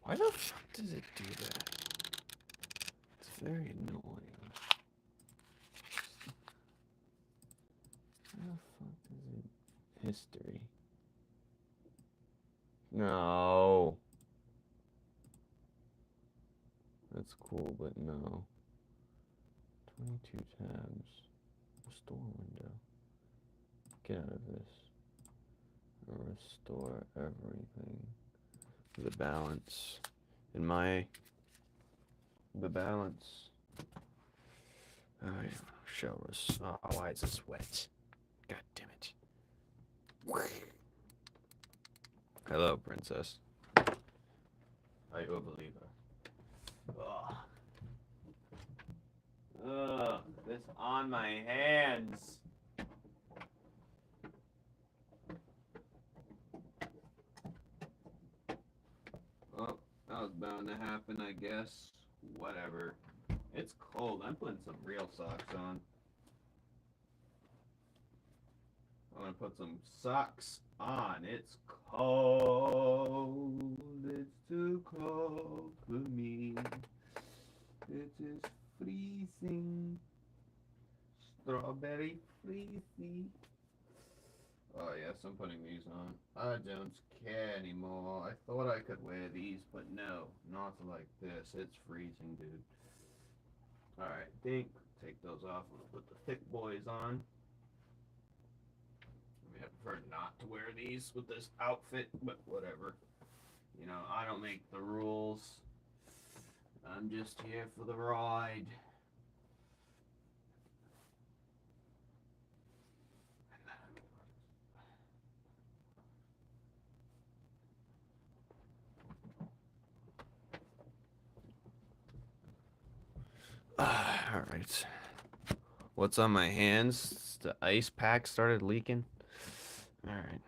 Why the fuck does it do that? It's very annoying. How the fuck is it? History. No. That's cool, but no. 22 tabs. Restore window. Get out of this. Restore everything. The balance. In my... The balance. I shall oh, why is this wet? God damn it. Hello, princess. Are you a believer? Ugh. Ugh, this on my hands. Well, that was bound to happen, I guess. Whatever. It's cold. I'm putting some real socks on. I'm gonna put some socks on. It's cold. It's too cold for me. It is freezing. Strawberry freezy. Oh yes, I'm putting these on. I don't care anymore. I thought I could wear these, but no, not like this. It's freezing, dude. Alright, take those off. I'm gonna put the thick boys on. I prefer not to wear these with this outfit, but whatever. You know, I don't make the rules. I'm just here for the ride. Alright. What's on my hands? The ice pack started leaking. Alright.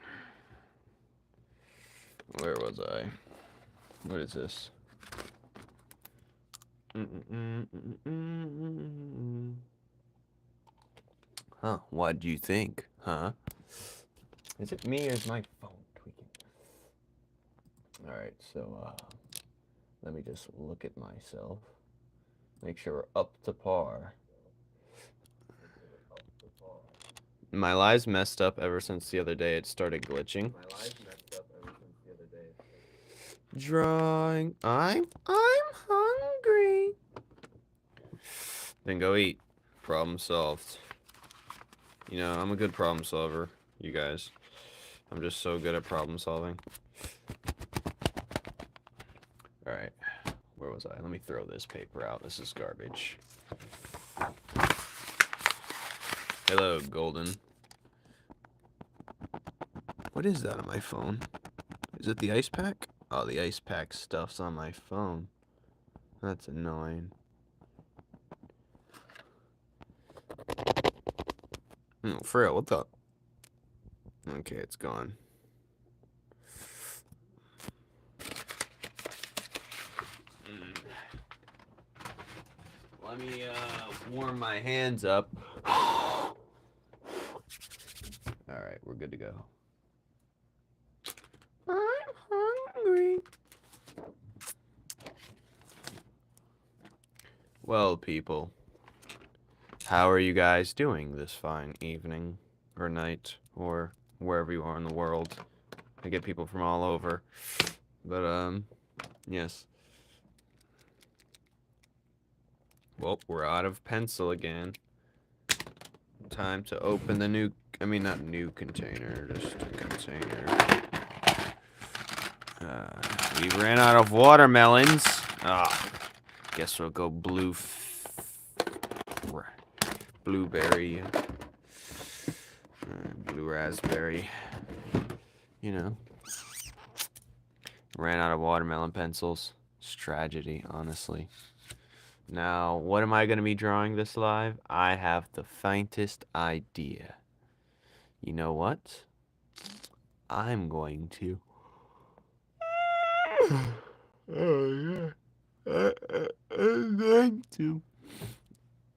Where was I? What is this? Huh, what do you think? Huh? Is it me or is my phone tweaking? Alright, so let me just look at myself. Make sure we're up to par. My live's messed up ever since the other day. It started glitching. Drawing. I'm hungry. Then go eat. Problem solved. You know, I'm a good problem solver, you guys. I'm just so good at problem solving. Alright. Where was I? Let me throw this paper out. This is garbage. Hello, Golden. What is that on my phone? Is it the ice pack? Oh, the ice pack stuff's on my phone. That's annoying. For real, what the? Okay, it's gone. Let me warm my hands up. Alright, we're good to go. I'm hungry. Well, people, how are you guys doing this fine evening or night or wherever you are in the world? I get people from all over, but yes. Well, we're out of pencil again. Time to open the new, I mean not new container, just a container. We ran out of watermelons. Guess we'll go blueberry, blue raspberry. You know, ran out of watermelon pencils. It's tragedy, honestly. Now, what am I going to be drawing this live? I have the faintest idea. You know what? I'm going to...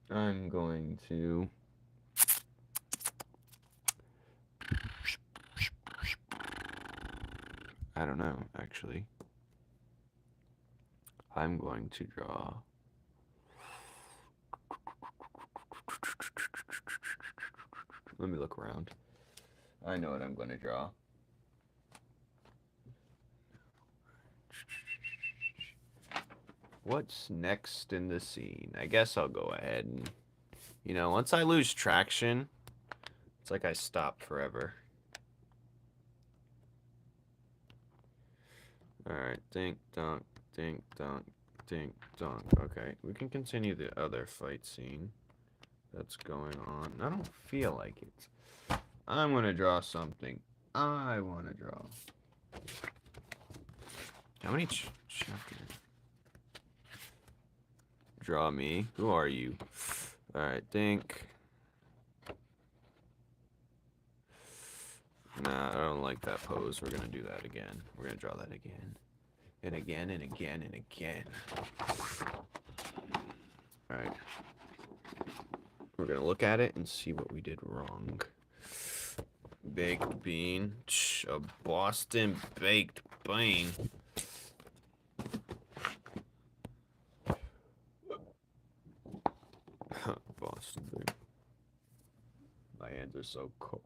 I'm going to... I don't know, actually. I'm going to draw. Let me look around. I know what I'm going to draw. What's next in the scene? I guess I'll go ahead and, you know, once I lose traction, it's like I stop forever. Alright, dink, dunk, dink, dunk, dink, dunk. Okay, we can continue the other fight scene that's going on. I don't feel like it. I'm going to draw something I want to draw. How many chapters? Draw me. Who are you? Alright, think. Nah, I don't like that pose. We're gonna do that again. We're gonna draw that again. And again, and again, and again. Alright. We're gonna look at it and see what we did wrong. Baked bean. A Boston baked bean. Boston baked. My hands are so cold.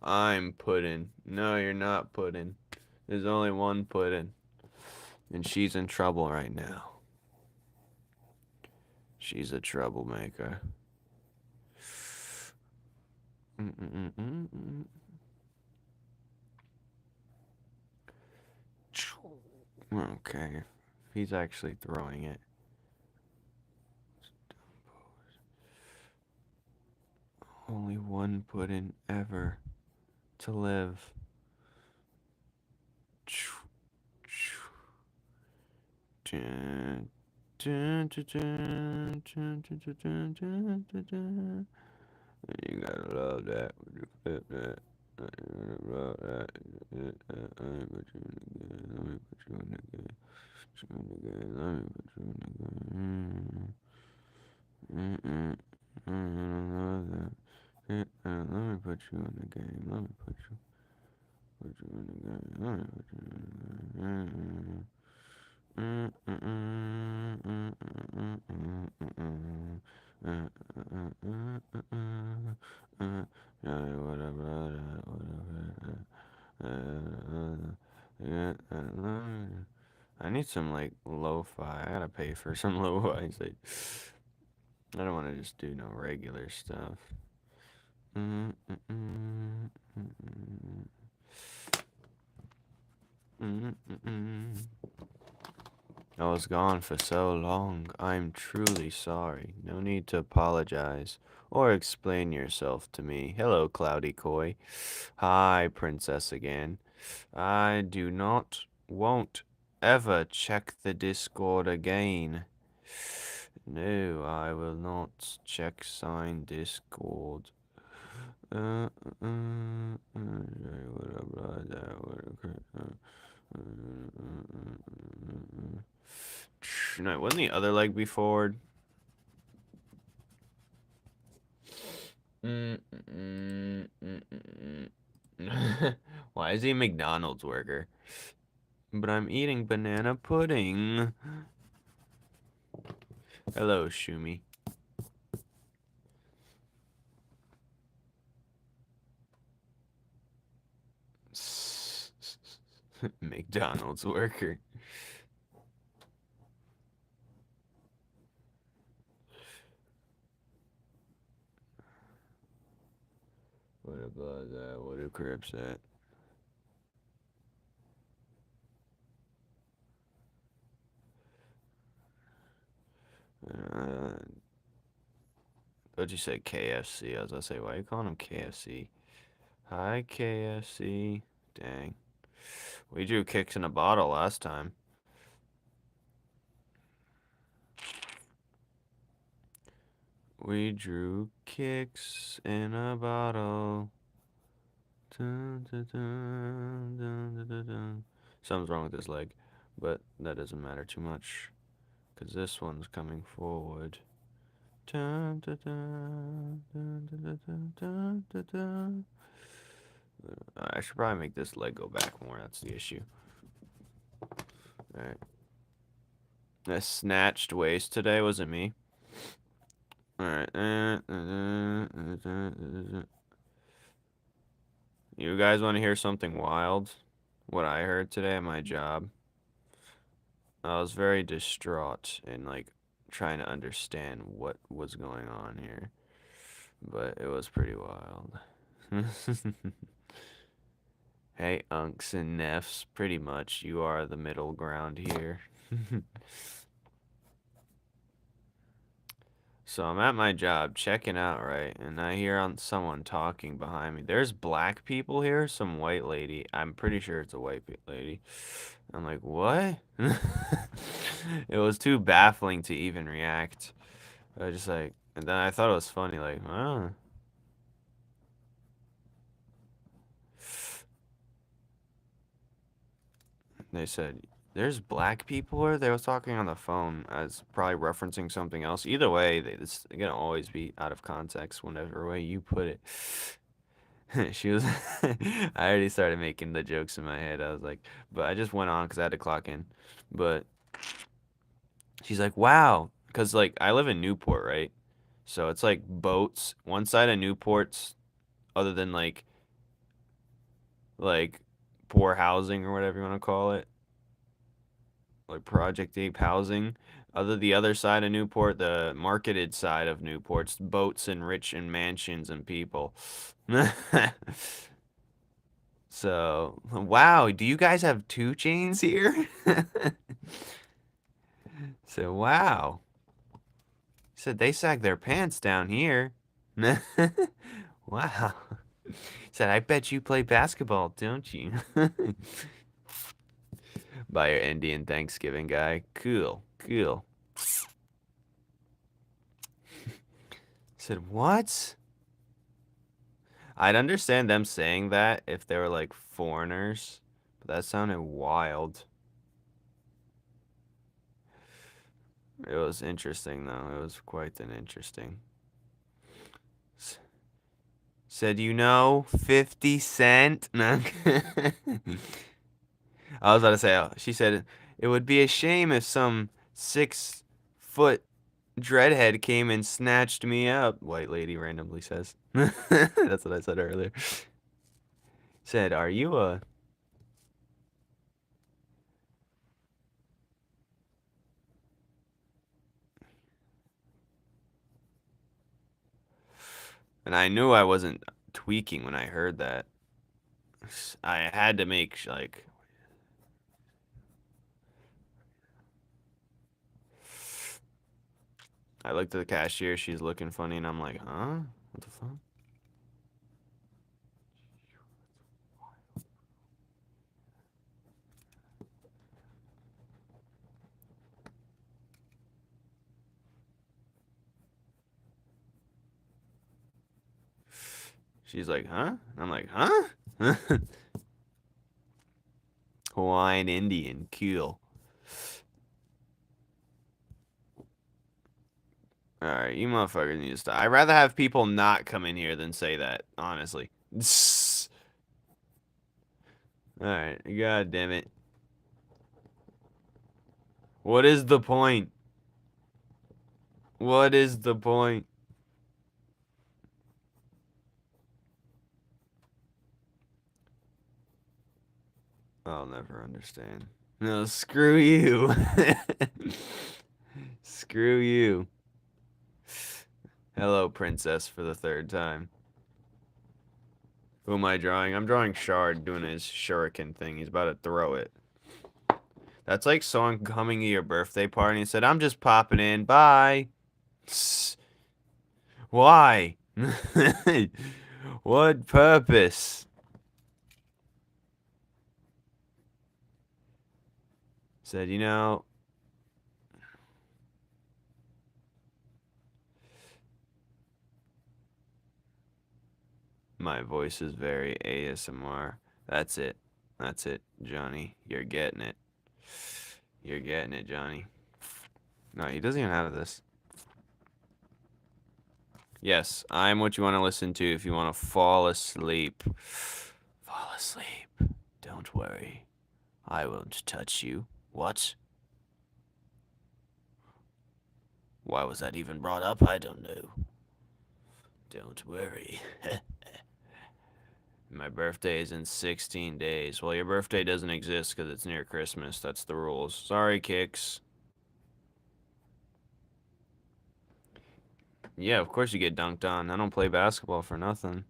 I'm pudding. No, you're not pudding. There's only one pudding. And she's in trouble right now. She's a troublemaker. Okay. He's actually throwing it. Only one pudding ever to live. You gotta love that. Let me put you in the game. Let me put you in the game. Let me put you in the game. Let me put you in the game. Let me put you in the game. Let me put you in the game. I need some like lo-fi. I gotta pay for some lo-fi. I don't want to just do no regular stuff. I was gone for so long. I'm truly sorry. No need to apologize or explain yourself to me. Hello, Cloudy Koi. Hi, Princess again. I won't ever check the Discord again. No, I will not check sign Discord. No, wasn't the other leg be forward? Why is he a McDonald's worker? But I'm eating banana pudding. Hello, Shumi. McDonald's worker. What about that? What do Crips at? What'd you say, KFC? I was gonna say, why are you calling him KFC? Hi, KFC. Dang. We drew kicks in a bottle last time. We drew kicks in a bottle. Dun, dun, dun, dun, dun, dun, dun. Something's wrong with this leg, but that doesn't matter too much, because this one's coming forward. Dun, dun, dun, dun, dun, dun, dun, dun, dun. I should probably make this leg go back more, that's the issue. Alright. I snatched waist today, was it me? Alright. You guys want to hear something wild? What I heard today at my job? I was very distraught and, like, trying to understand what was going on here. But it was pretty wild. Hey, unks and neffs, pretty much, you are the middle ground here. So I'm at my job checking out, right? And I hear someone talking behind me. There's black people here, some white lady. I'm pretty sure it's a white lady. I'm like, what? It was too baffling to even react. I was just like, and then I thought it was funny, like, oh. They said, there's black people here? They was talking on the phone as probably referencing something else. Either way, it's gonna always be out of context whenever way you put it. She was, I already started making the jokes in my head. I was like, but I just went on because I had to clock in. But she's like, wow. Because, like, I live in Newport, right? So it's like boats. One side of Newport's, other than like poor housing or whatever you want to call it, like Project Ape housing. The other side of Newport, the marketed side of Newport's boats and rich and mansions and people. So, wow, do you guys have 2 chains here? So, wow. Said they sag their pants down here. Wow. Said, I bet you play basketball, don't you? By your Indian Thanksgiving guy. Cool, cool. Said, what? I'd understand them saying that if they were like foreigners, but that sounded wild. It was interesting though. It was quite an interesting. Said, you know, 50 Cent? No. I was about to say, she said, it would be a shame if some 6-foot dreadhead came and snatched me up. White lady randomly says. That's what I said earlier. Said, are you a... And I knew I wasn't tweaking when I heard that. I had to make, like... I looked at the cashier, she's looking funny, and I'm like, huh? What the fuck? She's like, huh? I'm like, huh? Hawaiian Indian, cool. Alright, you motherfuckers need to stop. I'd rather have people not come in here than say that, honestly. Alright, god damn it. What is the point? What is the point? I'll never understand. No, screw you. Screw you. Hello, princess, for the 3rd time. Who am I drawing? I'm drawing Shard doing his shuriken thing. He's about to throw it. That's like someone coming to your birthday party and said, I'm just popping in. Bye. Why? What purpose? Said, you know... My voice is very ASMR. That's it. That's it, Johnny. You're getting it. You're getting it, Johnny. No, he doesn't even have this. Yes, I'm what you want to listen to if you want to fall asleep. Fall asleep. Don't worry. I won't touch you. What? Why was that even brought up? I don't know. Don't worry. My birthday is in 16 days. Well, your birthday doesn't exist because it's near Christmas. That's the rules. Sorry, Kicks. Yeah, of course you get dunked on. I don't play basketball for nothing.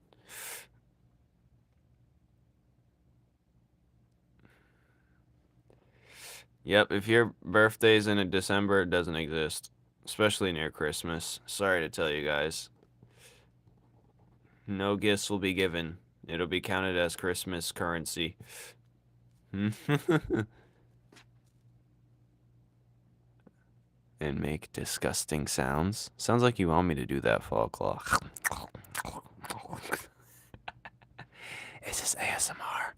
Yep, if your birthday's in December, it doesn't exist. Especially near Christmas. Sorry to tell you guys. No gifts will be given. It'll be counted as Christmas currency. And make disgusting sounds. Sounds like you want me to do that, Fallclaw. Is this ASMR?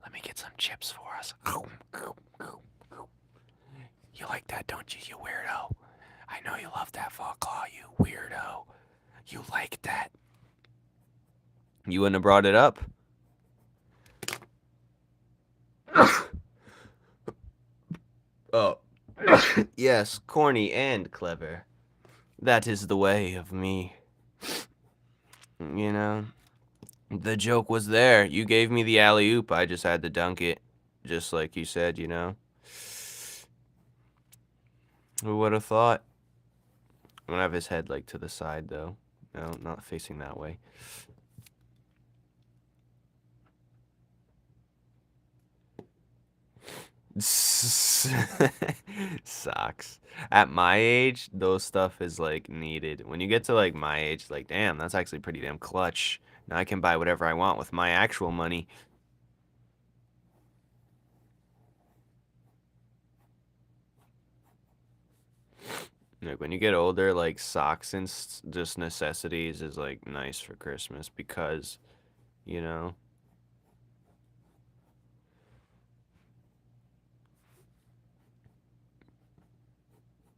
Let me get some chips for us. You like that, don't you, you weirdo? I know you love that, Fallclaw, you weirdo. You like that. You wouldn't have brought it up? Oh. Yes, corny and clever. That is the way of me. You know? The joke was there. You gave me the alley-oop. I just had to dunk it. Just like you said, you know? Who would have thought? I'm gonna have his head, like, to the side, though. No, not facing that way. Socks. At my age, those stuff is, like, needed. When you get to, like, my age, like, damn, that's actually pretty damn clutch. Now I can buy whatever I want with my actual money. Like, when you get older, like, socks and just necessities is, like, nice for Christmas because, you know,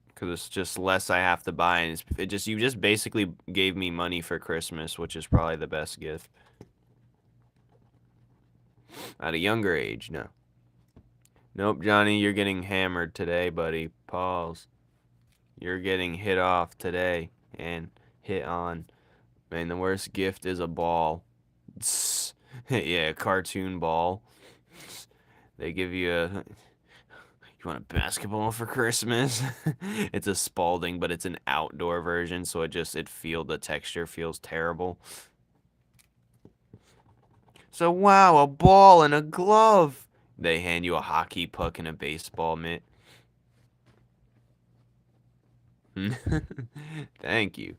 because it's just less I have to buy, and you just basically gave me money for Christmas, which is probably the best gift. At a younger age, no. Nope, Johnny, you're getting hammered today, buddy. Pause. You're getting hit off today and hit on. Man, the worst gift is a ball. Yeah, a cartoon ball. They give you a. You want a basketball for Christmas? It's a Spalding, but it's an outdoor version, so the texture feels terrible. So wow, a ball and a glove. They hand you a hockey puck and a baseball mitt. Thank you.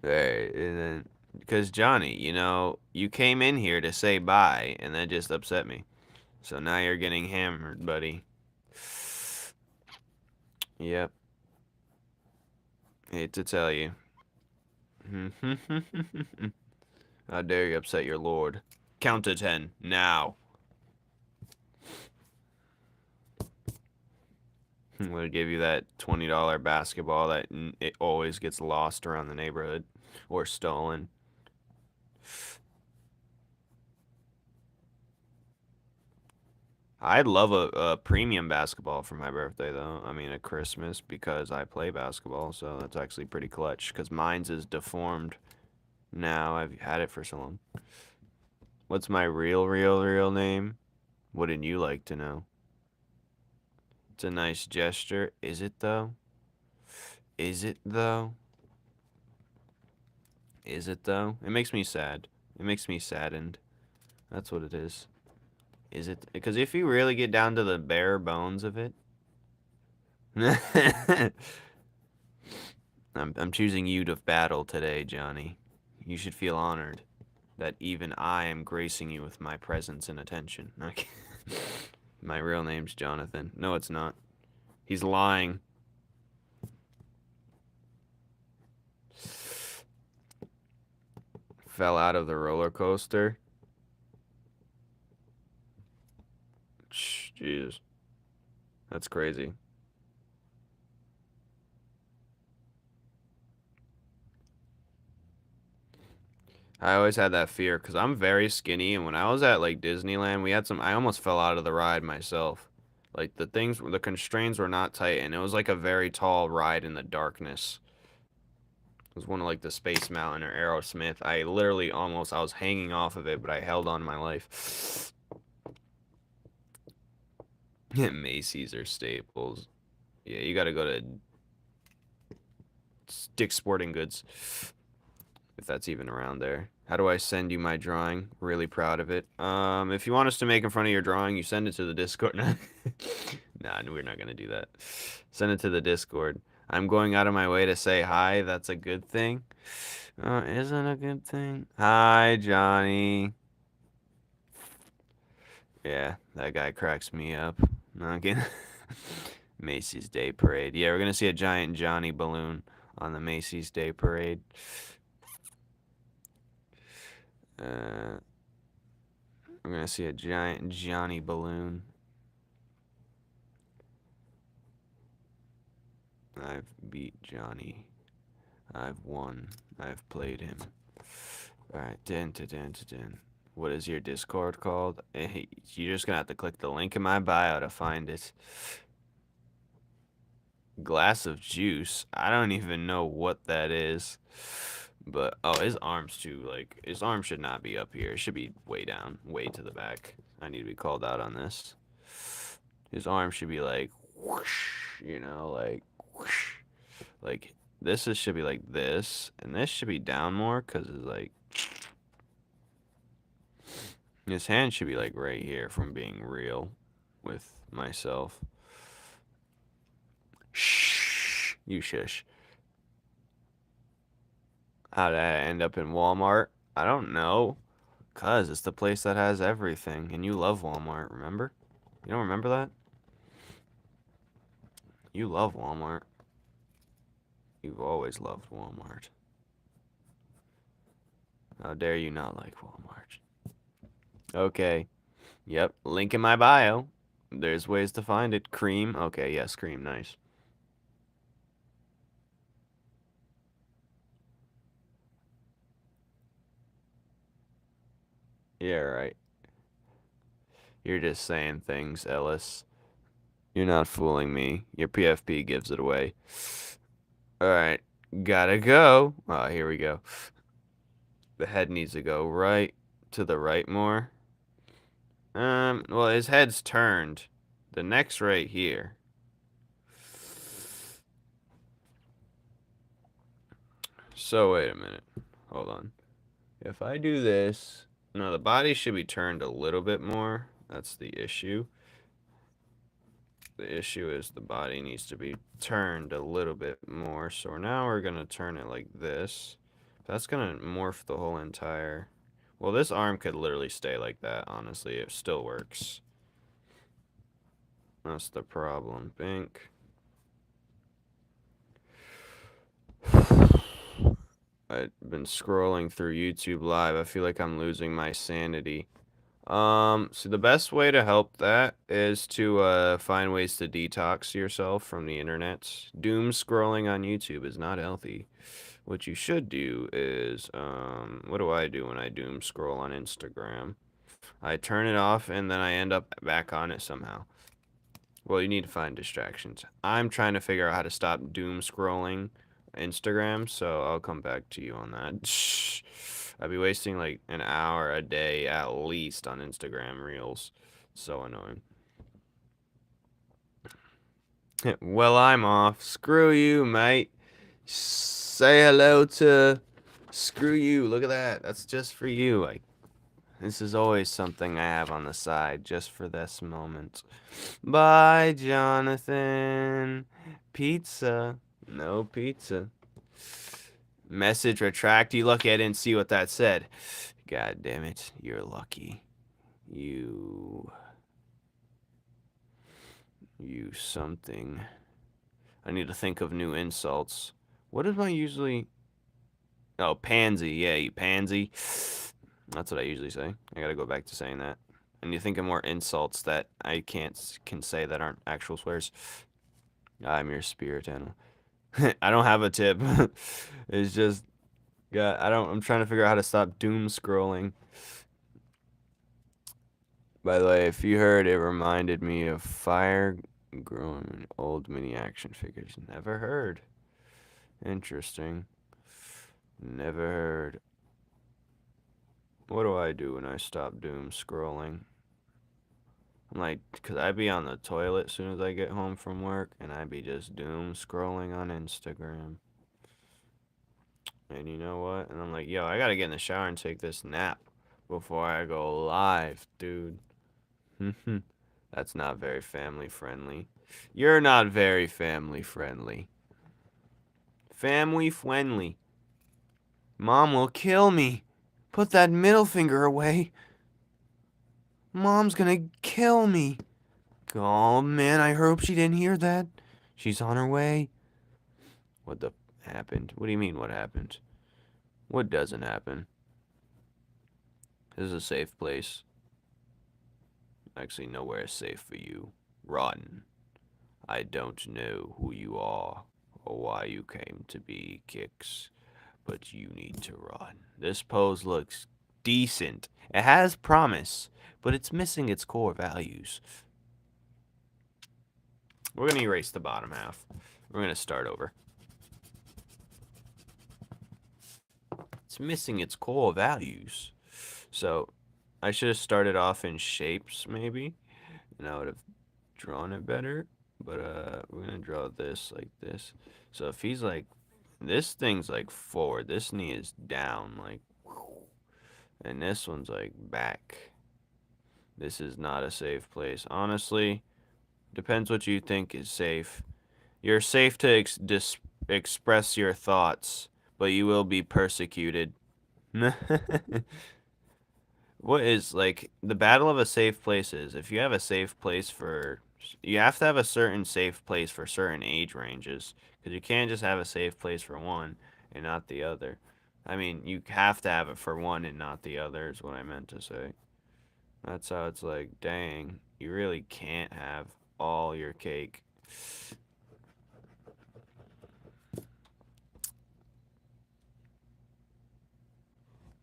Alright, and then because Johnny, you came in here to say bye, and that just upset me. So now you're getting hammered, buddy. Yep. Hate to tell you. How dare you upset your lord. Count to 10, now. I'm gonna give you that $20 basketball that it always gets lost around the neighborhood. Or stolen. I'd love a premium basketball for my birthday, though. I mean, at Christmas, because I play basketball, so that's actually pretty clutch. Because mine's is deformed now. I've had it for so long. What's my real name? Wouldn't you like to know? It's a nice gesture. Is it, though? Is it, though? Is it, though? It makes me sad. It makes me saddened. That's what it is. Is it? Because if you really get down to the bare bones of it... I'm choosing you to battle today, Johnny. You should feel honored that even I am gracing you with my presence and attention. My real name's Jonathan. No, it's not. He's lying. Fell out of the roller coaster. Jesus. That's crazy. I always had that fear because I'm very skinny, and when I was at like Disneyland, I almost fell out of the ride myself. Like the constraints were not tight, and it was like a very tall ride in the darkness. It was one of like the Space Mountain or Aerosmith. I literally I was hanging off of it, but I held on to my life. Macy's or Staples. Yeah, you gotta go to Dick's Sporting Goods, if that's even around there. How do I send you my drawing? Really proud of it. If you want us to make in front of your drawing, you send it to the Discord. Nah, we're not gonna do that. Send it to the Discord. I'm going out of my way to say hi. That's a good thing. Isn't a good thing. Hi, Johnny. Yeah, that guy cracks me up. No, again. Macy's Day Parade. Yeah, we're gonna see a giant Johnny balloon on the Macy's Day Parade. We're gonna see a giant Johnny balloon. I've beat Johnny. I've won. I've played him. Alright, what is your Discord called? You're just gonna have to click the link in my bio to find it. Glass of juice. I don't even know what that is. But, oh, his arms too. Like, his arm should not be up here. It should be way down, way to the back. I need to be called out on this. His arm should be like, whoosh, you know, like, whoosh. Like, should be like this. And this should be down more because it's like, his hand should be like right here from being real with myself. Shh. You shush. How did I end up in Walmart? I don't know. Cause it's the place that has everything. And you love Walmart, remember? You don't remember that? You love Walmart. You've always loved Walmart. How dare you not like Walmart? Okay. Yep. Link in my bio. There's ways to find it. Cream. Okay, yes, cream. Nice. Yeah, right. You're just saying things, Ellis. You're not fooling me. Your PFP gives it away. Alright. Gotta go. Oh, here we go. The head needs to go right to the right more. Well, his head's turned. The neck's right here. So, wait a minute. Hold on. If I do this... No, the body should be turned a little bit more. That's the issue. The issue is the body needs to be turned a little bit more. So now we're going to turn it like this. That's going to morph the whole entire... Well, this arm could literally stay like that, honestly. It still works. That's the problem. Bink. I've been scrolling through YouTube Live. I feel like I'm losing my sanity. So the best way to help that is to find ways to detox yourself from the internet. Doom scrolling on YouTube is not healthy. What you should do is, what do I do when I doom scroll on Instagram? I turn it off and then I end up back on it somehow. Well, you need to find distractions. I'm trying to figure out how to stop doom scrolling Instagram, so I'll come back to you on that. I'd be wasting like an hour a day at least on Instagram Reels. So annoying. Well, I'm off. Screw you, mate. Say hello to... Screw you. Look at that. That's just for you. This is always something I have on the side just for this moment. Bye, Jonathan. Pizza. No pizza. Message retract. You lucky I didn't see what that said. God damn it. You're lucky. You something. I need to think of new insults. What am I usually... Oh, pansy. Yeah, you pansy. That's what I usually say. I gotta go back to saying that. And you think of more insults that I can say that aren't actual swears. I'm your spirit animal. I don't have a tip. It's just... I'm trying to figure out how to stop doom scrolling. By the way, if you heard, it reminded me of fire growing old mini action figures. Never heard. Interesting. Never heard. What do I do when I stop doom scrolling? I'm like, cause I be on the toilet as soon as I get home from work, and I be just doom scrolling on Instagram. And you know what? And I'm like, yo, I gotta get in the shower and take this nap before I go live, dude. That's not very family friendly. You're not very family friendly. Family friendly. Mom will kill me. Put that middle finger away. Mom's gonna kill me. Oh man, I hope she didn't hear that. She's on her way. What the happened? What do you mean what happened? What doesn't happen? This is a safe place. Actually, nowhere is safe for you. Rotten. I don't know who you are or why you came to be, Kicks, but you need to run. This pose looks decent. It has promise, but it's missing its core values. We're going to erase the bottom half. We're going to start over. It's missing its core values. So I should have started off in shapes, maybe, and I would have drawn it better. But we're going to draw this like this. So if he's like, this thing's like forward, this knee is down, like, and this one's like back. This is not a safe place. Honestly, depends what you think is safe. You're safe to express your thoughts, but you will be persecuted. What is, like, the battle of a safe place is, if you have a safe place for, you have to have a certain safe place for certain age ranges, because you can't just have a safe place for one and not the other. I mean, you have to have it for one and not the other is what I meant to say. That's how it's like, dang, you really can't have all your cake.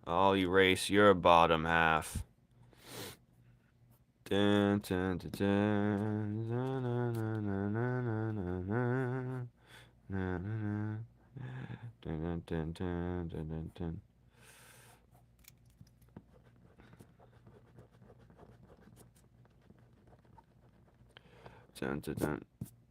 I'll erase your bottom half. Dun, dun, dun, dun, dun, dun, dun, dun, dun, dun, dun, dun, dun. Dun, dun, dun.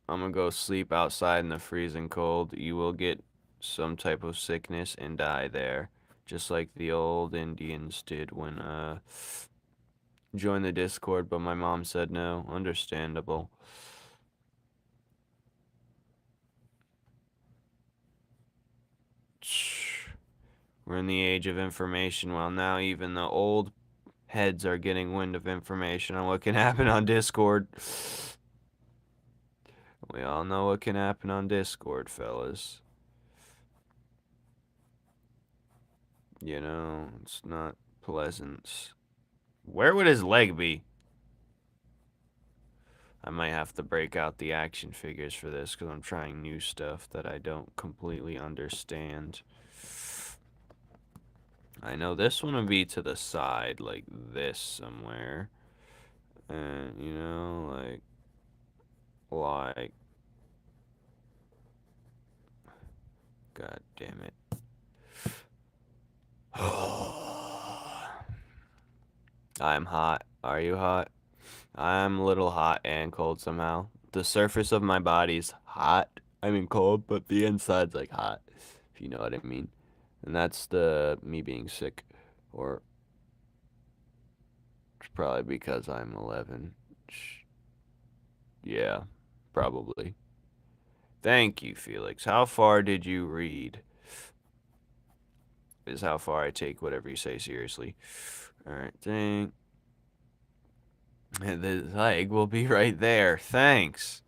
I'm gonna go sleep outside in the freezing cold. You will get some type of sickness and die there, just like the old Indians did when joined the Discord, but my mom said no. Understandable. We're in the age of information. Well, now even the old heads are getting wind of information on what can happen on Discord. We all know what can happen on Discord, fellas. You know, it's not pleasant. Where would his leg be? I might have to break out the action figures for this because I'm trying new stuff that I don't completely understand. I know this one would be to the side, like this somewhere. And, you know, like, God damn it. I'm hot. Are you hot? I'm a little hot and cold somehow. The surface of my body's hot. I mean cold, but the inside's like hot, if you know what I mean. And that's the me being sick. Or it's probably because I'm 11. Yeah, probably. Thank you, Felix. How far did you read? Is how far I take whatever you say seriously. Alright, dang. The leg will be right there. Thanks.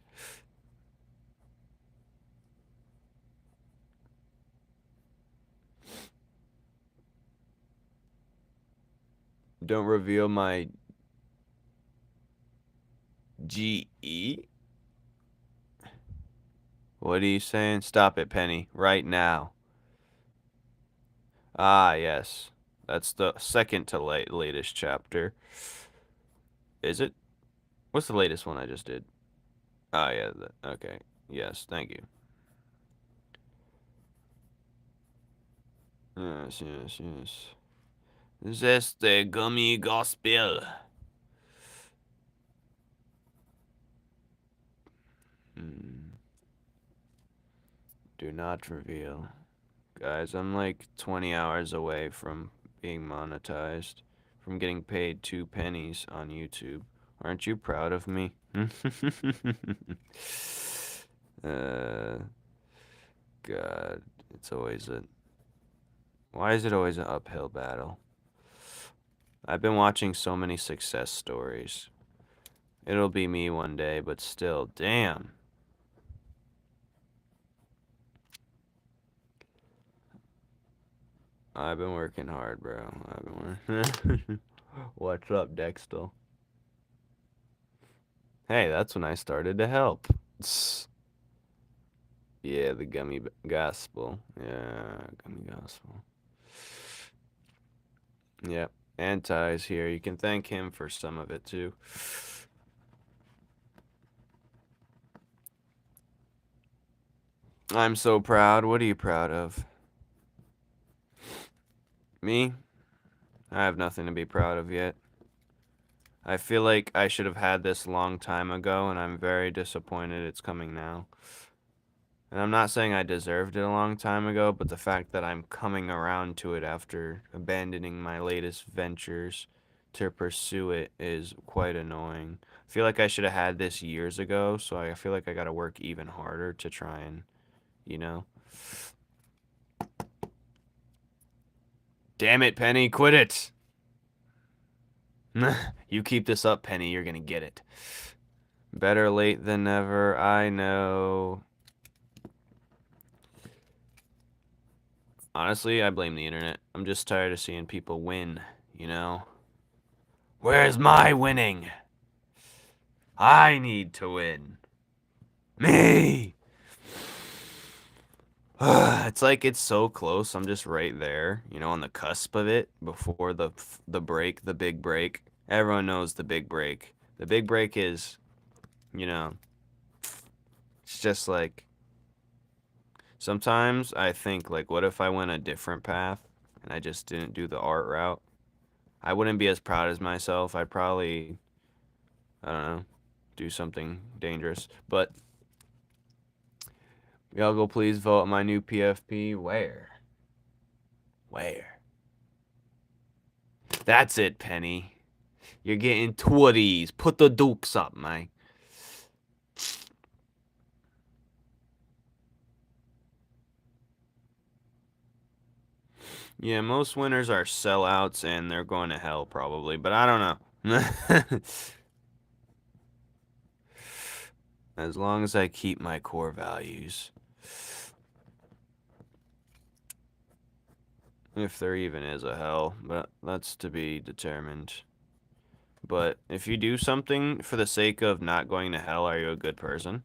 Don't reveal my GE? What are you saying? Stop it, Penny. Right now. Ah, yes. That's the second to latest chapter. Is it? What's the latest one I just did? Oh, yeah. Okay. Yes, thank you. Yes, yes, yes. Zeste gummy gospel. Do not reveal. Guys, I'm like 20 hours away from being monetized. From getting paid 2 pennies on YouTube. Aren't you proud of me? uh, God, it's always a... Why is it always an uphill battle? I've been watching so many success stories. It'll be me one day, but still, damn. I've been working hard, bro. I've been working. What's up, Dextel? Hey, that's when I started to help. Yeah, the gummy gospel. Yeah, gummy gospel. Yep, and Ty's here. You can thank him for some of it, too. I'm so proud. What are you proud of? Me? I have nothing to be proud of yet. I feel like I should have had this long time ago, and I'm very disappointed it's coming now. And I'm not saying I deserved it a long time ago, but the fact that I'm coming around to it after abandoning my latest ventures to pursue it is quite annoying. I feel like I should have had this years ago, so I feel like I gotta work even harder to try and, you know. Damn it, Penny, quit it! You keep this up, Penny, you're gonna get it. Better late than never, I know. Honestly, I blame the internet. I'm just tired of seeing people win, you know? Where's my winning? I need to win. Me! It's like it's so close. I'm just right there, you know, on the cusp of it before the break, the big break. Everyone knows the big break. The big break is, you know, it's just like sometimes I think like what if I went a different path and I just didn't do the art route? I wouldn't be as proud as myself. I'd probably, I don't know, do something dangerous. But y'all go please vote my new PFP. Where? Where? That's it, Penny. You're getting 2 of these. Put the dukes up, man. Yeah, most winners are sellouts and they're going to hell probably, but I don't know. As long as I keep my core values. If there even is a hell, but that's to be determined. But if you do something for the sake of not going to hell, are you a good person?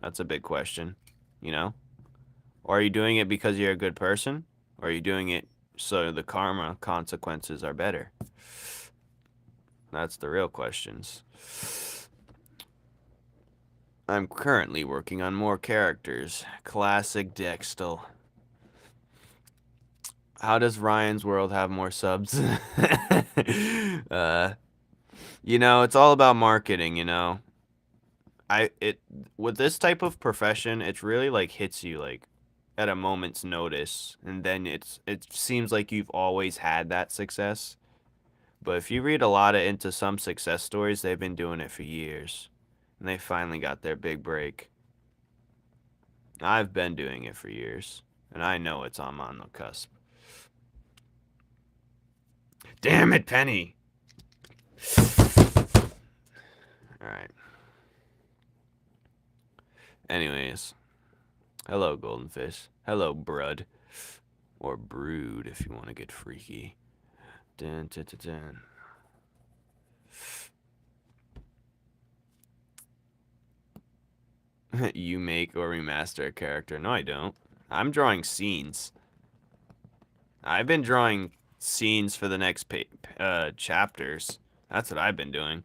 That's a big question, you know? Or are you doing it because you're a good person? Or are you doing it so the karma consequences are better? That's the real questions. I'm currently working on more characters. Classic Dextel. How does Ryan's World have more subs? You know, it's all about marketing, you know. With this type of profession, it really like hits you like at a moment's notice, and then it seems like you've always had that success. But if you read a lot into some success stories, they've been doing it for years, and they finally got their big break. I've been doing it for years, and I know I'm on the cusp. Damn it, Penny! Alright. Anyways. Hello, Golden Fish. Hello, Brud. Or Brood, if you want to get freaky. Dun, dun, dun, dun. You make or remaster a character. No, I don't. I'm drawing scenes. I've been drawing scenes for the next chapters. That's what I've been doing.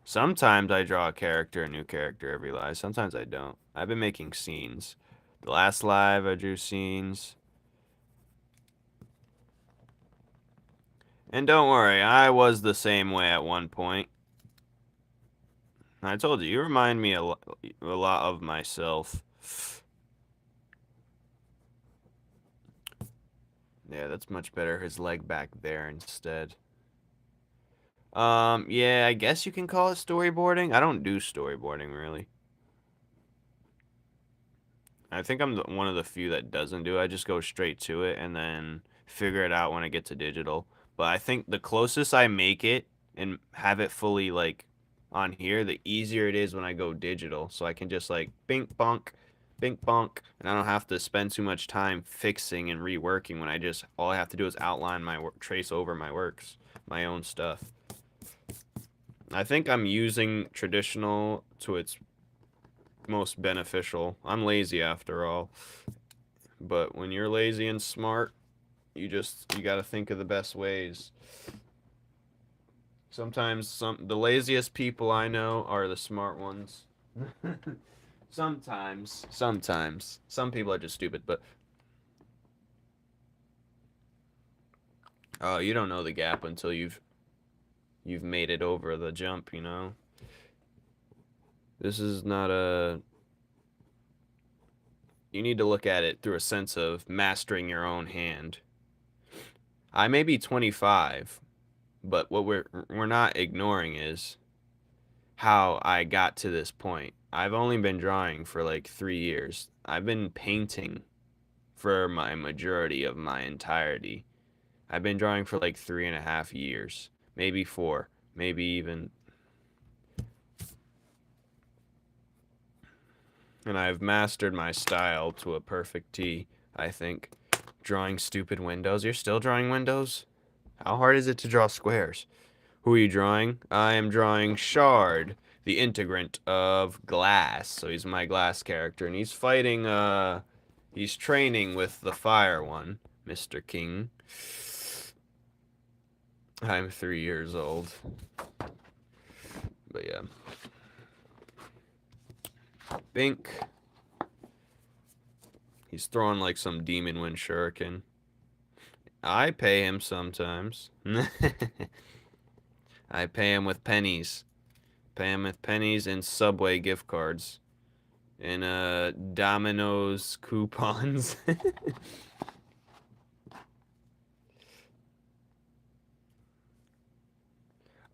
Sometimes I draw a new character every live. Sometimes I don't. I've been making scenes. The last live I drew scenes. And don't worry, I was the same way at one point. I told you, you remind me a lot of myself. Yeah, that's much better. His leg back there instead. Yeah, I guess you can call it storyboarding. I don't do storyboarding, really. I think I'm one of the few that doesn't do it. I just go straight to it and then figure it out when I get to digital. But I think the closest I make it and have it fully, like, on here, the easier it is when I go digital. So I can just, like, bink bonk, and I don't have to spend too much time fixing and reworking when all I have to do is outline my work, trace over my works, my own stuff. I think I'm using traditional to its most beneficial. I'm lazy after all. But when you're lazy and smart, you got to think of the best ways. Sometimes the laziest people I know are the smart ones. Sometimes. Some people are just stupid, but oh, you don't know the gap until you've made it over the jump, you know. This is not a you need to look at it through a sense of mastering your own hand. I may be 25, but what we're not ignoring is how I got to this point. I've only been drawing for like 3 years. I've been painting for my majority of my entirety. I've been drawing for like 3.5 years, maybe 4, maybe even. And I've mastered my style to a perfect T, I think. Drawing stupid windows. You're still drawing windows? How hard is it to draw squares? Who are you drawing? I am drawing Shard, the integrant of Glass. So he's my Glass character, and he's fighting, he's training with the Fire one, Mr. King. I'm 3 years old. But yeah. Bink. He's throwing like some demon wind shuriken. I pay him sometimes. I pay him with pennies. Pay him with pennies and Subway gift cards. And Domino's coupons.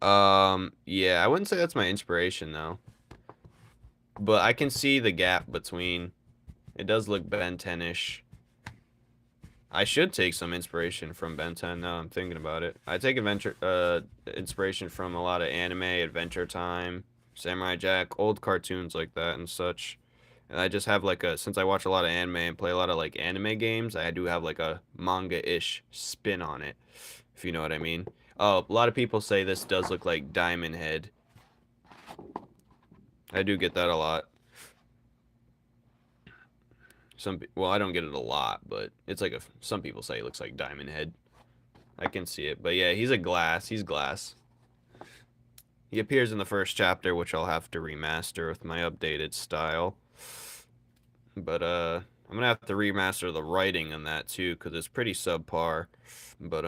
Yeah, I wouldn't say that's my inspiration though. But I can see the gap between. It does look Ben 10-ish. I should take some inspiration from Ben 10 now I'm thinking about it. I take inspiration from a lot of anime, Adventure Time, Samurai Jack, old cartoons like that and such. And I just have like since I watch a lot of anime and play a lot of like anime games, I do have like a manga-ish spin on it, if you know what I mean. Oh, a lot of people say this does look like Diamond Head. I do get that a lot. Well, I don't get it a lot, but it's like some people say it looks like Diamond Head. I can see it, but yeah, he's Glass. He's Glass. He appears in the first chapter, which I'll have to remaster with my updated style. But I'm gonna have to remaster the writing on that too, because it's pretty subpar. But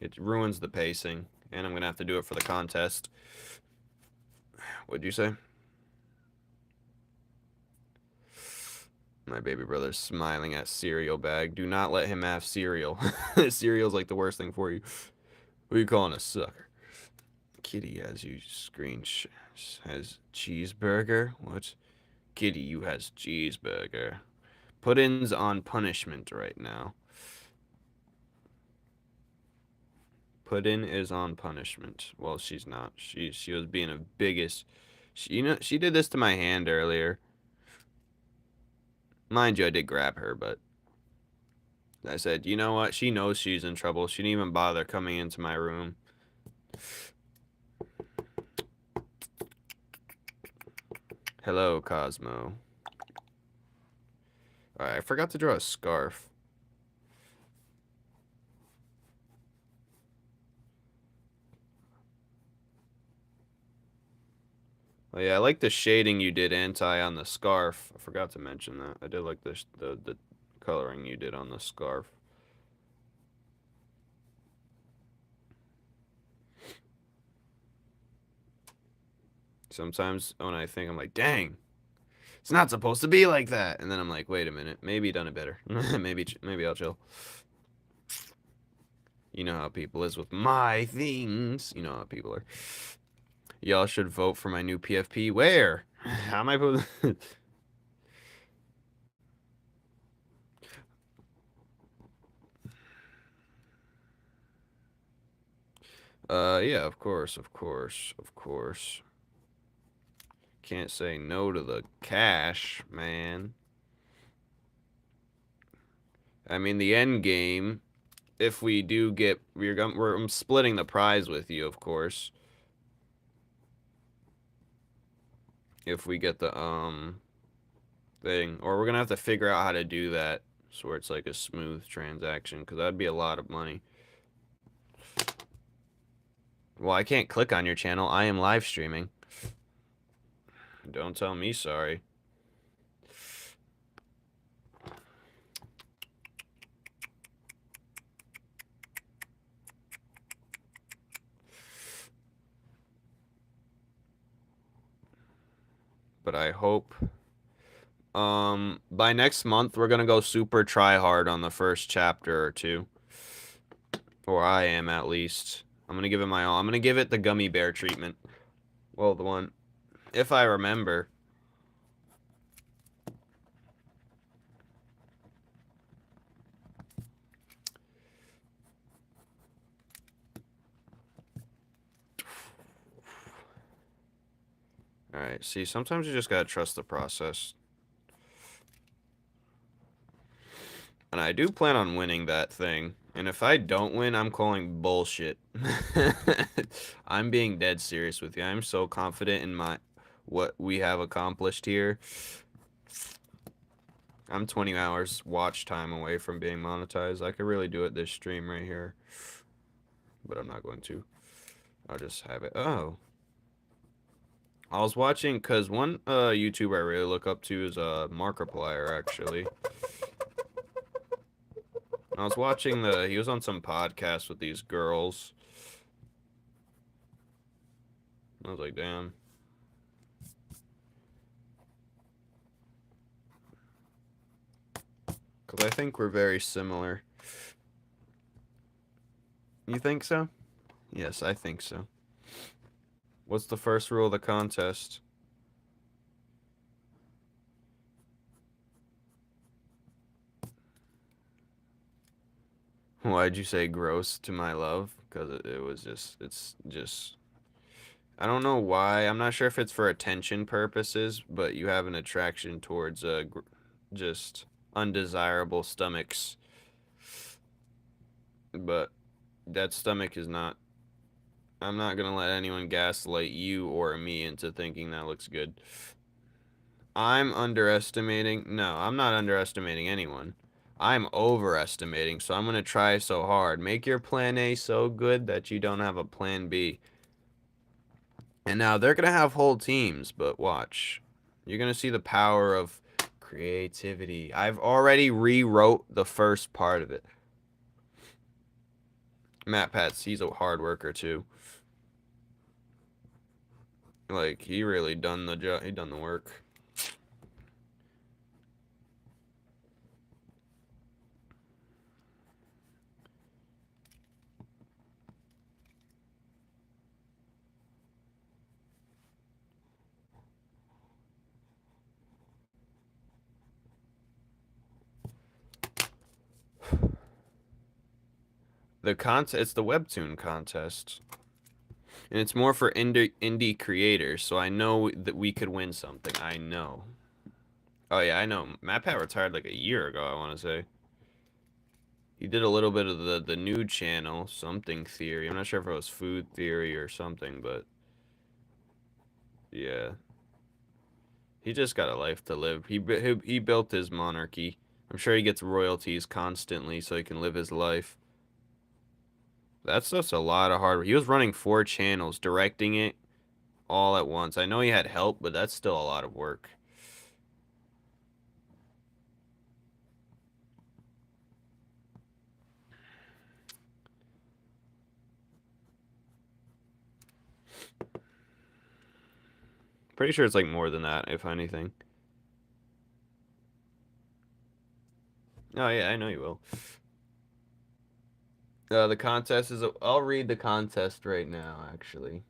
it ruins the pacing, and I'm gonna have to do it for the contest. What'd you say? My baby brother's smiling at cereal bag. Do not let him have cereal. Cereal's like the worst thing for you. What are you calling a sucker? Kitty, as you screen has cheeseburger. What? Kitty, you has cheeseburger. Puddin's on punishment right now. Puddin is on punishment. Well, she's not. She was being a biggest. She did this to my hand earlier. Mind you, I did grab her, but I said, you know what? She knows she's in trouble. She didn't even bother coming into my room. Hello, Cosmo. Alright, I forgot to draw a scarf. Oh yeah, I like the shading you did anti on the scarf. I forgot to mention that. I did like the coloring you did on the scarf. Sometimes when I think, I'm like, dang, it's not supposed to be like that. And then I'm like, wait a minute, maybe done it better. maybe I'll chill. You know how people is with my things. You know how people are. Y'all should vote for my new PFP. Where? How am I supposed to... Yeah, of course, of course, of course. Can't say no to the cash, man. I mean, the end game, if we do get... I'm splitting the prize with you, of course. If we get the, thing. Or we're gonna have to figure out how to do that so it's like a smooth transaction, because that'd be a lot of money. Well, I can't click on your channel. I am live streaming. Don't tell me sorry. But I hope by next month we're gonna go super try hard on the first chapter or two. Or I am, at least. I'm gonna give it my all. I'm gonna give it the gummy bear treatment. Well, the one, if I remember. Alright, see, sometimes you just gotta trust the process. And I do plan on winning that thing. And if I don't win, I'm calling bullshit. I'm being dead serious with you. I'm so confident in what we have accomplished here. I'm 20 hours watch time away from being monetized. I could really do it this stream right here. But I'm not going to. I'll just have it. Oh. I was watching, because one YouTuber I really look up to is Markiplier, actually. I was watching he was on some podcast with these girls. I was like, damn. Because I think we're very similar. You think so? Yes, I think so. What's the first rule of the contest? Why'd you say gross to my love? Because it was just, it's just... I don't know why. I'm not sure if it's for attention purposes, but you have an attraction towards just undesirable stomachs. But that stomach is not... I'm not gonna let anyone gaslight you or me into thinking that looks good. I'm underestimating... No, I'm not underestimating anyone. I'm overestimating, so I'm gonna try so hard. Make your plan A so good that you don't have a plan B. And now they're gonna have whole teams, but watch. You're gonna see the power of creativity. I've already rewrote the first part of it. Matt Pats, he's a hard worker too. Like, he really done the job. He done the work. It's the Webtoon contest. And it's more for indie creators, so I know that we could win something. I know. Oh yeah, I know. MatPat retired like a year ago, I want to say. He did a little bit of the new channel, Something Theory. I'm not sure if it was Food Theory or something, but yeah. He just got a life to live. He built his monarchy. I'm sure he gets royalties constantly so he can live his life. That's just a lot of hard work. He was running 4 channels, directing it, all at once. I know he had help, but that's still a lot of work. Pretty sure it's like more than that, if anything. Oh yeah, I know you will. The contest is. I'll read the contest right now, actually.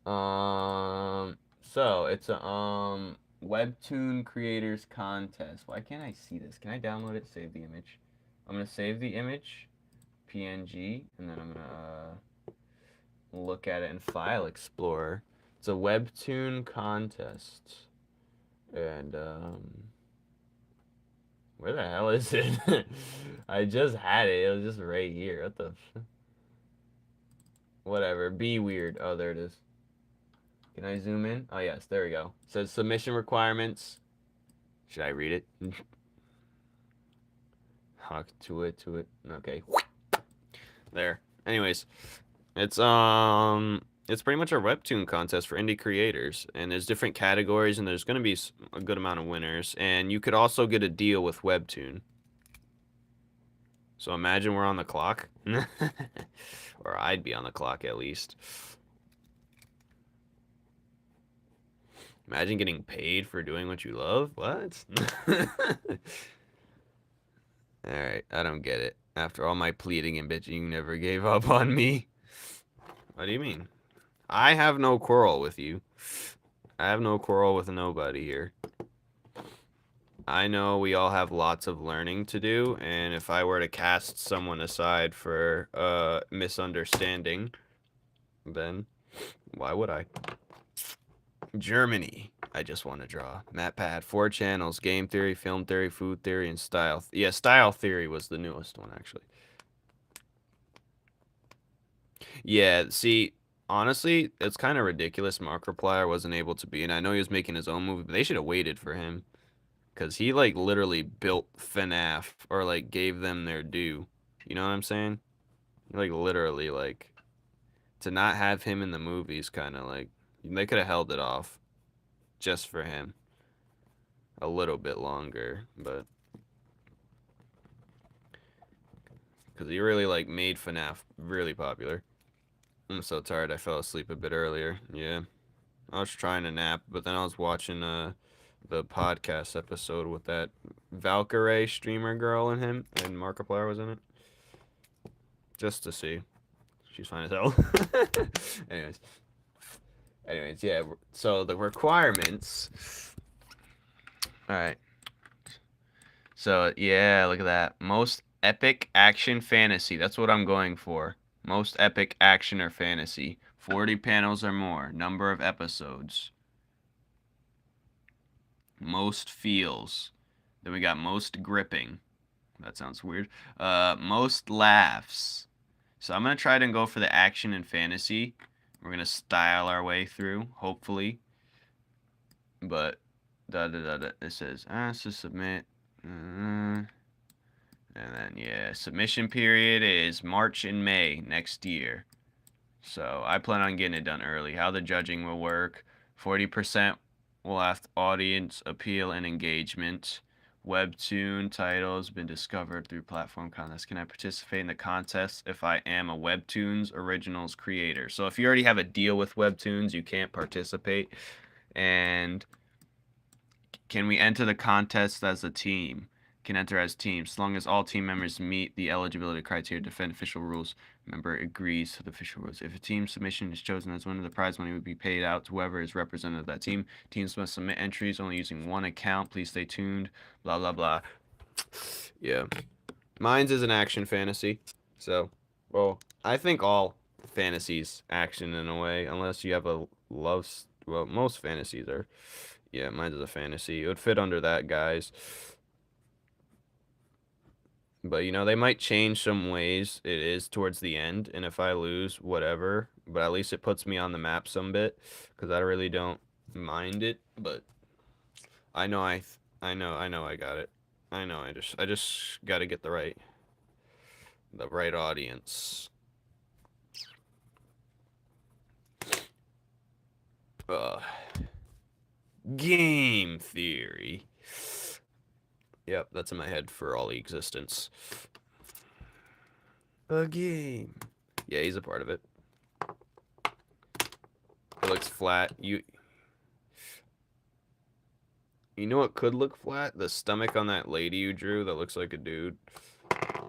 So it's a Webtoon creators contest. Why can't I see this? Can I download it? Save the image. I'm gonna save the image, PNG, and then I'm gonna look at it in File Explorer. It's a Webtoon contest, and where the hell is it? I just had it. It was just right here. What the? Whatever. Be weird. Oh, there it is. Can I zoom in? Oh, yes, there we go. It says submission requirements. Should I read it? Huck to it. Okay. There. Anyways, it's pretty much a Webtoon contest for indie creators, and there's different categories, and there's going to be a good amount of winners, and you could also get a deal with Webtoon. So imagine we're on the clock. Or I'd be on the clock at least. Imagine getting paid for doing what you love? What? Alright, I don't get it. After all my pleading and bitching, you never gave up on me. What do you mean? I have no quarrel with you. I have no quarrel with nobody here. I know we all have lots of learning to do, and if I were to cast someone aside for misunderstanding, then why would I? Germany. I just want to draw. MatPad, 4 channels, game theory, film theory, food theory, and style. Yeah, style theory was the newest one, actually. Yeah, see, honestly, it's kind of ridiculous Markiplier wasn't able to be, and I know he was making his own movie, but they should have waited for him. Because he, like, literally built FNAF, or, like, gave them their due. You know what I'm saying? Like, literally, like, to not have him in the movies, kind of, like, they could have held it off just for him. A little bit longer, but... Because he really, like, made FNAF really popular. I'm so tired, I fell asleep a bit earlier. Yeah. I was trying to nap, but then I was watching, the podcast episode with that Valkyrie streamer girl in him, and Markiplier was in it. Just to see. She's fine as hell. Anyways, yeah, so the requirements. Alright. So, yeah, look at that. Most epic action fantasy. That's what I'm going for. Most epic action or fantasy. 40 panels or more. Number of episodes. Most feels. Then we got most gripping. That sounds weird. Most laughs. So I'm going to try to go for the action and fantasy. We're going to style our way through, hopefully. But, it says, so submit. And then, yeah, submission period is March and May next year. So I plan on getting it done early. How the judging will work. 40% will ask audience appeal and engagement. Webtoon titles been discovered through platform contests. Can I participate in the contest if I am a Webtoons originals creator? So if you already have a deal with Webtoons, you can't participate. And can we enter the contest as a team? Can enter as teams, as long as all team members meet the eligibility criteria to defend official rules. Member agrees to the official rules. If a team submission is chosen as winner, the prize money would be paid out to whoever is representative of that team. Teams must submit entries only using one account. Please stay tuned. Blah, blah, blah. Yeah. Mine's is an action fantasy. So, well, I think all fantasies action in a way, unless you have a love... Well, most fantasies are... Yeah, mine's is a fantasy. It would fit under that, guys. But, you know, they might change some ways it is towards the end. And if I lose, whatever. But at least it puts me on the map some bit. Because I really don't mind it. But I know I know I got it. I know I just got to get the right the right audience. Game theory. Yep, that's in my head for all the existence. A game. Yeah, he's a part of it. It looks flat. You know what could look flat? The stomach on that lady you drew that looks like a dude.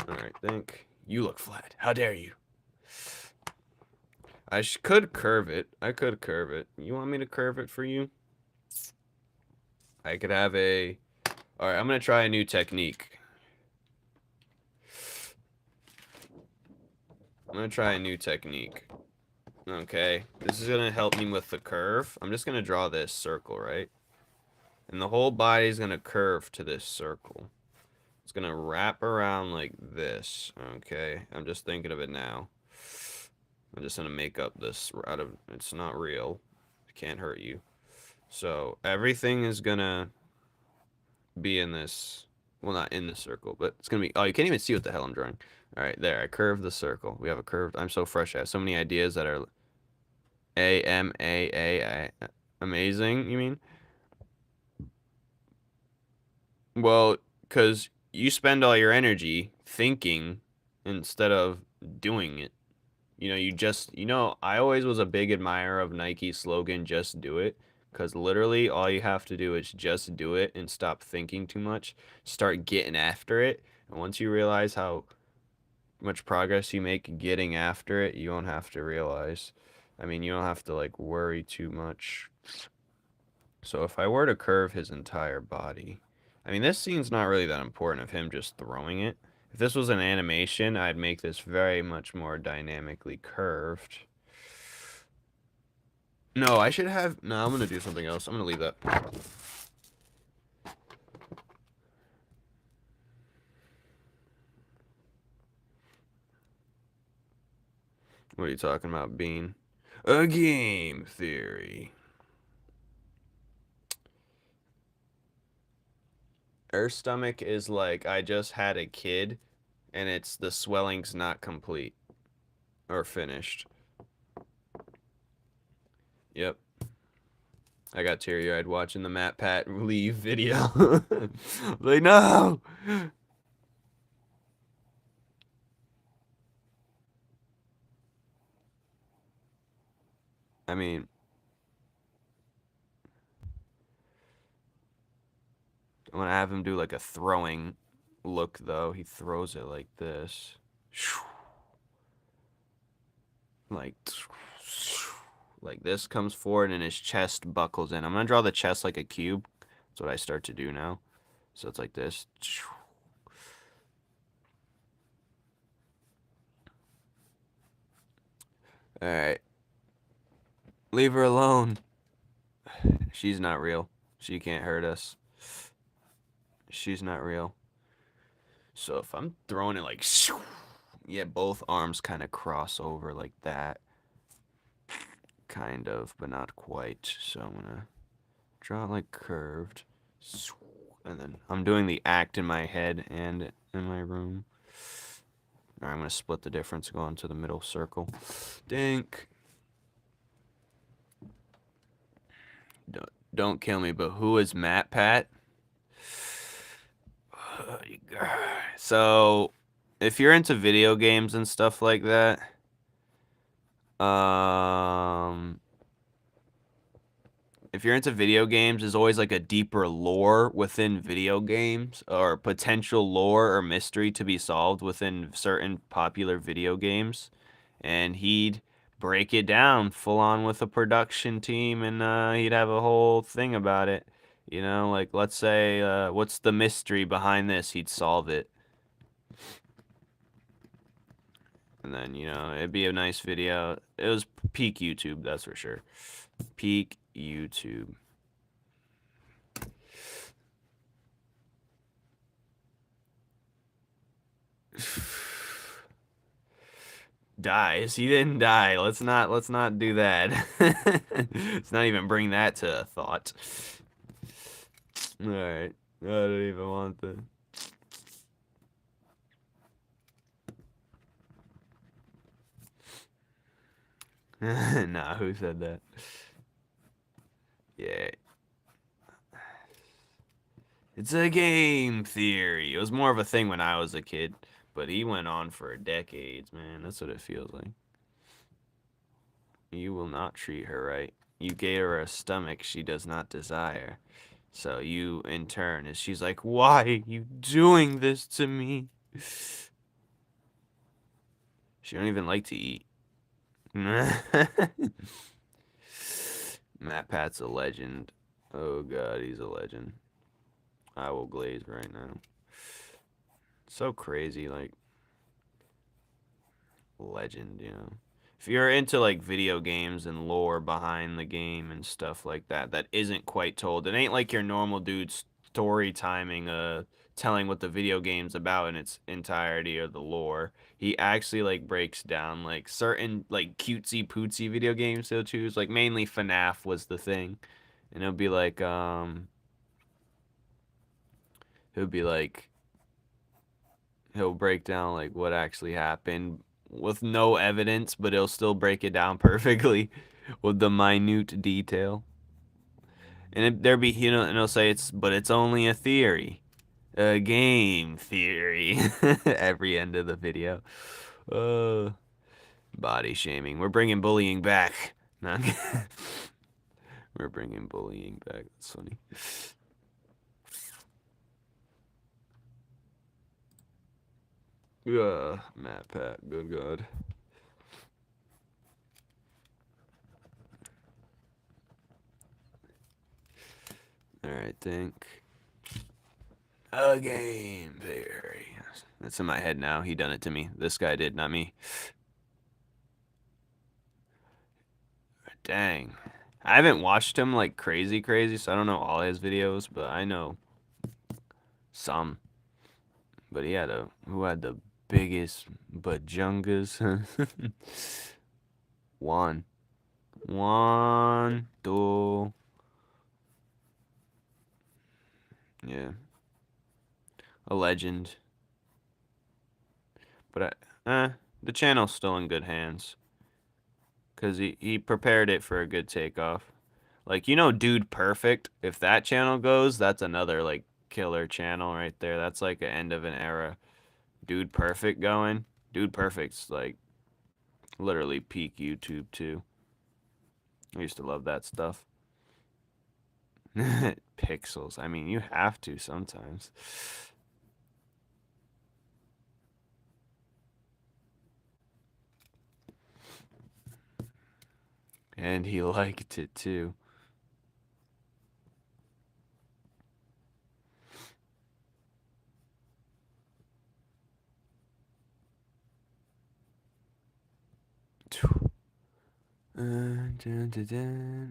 Alright, think. You look flat. How dare you? I could curve it. I could curve it. You want me to curve it for you? I could have a... Alright, I'm going to try a new technique. I'm going to try a new technique. Okay, this is going to help me with the curve. I'm just going to draw this circle, right? And the whole body is going to curve to this circle. It's going to wrap around like this. Okay, I'm just thinking of it now. I'm just going to make up this out of... It's not real. It can't hurt you. So, everything is going to be in this... Well, not in the circle, but it's going to be... Oh, you can't even see what the hell I'm drawing. Alright, there. I curved the circle. We have a curved... I'm so fresh. I have so many ideas that are... A-M-A-A-I. Amazing, you mean? Well, because you spend all your energy thinking instead of doing it. You know, you just... You know, I always was a big admirer of Nike's slogan, just do it. Because literally all you have to do is just do it and stop thinking too much. Start getting after it. And once you realize how much progress you make getting after it, you won't have to realize. I mean, you don't have to, like, worry too much. So if I were to curve his entire body... I mean, this scene's not really that important of him just throwing it. If this was an animation, I'd make this very much more dynamically curved. No, I should have... No, I'm going to do something else. I'm going to leave that. What are you talking about, Bean? A game theory. Her stomach is like, I just had a kid, and it's the swelling's not complete. Or finished. Yep. I got teary-eyed watching the Matt Pat leave video. Like, no! I mean... I'm gonna have him do like a throwing look, though. He throws it like this. Like this comes forward and his chest buckles in. I'm gonna draw the chest like a cube. That's what I start to do now. So it's like this. Alright. Leave her alone. She's not real. She can't hurt us. She's not real. So if I'm throwing it like... Yeah, both arms kind of cross over like that. Kind of, but not quite. So I'm gonna draw it like curved. And then I'm doing the act in my head and in my room. Alright, I'm gonna split the difference, go into the middle circle. Dink. Don't kill me, but who is Matt Pat? So, if you're into video games and stuff like that, if you're into video games, there's always like a deeper lore within video games, or potential lore or mystery to be solved within certain popular video games. And he'd break it down full on with a production team, and he'd have a whole thing about it. You know, like, let's say, what's the mystery behind this? He'd solve it. And then, you know, it'd be a nice video. It was peak YouTube, that's for sure. Peak YouTube. Dies. He didn't die. Let's not do that. Let's not even bring that to a thought. Alright. I don't even want to. Nah, who said that? Yeah. It's a game theory. It was more of a thing when I was a kid, but he went on for decades, man. That's what it feels like. You will not treat her right. You gave her a stomach she does not desire. So you, in turn, is she's like, why are you doing this to me? She don't even like to eat. Matt Pat's a legend. Oh god, he's a legend. I will glaze right now. So crazy, like, legend, you know. If you're into like video games and lore behind the game and stuff like that, that isn't quite told. It ain't like your normal dude story timing, telling what the video game's about in its entirety or the lore. He actually like breaks down like certain like cutesy pootsy video games he'll choose. Like mainly FNAF was the thing. And he'll be like he'll break down like what actually happened with no evidence, but he'll still break it down perfectly with the minute detail. And there be, you know, and he'll say but it's only a theory, a game theory. Every end of the video. Uh, Body shaming. We're bringing bullying back. No, we're bringing bullying back. That's funny. Matt Pat, good God. Alright, think. A game theory. That's in my head now. He done it to me. This guy did, not me. Dang. I haven't watched him like crazy, so I don't know all his videos, but I know some. But who had the biggest bajungas? One, two. Yeah. A legend. But the channel's still in good hands. Because he prepared it for a good takeoff. Like, you know, Dude Perfect, if that channel goes, that's another, like, killer channel right there. That's, like, an end of an era. Dude Perfect going. Dude Perfect's, like, literally peak YouTube, too. I used to love that stuff. Pixels. I mean, you have to sometimes. And he liked it, too.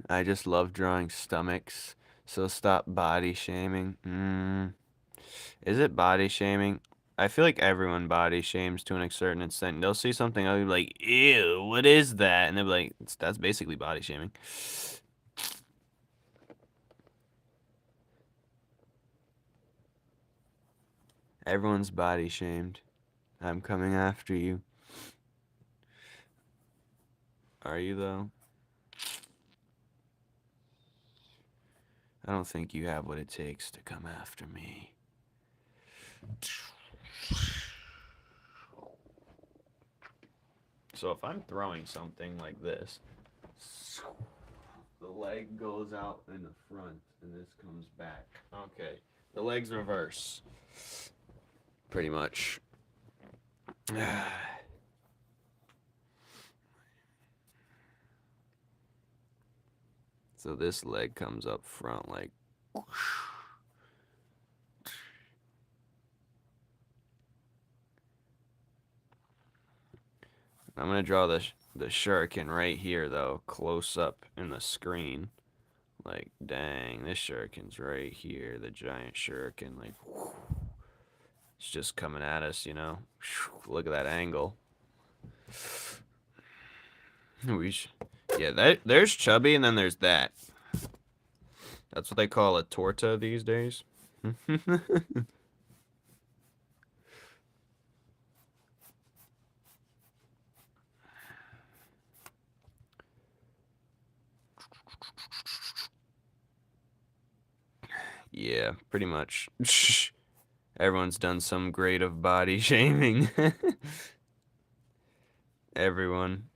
I just love drawing stomachs, so stop body shaming. Is it body shaming? I feel like everyone body shames to a certain extent. They'll see something, I'll be like, ew, what is that? And they'll be like, that's basically body shaming. Everyone's body shamed. I'm coming after you. Are you, though? I don't think you have what it takes to come after me. So if I'm throwing something like this, the leg goes out in the front and this comes back. Okay. The legs reverse. Pretty much. So this leg comes up front like I'm gonna draw the shuriken right here though, close up in the screen. Like, dang, this shuriken's right here, the giant shuriken, like, it's just coming at us, you know. Look at that angle. Yeah, there's chubby, and then there's that. That's what they call a torta these days. Yeah, pretty much. Everyone's done some grade of body shaming. Everyone.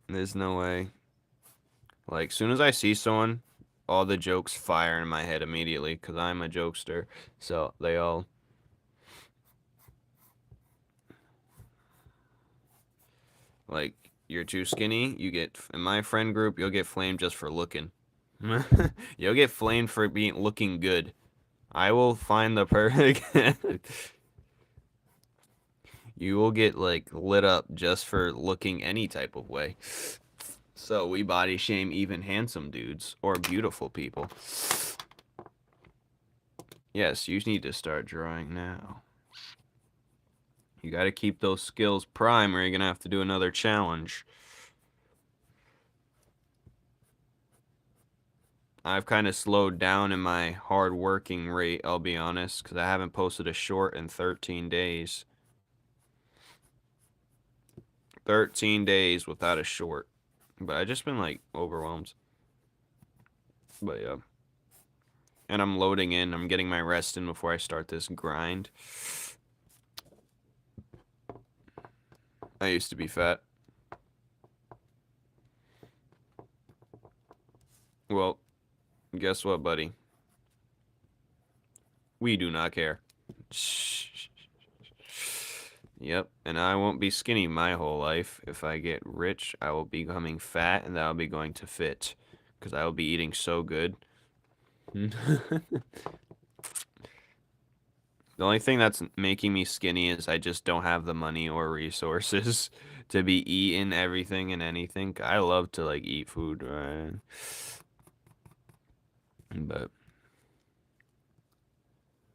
There's no way. Like, soon as I see someone, all the jokes fire in my head immediately, because I'm a jokester. So, they all... Like, you're too skinny, you get... In my friend group, you'll get flamed just for looking. You'll get flamed for looking good. I will find the perfect... You will get, like, lit up just for looking any type of way. So we body shame even handsome dudes or beautiful people. Yes, you need to start drawing now. You gotta keep those skills prime or you're gonna have to do another challenge. I've kind of slowed down in my hard working rate, I'll be honest, because I haven't posted a short in 13 days. 13 days without a short. But I just been like overwhelmed. But yeah. And I'm loading in. I'm getting my rest in before I start this grind. I used to be fat. Well, guess what, buddy? We do not care. Yep, and I won't be skinny my whole life. If I get rich, I will be becoming fat, and that'll be going to fit. Because I will be eating so good. The only thing that's making me skinny is I just don't have the money or resources to be eating everything and anything. I love to, like, eat food, right? But...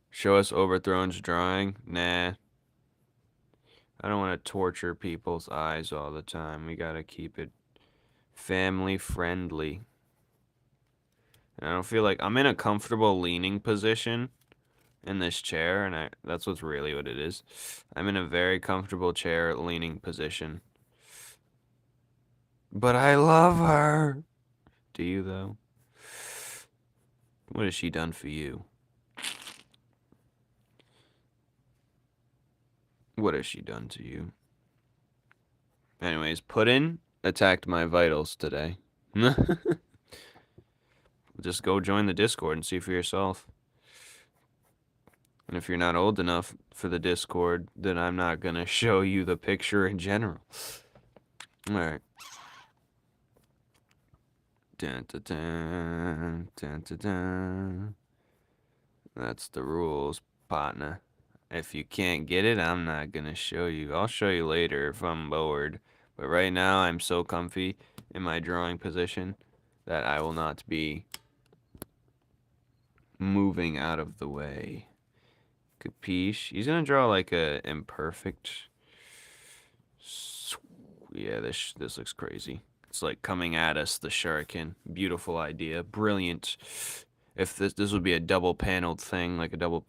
Show us Overthrown's drawing? Nah. I don't want to torture people's eyes all the time. We gotta keep it family friendly. And I don't feel like... I'm in a comfortable leaning position in this chair, and that's what's really what it is. I'm in a very comfortable chair leaning position. But I love her. Do you, though? What has she done for you? What has she done to you? Anyways, Puddin attacked my vitals today. Just go join the Discord and see for yourself. And if you're not old enough for the Discord, then I'm not gonna show you the picture in general. Alright. Dun, dun, dun, dun, dun, dun. That's the rules, partner. If you can't get it, I'm not gonna show you. I'll show you later if I'm bored. But right now, I'm so comfy in my drawing position that I will not be moving out of the way. Capiche? He's gonna draw like a imperfect... Yeah, this looks crazy. It's like coming at us, the shuriken. Beautiful idea. Brilliant. If this would be a double paneled thing, like a double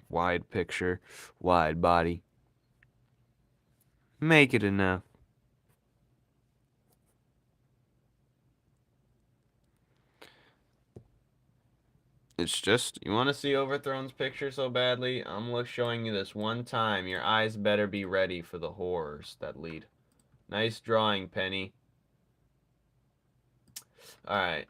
wide picture, wide body. Make it enough. It's just, you want to see Overthrown's picture so badly? I'm showing you this one time. Your eyes better be ready for the horrors that lead. Nice drawing, Penny. Alright.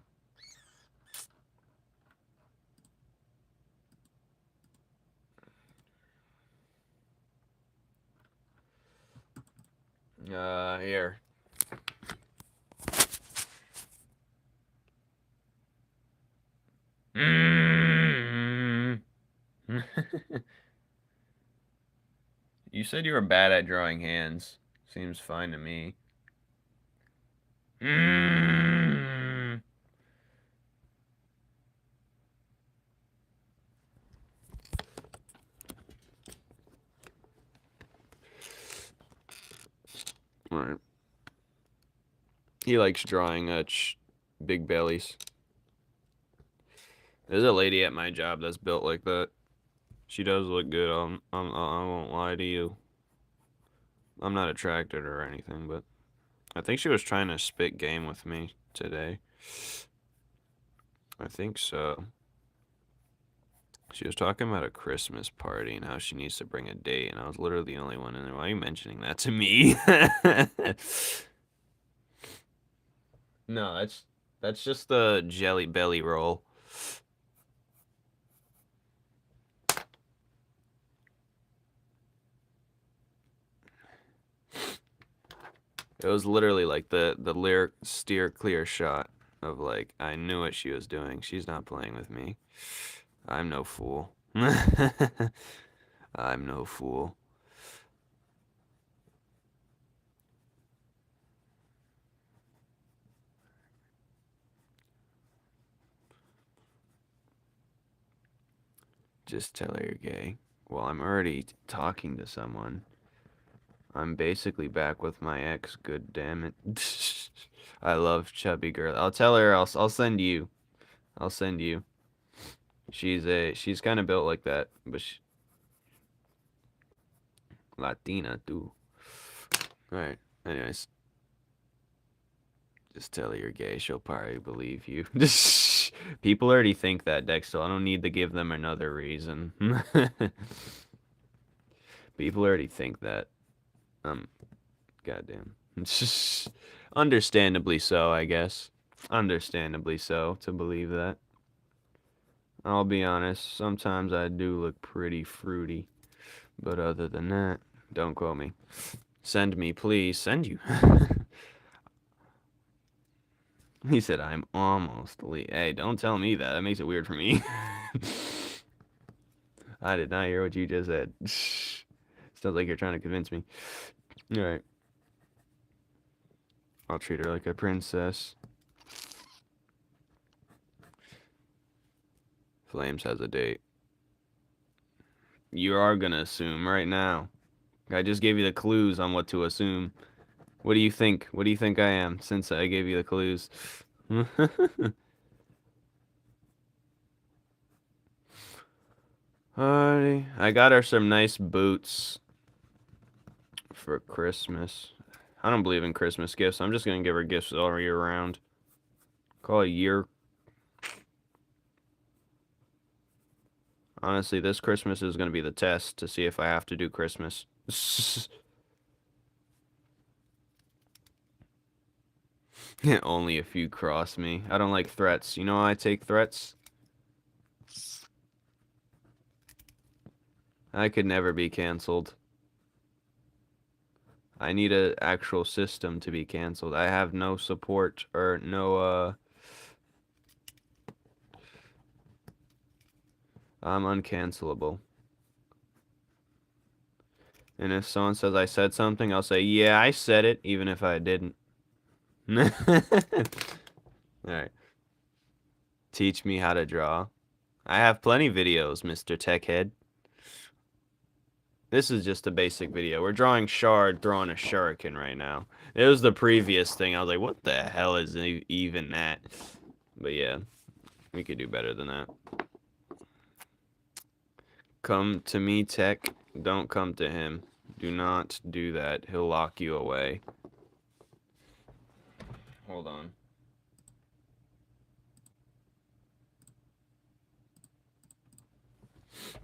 Here. You said you were bad at drawing hands. Seems fine to me. Alright. He likes drawing big bellies. There's a lady at my job that's built like that. She does look good. I won't lie to you. I'm not attracted or anything, but I think she was trying to spit game with me today. I think so. She was talking about a Christmas party and how she needs to bring a date, and I was literally the only one in there. Why are you mentioning that to me? No, that's just the jelly belly roll. It was literally like the lyric steer clear shot of like I knew what she was doing. She's not playing with me. I'm no fool. I'm no fool. Just tell her you're gay. Well, I'm already talking to someone. I'm basically back with my ex, good damn it. I love chubby girl. I'll tell her, I'll send you. I'll send you. She's kind of built like that, but Latina too. Alright, anyways. Just tell her you're gay, she'll probably believe you. People already think that, Dexter. I don't need to give them another reason. People already think that. Goddamn. Understandably so, I guess. Understandably so, to believe that. I'll be honest, sometimes I do look pretty fruity. But other than that, don't quote me. Send me, please. Send you. He said, I'm almost Hey, don't tell me that. That makes it weird for me. I did not hear what you just said. Sounds like you're trying to convince me. Alright. I'll treat her like a princess. Flames has a date. You are gonna assume right now. I just gave you the clues on what to assume. What do you think? What do you think I am, since I gave you the clues? Alrighty. I got her some nice boots for Christmas. I don't believe in Christmas gifts. I'm just gonna give her gifts all year round. Call it year. Honestly, this Christmas is gonna be the test to see if I have to do Christmas. Only if you cross me. I don't like threats. You know how I take threats? I could never be canceled. I need an actual system to be canceled. I have no support or no, I'm uncancelable. And if someone says I said something, I'll say, yeah, I said it, even if I didn't. Alright. Teach me how to draw. I have plenty videos, Mr. Techhead. This is just a basic video. We're drawing Shard throwing a shuriken right now. It was the previous thing. I was like, what the hell is even that? But yeah, we could do better than that. Come to me, Tech. Don't come to him. Do not do that. He'll lock you away. Hold on.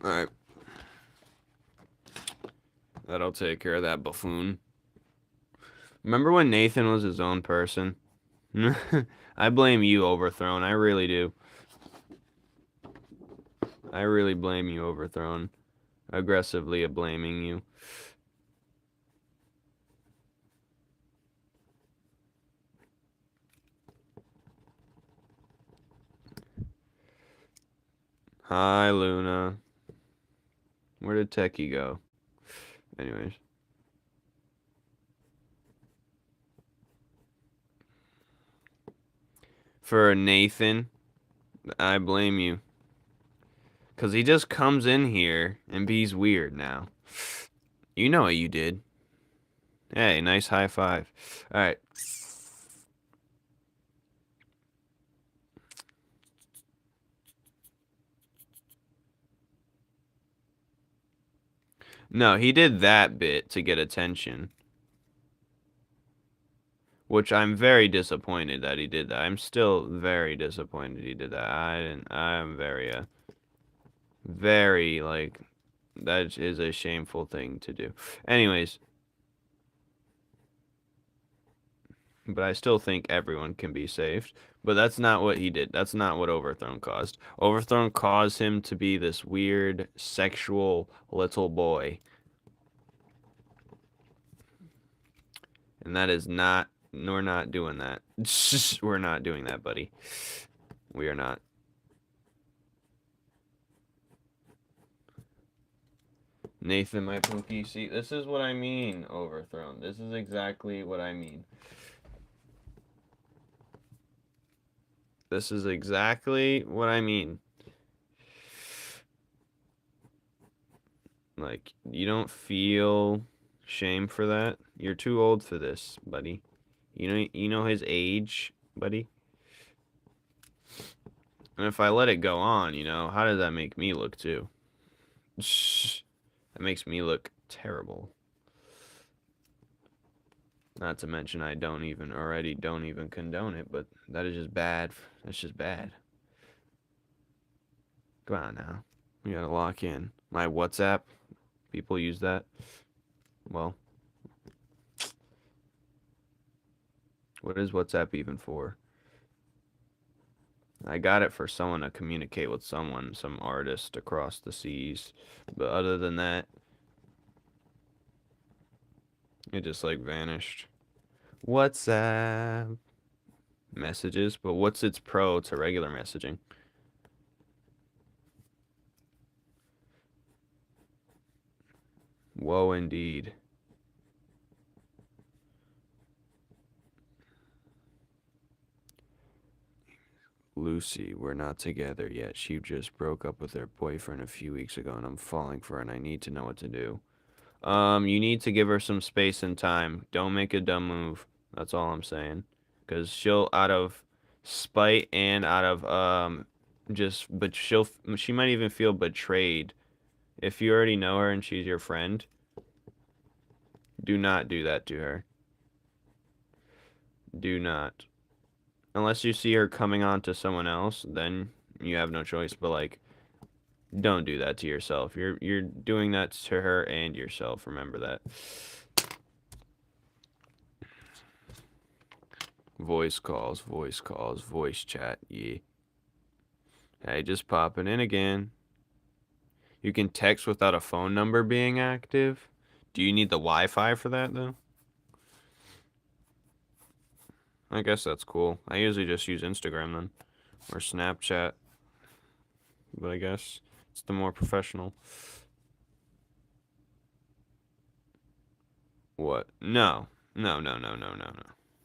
Alright. That'll take care of that buffoon. Remember when Nathan was his own person? I blame you, Overthrown. I really do. I really blame you, Overthrown. Aggressively blaming you. Hi, Luna. Where did Techie go? Anyways. For Nathan, I blame you. Because he just comes in here and be's weird now. You know what you did. Hey, nice high five. Alright. No, he did that bit to get attention. Which I'm very disappointed that he did that. I'm still very disappointed he did that. I'm very Very, like, that is a shameful thing to do. Anyways, but I still think everyone can be saved. But that's not what he did. That's not what Overthrown caused. Overthrown caused him to be this weird, sexual little boy. And that is not, we're not doing that. We're not doing that, buddy. We are not. Nathan, my pookie, see, this is what I mean, Overthrown. This is exactly what I mean. This is exactly what I mean. Like, you don't feel shame for that? You're too old for this, buddy. You know his age, buddy? And if I let it go on, you know, how does that make me look too? That makes me look terrible. Not to mention I don't even condone it, but that is just bad. That's just bad. Come on now. We gotta lock in. My WhatsApp, people use that. Well, what is WhatsApp even for? I got it for someone to communicate with someone, some artist across the seas. But other than that, it just like vanished. WhatsApp messages, but what's its pro to regular messaging? Whoa, indeed. Lucy, we're not together yet. She just broke up with her boyfriend a few weeks ago, and I'm falling for her, and I need to know what to do. You need to give her some space and time. Don't make a dumb move. That's all I'm saying. Because she'll, out of spite and out of, but she might even feel betrayed. If you already know her and she's your friend, do not do that to her. Do not. Unless you see her coming on to someone else, then you have no choice. But, like, don't do that to yourself. You're doing that to her and yourself. Remember that. Voice calls, voice chat, yeah. Hey, just popping in again. You can text without a phone number being active. Do you need the Wi-Fi for that, though? I guess that's cool. I usually just use Instagram then. Or Snapchat. But I guess it's the more professional. What? No. No.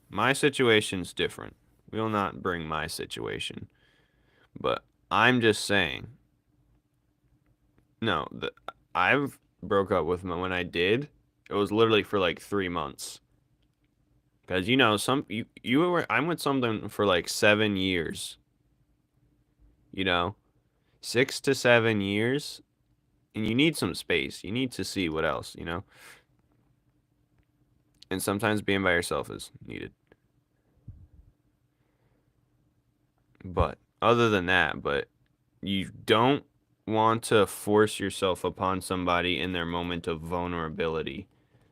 My situation's different. We will not bring my situation. But I'm just saying. No, I've broke up with him. When I did, it was literally for like 3 months. Because you know, I'm with something for like 7 years. You know, 6 to 7 years, and you need some space. You need to see what else, you know. And sometimes being by yourself is needed. But other than that, but you don't want to force yourself upon somebody in their moment of vulnerability.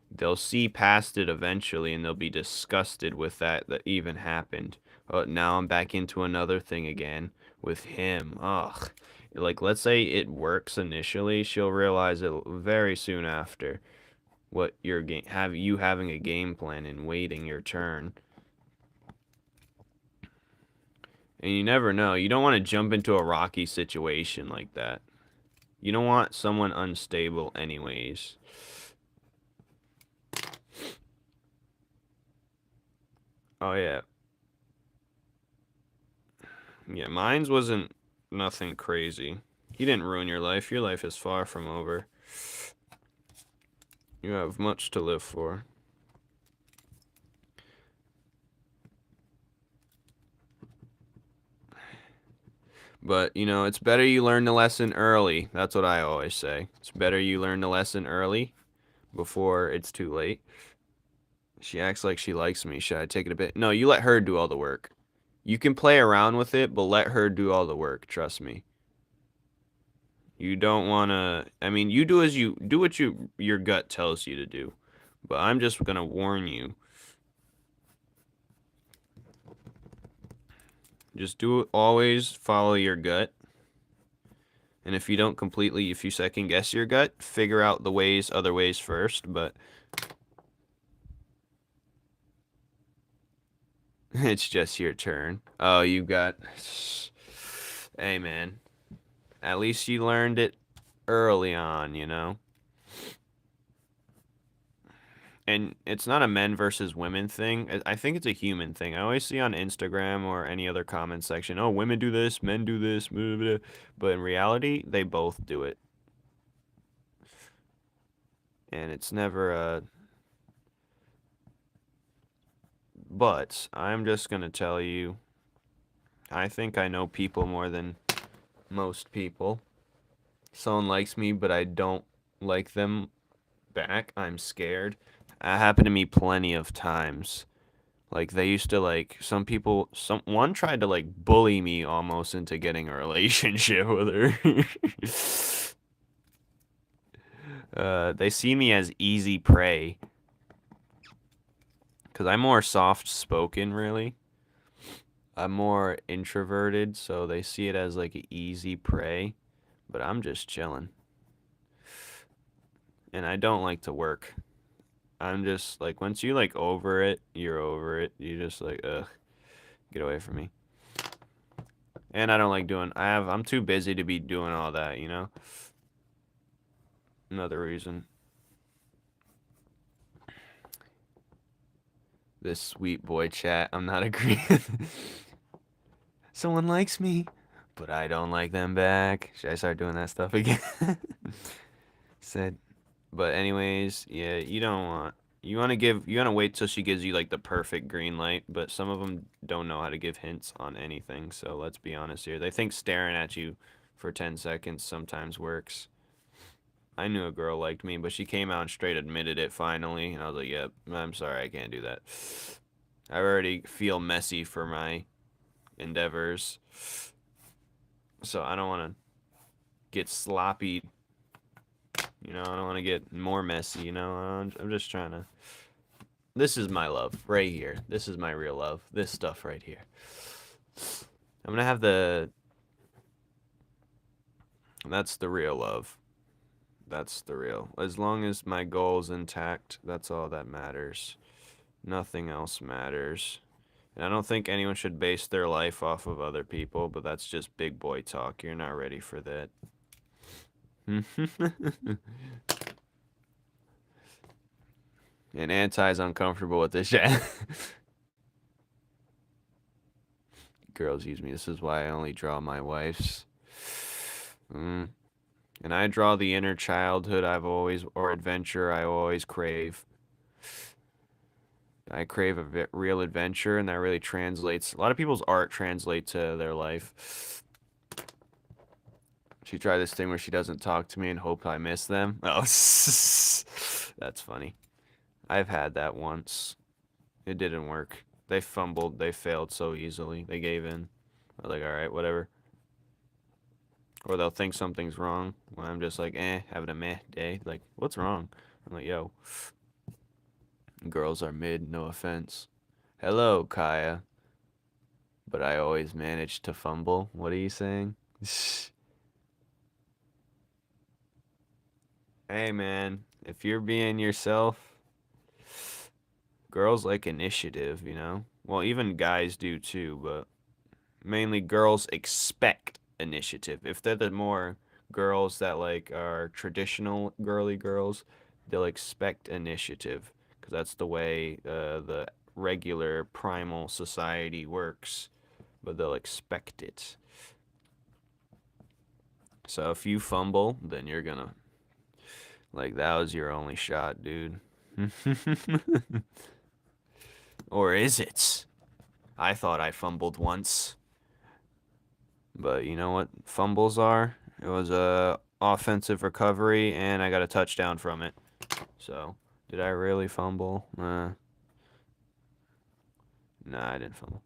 They'll see past it eventually and they'll be disgusted with that even happened. Oh, now I'm back into another thing again with him. Ugh. Like, let's say it works initially, she'll realize it very soon after what your game having a game plan and waiting your turn. And you never know. You don't want to jump into a rocky situation like that. You don't want someone unstable anyways. Oh, yeah. Yeah, mine's wasn't nothing crazy. He didn't ruin your life. Your life is far from over. You have much to live for. But, you know, it's better you learn the lesson early. That's what I always say. It's better you learn the lesson early before it's too late. She acts like she likes me. Should I take it a bit? No, you let her do all the work. You can play around with it, but let her do all the work. Trust me. You don't want to, I mean, you do as you do what your gut tells you to do. But I'm just going to warn you. Just always follow your gut. And if you don't completely, if you second guess your gut, figure out the other ways first, but it's just your turn. Oh, you got, hey man, at least you learned it early on, you know? And it's not a men versus women thing. I think it's a human thing. I always see on Instagram or any other comment section, oh, women do this, men do this, blah, blah, blah. But in reality, they both do it. And it's never a... But I'm just going to tell you, I think I know people more than most people. Someone likes me, but I don't like them back. I'm scared. That happened to me plenty of times. Like, they used to, like, some people, one tried to, like, bully me almost into getting a relationship with her. They see me as easy prey. Because I'm more soft-spoken, really. I'm more introverted, so they see it as, like, an easy prey. But I'm just chilling. And I don't like to work. I'm just, like, once you, like, over it, you're over it. You just, like, ugh, get away from me. And I don't like doing, I'm too busy to be doing all that, you know? Another reason. This sweet boy chat, I'm not agreeing. Someone likes me, but I don't like them back. Should I start doing that stuff again? Said, but anyways, yeah, you want to wait till she gives you like the perfect green light, but some of them don't know how to give hints on anything, so let's be honest here. They think staring at you for 10 seconds sometimes works. I knew a girl liked me, but she came out and straight admitted it finally, and I was like, yep, I'm sorry, I can't do that. I already feel messy for my endeavors, so I don't want to get sloppy, you know, I don't want to get more messy, you know, I'm just trying to, this is my love, right here, this is my real love, this stuff right here. I'm gonna have that's the real love. That's the real. As long as my goal's intact, that's all that matters. Nothing else matters. And I don't think anyone should base their life off of other people, but that's just big boy talk. You're not ready for that. And Anti's uncomfortable with this shit. Girls use me. This is why I only draw my wife's. And I draw the inner childhood or adventure I always crave. I crave a real adventure, and that really translates. A lot of people's art translate to their life. She tried this thing where she doesn't talk to me and hope I miss them. Oh, that's funny. I've had that once. It didn't work. They fumbled. They failed so easily. They gave in. I was like, all right, whatever. Or they'll think something's wrong when I'm just like, having a meh day. Like, what's wrong? I'm like, yo. Girls are mid, no offense. Hello, Kaya. But I always manage to fumble. What are you saying? Hey, man. If you're being yourself, girls like initiative, you know? Well, even guys do too, but mainly girls expect initiative. If they're the more girls that like are traditional girly girls, they'll expect initiative because that's the way the regular primal society works, but they'll expect it. So if you fumble, then you're gonna, like, that was your only shot, dude. Or is it? I thought I fumbled once. But you know what fumbles are? It was a offensive recovery, and I got a touchdown from it. So, did I really fumble? Nah, I didn't fumble.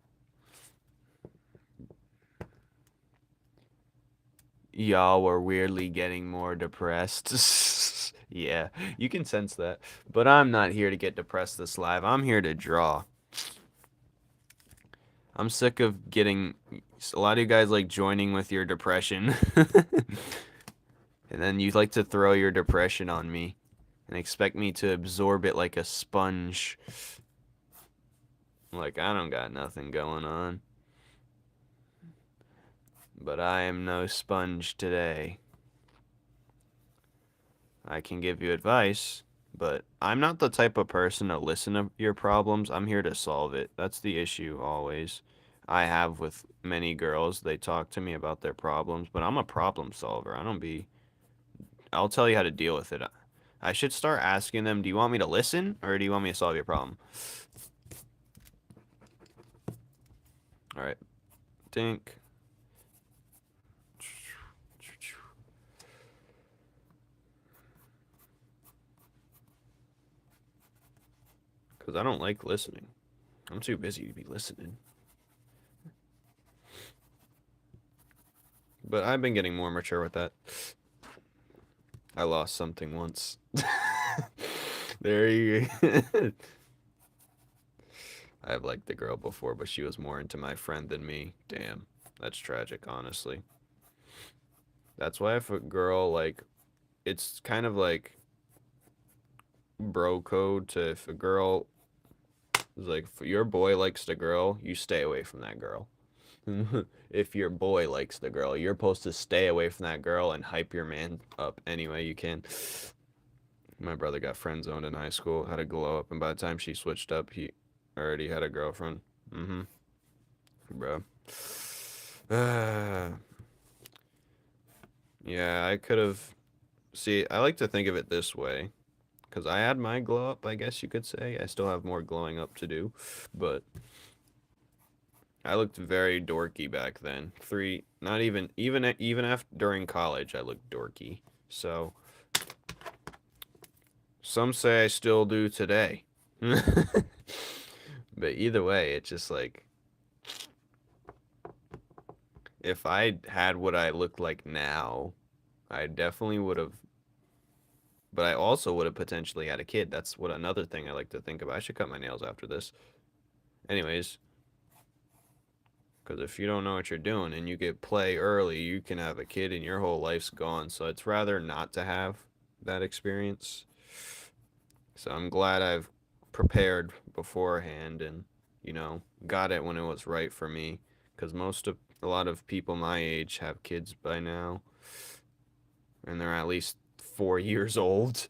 y'all were weirdly getting more depressed. Yeah, you can sense that. But I'm not here to get depressed this live. I'm here to draw. I'm sick of getting a lot of you guys like joining with your depression. And then you like to throw your depression on me and expect me to absorb it like a sponge. Like I don't got nothing going on. But I am no sponge today. I can give you advice, but I'm not the type of person to listen to your problems. I'm here to solve it. That's the issue always. I have with many girls. They talk to me about their problems, but I'm a problem solver. I'll tell you how to deal with it. I should start asking them, do you want me to listen or do you want me to solve your problem? All right. Think. Because I don't like listening. I'm too busy to be listening. But I've been getting more mature with that. I lost something once. There you go. I've liked the girl before, but she was more into my friend than me. Damn. That's tragic, honestly. That's why if a girl, like, it's kind of like bro code to if a girl is like, if your boy likes the girl, you stay away from that girl. If your boy likes the girl, you're supposed to stay away from that girl and hype your man up any way you can. My brother got friend zoned in high school, had a glow up, and by the time she switched up, he already had a girlfriend. Mm-hmm. Bro. Yeah, I could have. See, I like to think of it this way. Because I had my glow up, I guess you could say. I still have more glowing up to do. But I looked very dorky back then. Not even after during college, I looked dorky. So some say I still do today. But either way, it's just like if I had what I looked like now, I definitely would have. But I also would have potentially had a kid. That's what another thing I like to think about. I should cut my nails after this. Anyways, because if you don't know what you're doing and you get play early, you can have a kid and your whole life's gone. So it's rather not to have that experience. So I'm glad I've prepared beforehand and, got it when it was right for me. Because a lot of people my age have kids by now. And they're at least 4 years old.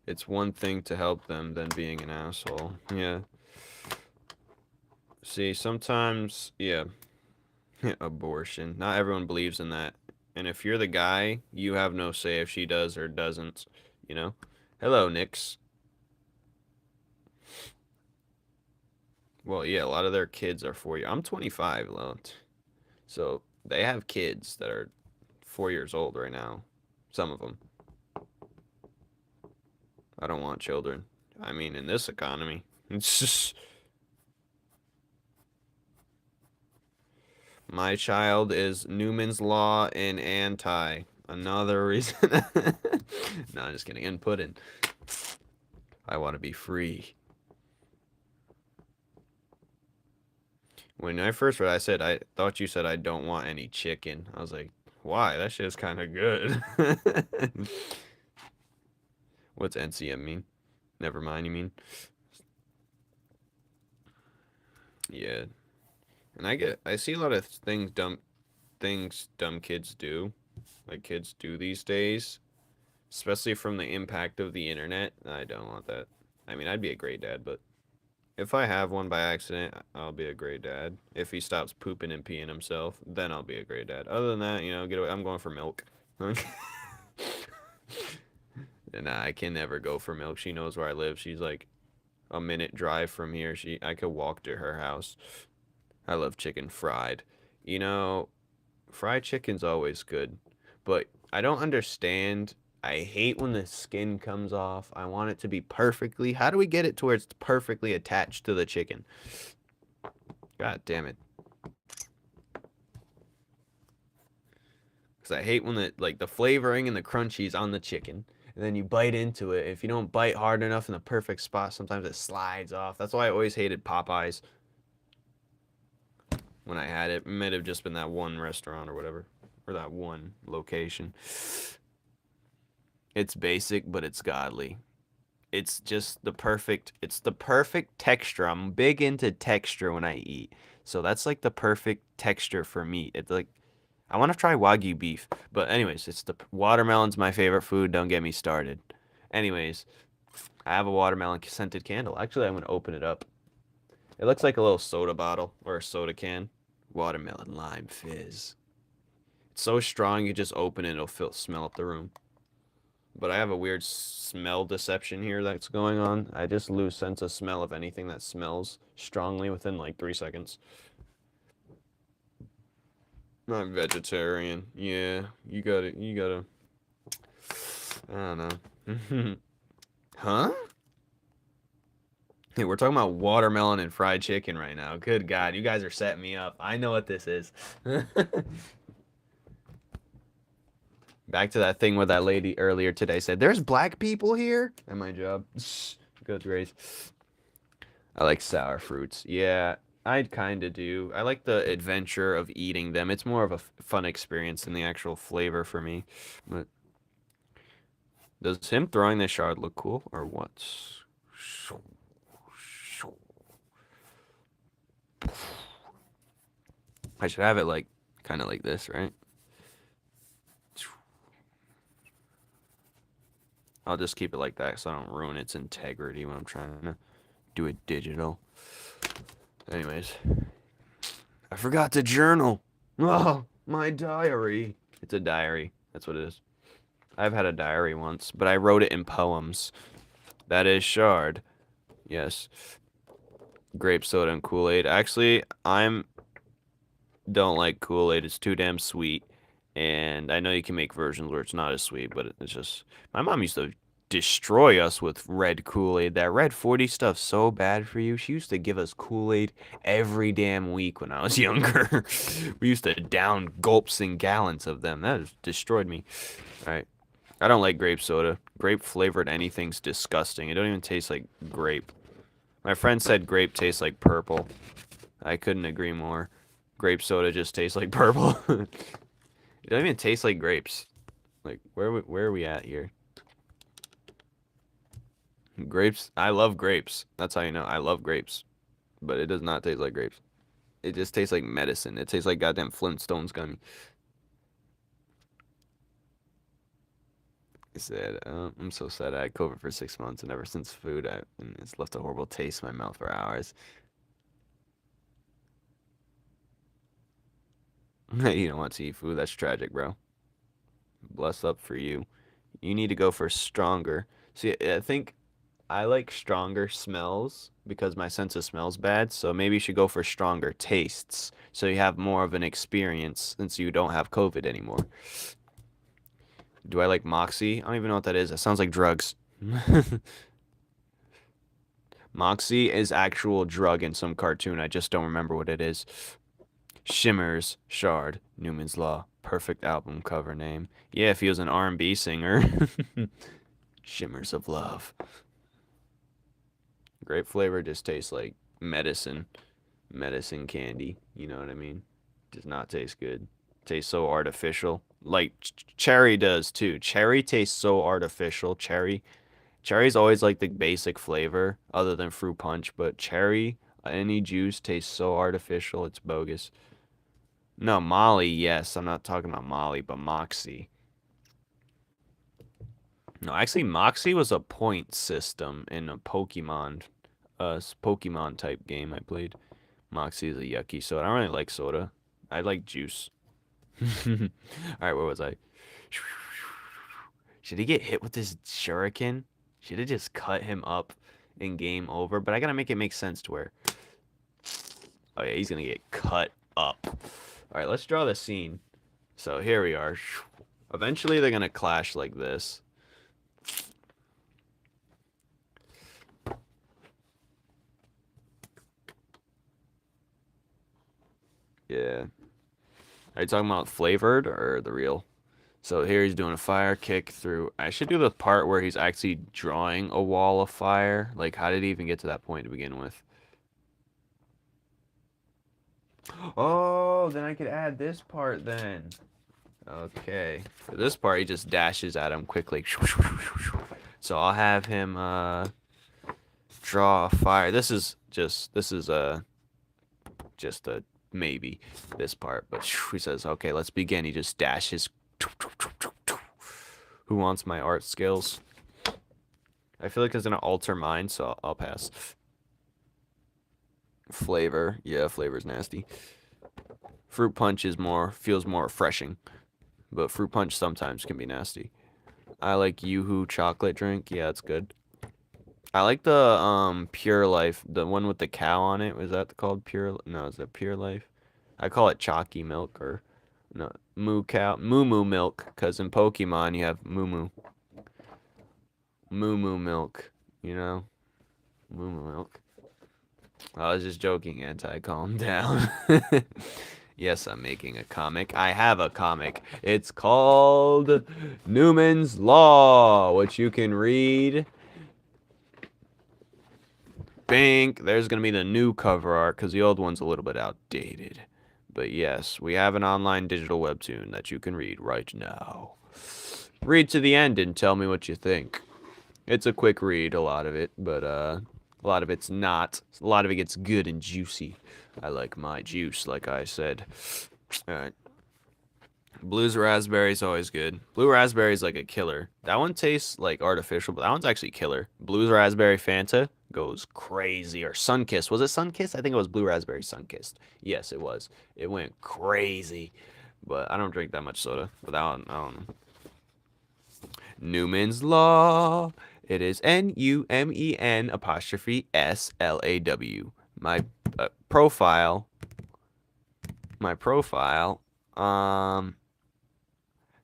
It's one thing to help them than being an asshole. Yeah. See, sometimes, yeah, abortion. Not everyone believes in that. And if you're the guy, you have no say if she does or doesn't, you know? Hello, Nix. Well, yeah, a lot of their kids are 4 years. I'm 25, so they have kids that are 4 years old right now. Some of them. I don't want children. I mean, in this economy, it's just... My child is Newman's Law and anti. Another reason. No, I'm just kidding. And pudding. I want to be free. When I first read, I thought you said I don't want any chicken. I was like, why? That shit's kind of good. What's NCM mean? Never mind, you mean? Yeah. And I see a lot of things dumb kids do. Like kids do these days. Especially from the impact of the internet. I don't want that. I mean, I'd be a great dad, but if I have one by accident, I'll be a great dad. If he stops pooping and peeing himself, then I'll be a great dad. Other than that, get away. I'm going for milk. And I can never go for milk. She knows where I live. She's like a minute drive from here. I could walk to her house. I love chicken fried. Fried chicken's always good, but I don't understand. I hate when the skin comes off. I want it to be perfectly. How do we get it to where it's perfectly attached to the chicken? God damn it. Because I hate when the flavoring and the crunchies on the chicken. And then you bite into it. If you don't bite hard enough in the perfect spot, sometimes it slides off. That's why I always hated Popeyes. When I had it. It might have just been that one restaurant or whatever. Or that one location. It's basic, but it's godly. It's just it's the perfect texture. I'm big into texture when I eat. So that's like the perfect texture for meat. It's like, I want to try Wagyu beef. But anyways, watermelon's my favorite food. Don't get me started. Anyways, I have a watermelon scented candle. Actually, I'm going to open it up. It looks like a little soda bottle or a soda can. Watermelon lime fizz. It's so strong, you just open it, it'll smell up the room. But I have a weird smell deception here that's going on. I just lose sense of smell of anything that smells strongly within like 3 seconds. I'm vegetarian. Yeah, you gotta. I don't know. Huh? Hey, we're talking about watermelon and fried chicken right now. Good God, you guys are setting me up. I know what this is. Back to that thing where that lady earlier today said, "There's black people here?" At my job. Good grace. I like sour fruits. Yeah, I kind of do. I like the adventure of eating them. It's more of a fun experience than the actual flavor for me. But does him throwing this shard look cool or what? I should have it like kind of like this, right? I'll just keep it like that so I don't ruin its integrity when I'm trying to do it digital. Anyways, I forgot to journal. Oh, my diary. It's a diary. That's what it is. I've had a diary once, but I wrote it in poems. That is shard. Yes. Grape soda and Kool-Aid. Actually, don't like Kool-Aid. It's too damn sweet. And I know you can make versions where it's not as sweet, but it's just... My mom used to destroy us with red Kool-Aid. That red 40 stuff's so bad for you. She used to give us Kool-Aid every damn week when I was younger. We used to down gulps and gallons of them. That destroyed me. All right. I don't like grape soda. Grape flavored anything's disgusting. It don't even taste like grape. My friend said grape tastes like purple. I couldn't agree more. Grape soda just tastes like purple. It don't even taste like grapes. Like, where are we at here? Grapes. I love grapes. That's how you know. I love grapes. But it does not taste like grapes. It just tastes like medicine. It tastes like goddamn Flintstones gummy. I said, I'm so sad I had COVID for 6 months, and ever since and it's left a horrible taste in my mouth for hours. You don't want to eat food? That's tragic, bro. Bless up for you. You need to go for stronger. See, I think I like stronger smells because my sense of smell's bad, so maybe you should go for stronger tastes so you have more of an experience since you don't have COVID anymore. Do I like Moxie? I don't even know what that is. That sounds like drugs. Moxie is actual drug in some cartoon. I just don't remember what it is. Shimmers, Shard, Newman's Law. Perfect album cover name. Yeah, if he was an R&B singer. Shimmers of Love. Grape flavor just tastes like medicine. Medicine candy. You know what I mean? Does not taste good. Tastes so artificial. Like cherry does too. Cherry tastes so artificial. Cherry's always like the basic flavor other than fruit punch, but cherry, any juice tastes so artificial, it's bogus. No, Molly, yes. I'm not talking about Molly, but Moxie. No, actually, Moxie was a point system in a Pokemon type game I played. Moxie is a yucky soda. I don't really like soda. I like juice. Alright, where was I? Should he get hit with this shuriken? Should have just cut him up in game over. But I gotta make it make sense to where... Oh yeah, he's gonna get cut up. Alright, let's draw the scene. So here we are. Eventually they're gonna clash like this. Are you talking about flavored or the real? So here he's doing a fire kick through. I should do the part where he's actually drawing a wall of fire. Like, how did he even get to that point to begin with? Oh, then I could add this part then. Okay. For this part, he just dashes at him quickly. So I'll have him draw a fire. This is just a maybe, this part. But he says, okay, let's begin. He just dashes. Who wants my art skills? I feel like it's gonna alter mine, so I'll pass. Flavor. Yeah, flavor's nasty. Fruit punch feels more refreshing. But fruit punch sometimes can be nasty. I like Yoo-hoo chocolate drink. Yeah, it's good. I like the Pure Life, the one with the cow on it. Was that called Pure? No, is that Pure Life? I call it Chalky Milk or no Moo Cow Moo Moo Milk, because in Pokemon you have Moo Moo. Moo Moo Milk, you know? Moo Moo Milk. I was just joking, Anti. Calm down. Yes, I'm making a comic. I have a comic. It's called Numen's Law, which you can read. Bink. There's going to be the new cover art because the old one's a little bit outdated. But yes, we have an online digital webtoon that you can read right now. Read to the end and tell me what you think. It's a quick read, a lot of it, but a lot of it's not. A lot of it gets good and juicy. I like my juice, like I said. Alright. Blue's raspberry is always good. Blue raspberry is like a killer. That one tastes like artificial, but that one's actually killer. Blue's raspberry Fanta goes crazy. Or Sunkissed. Was it Sunkissed? I think it was Blue Raspberry Sunkissed. Yes, it was. It went crazy. But I don't drink that much soda. But that one, I don't know. Numen's Law. It is Numen apostrophe SLAW. My profile.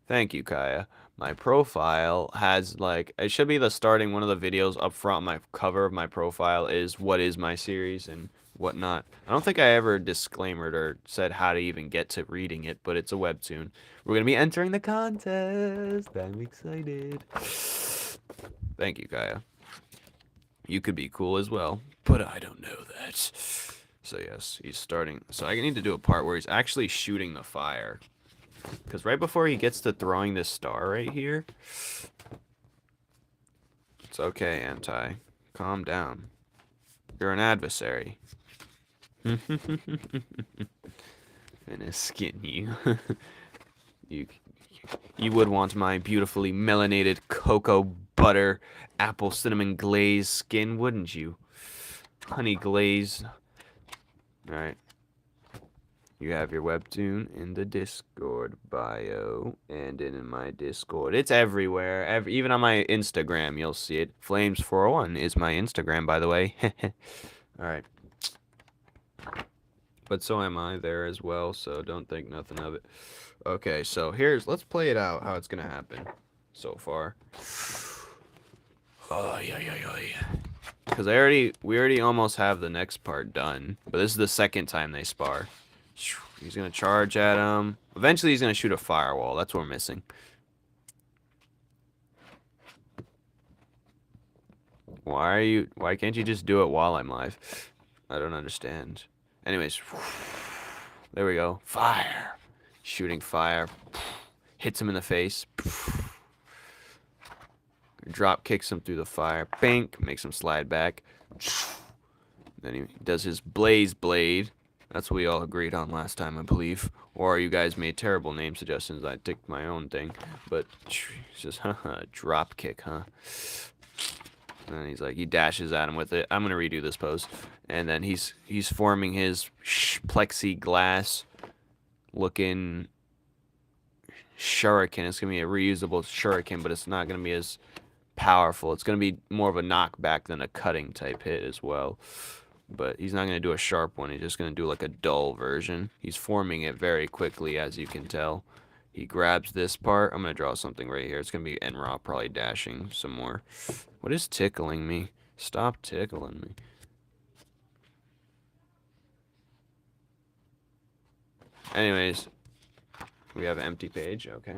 Thank you, Kaya. My profile has, like, it should be the starting one of the videos up front. My cover of my profile is what is my series and whatnot. I don't think I ever disclaimed or said how to even get to reading it, but it's a webtoon. We're going to be entering the contest. I'm excited. Thank you, Kaya. You could be cool as well, but I don't know that. So yes, he's starting. So I need to do a part where he's actually shooting the fire. Because right before he gets to throwing this star right here. It's okay, Anti. Calm down. You're an adversary. Gonna skin you. You would want my beautifully melanated cocoa butter apple cinnamon glaze skin, wouldn't you? Honey glaze. Alright. You have your webtoon in the Discord bio and in my Discord. It's everywhere. Even on my Instagram, you'll see it. Flames401 is my Instagram, by the way. Alright. But so am I there as well, so don't think nothing of it. Okay, so let's play it out, how it's gonna happen so far. Oh, yeah. Because we already almost have the next part done. But this is the second time they spar. He's going to charge at him. Eventually he's going to shoot a firewall. That's what we're missing. Why can't you just do it while I'm live? I don't understand. Anyways. There we go. Fire. Shooting fire. Hits him in the face. Drop kicks him through the fire. Bink. Makes him slide back. Then he does his blaze blade. That's what we all agreed on last time, I believe. Or you guys made terrible name suggestions. I took my own thing. But it's just, drop kick, huh? And he's like, he dashes at him with it. I'm going to redo this pose. And then he's forming his plexiglass looking shuriken. It's going to be a reusable shuriken, but it's not going to be as powerful. It's going to be more of a knockback than a cutting type hit as well. But he's not going to do a sharp one. He's just going to do like a dull version. He's forming it very quickly, as you can tell. He grabs this part. I'm going to draw something right here. It's going to be Enra probably dashing some more. What is tickling me? Stop tickling me. Anyways, We have an empty page. Okay.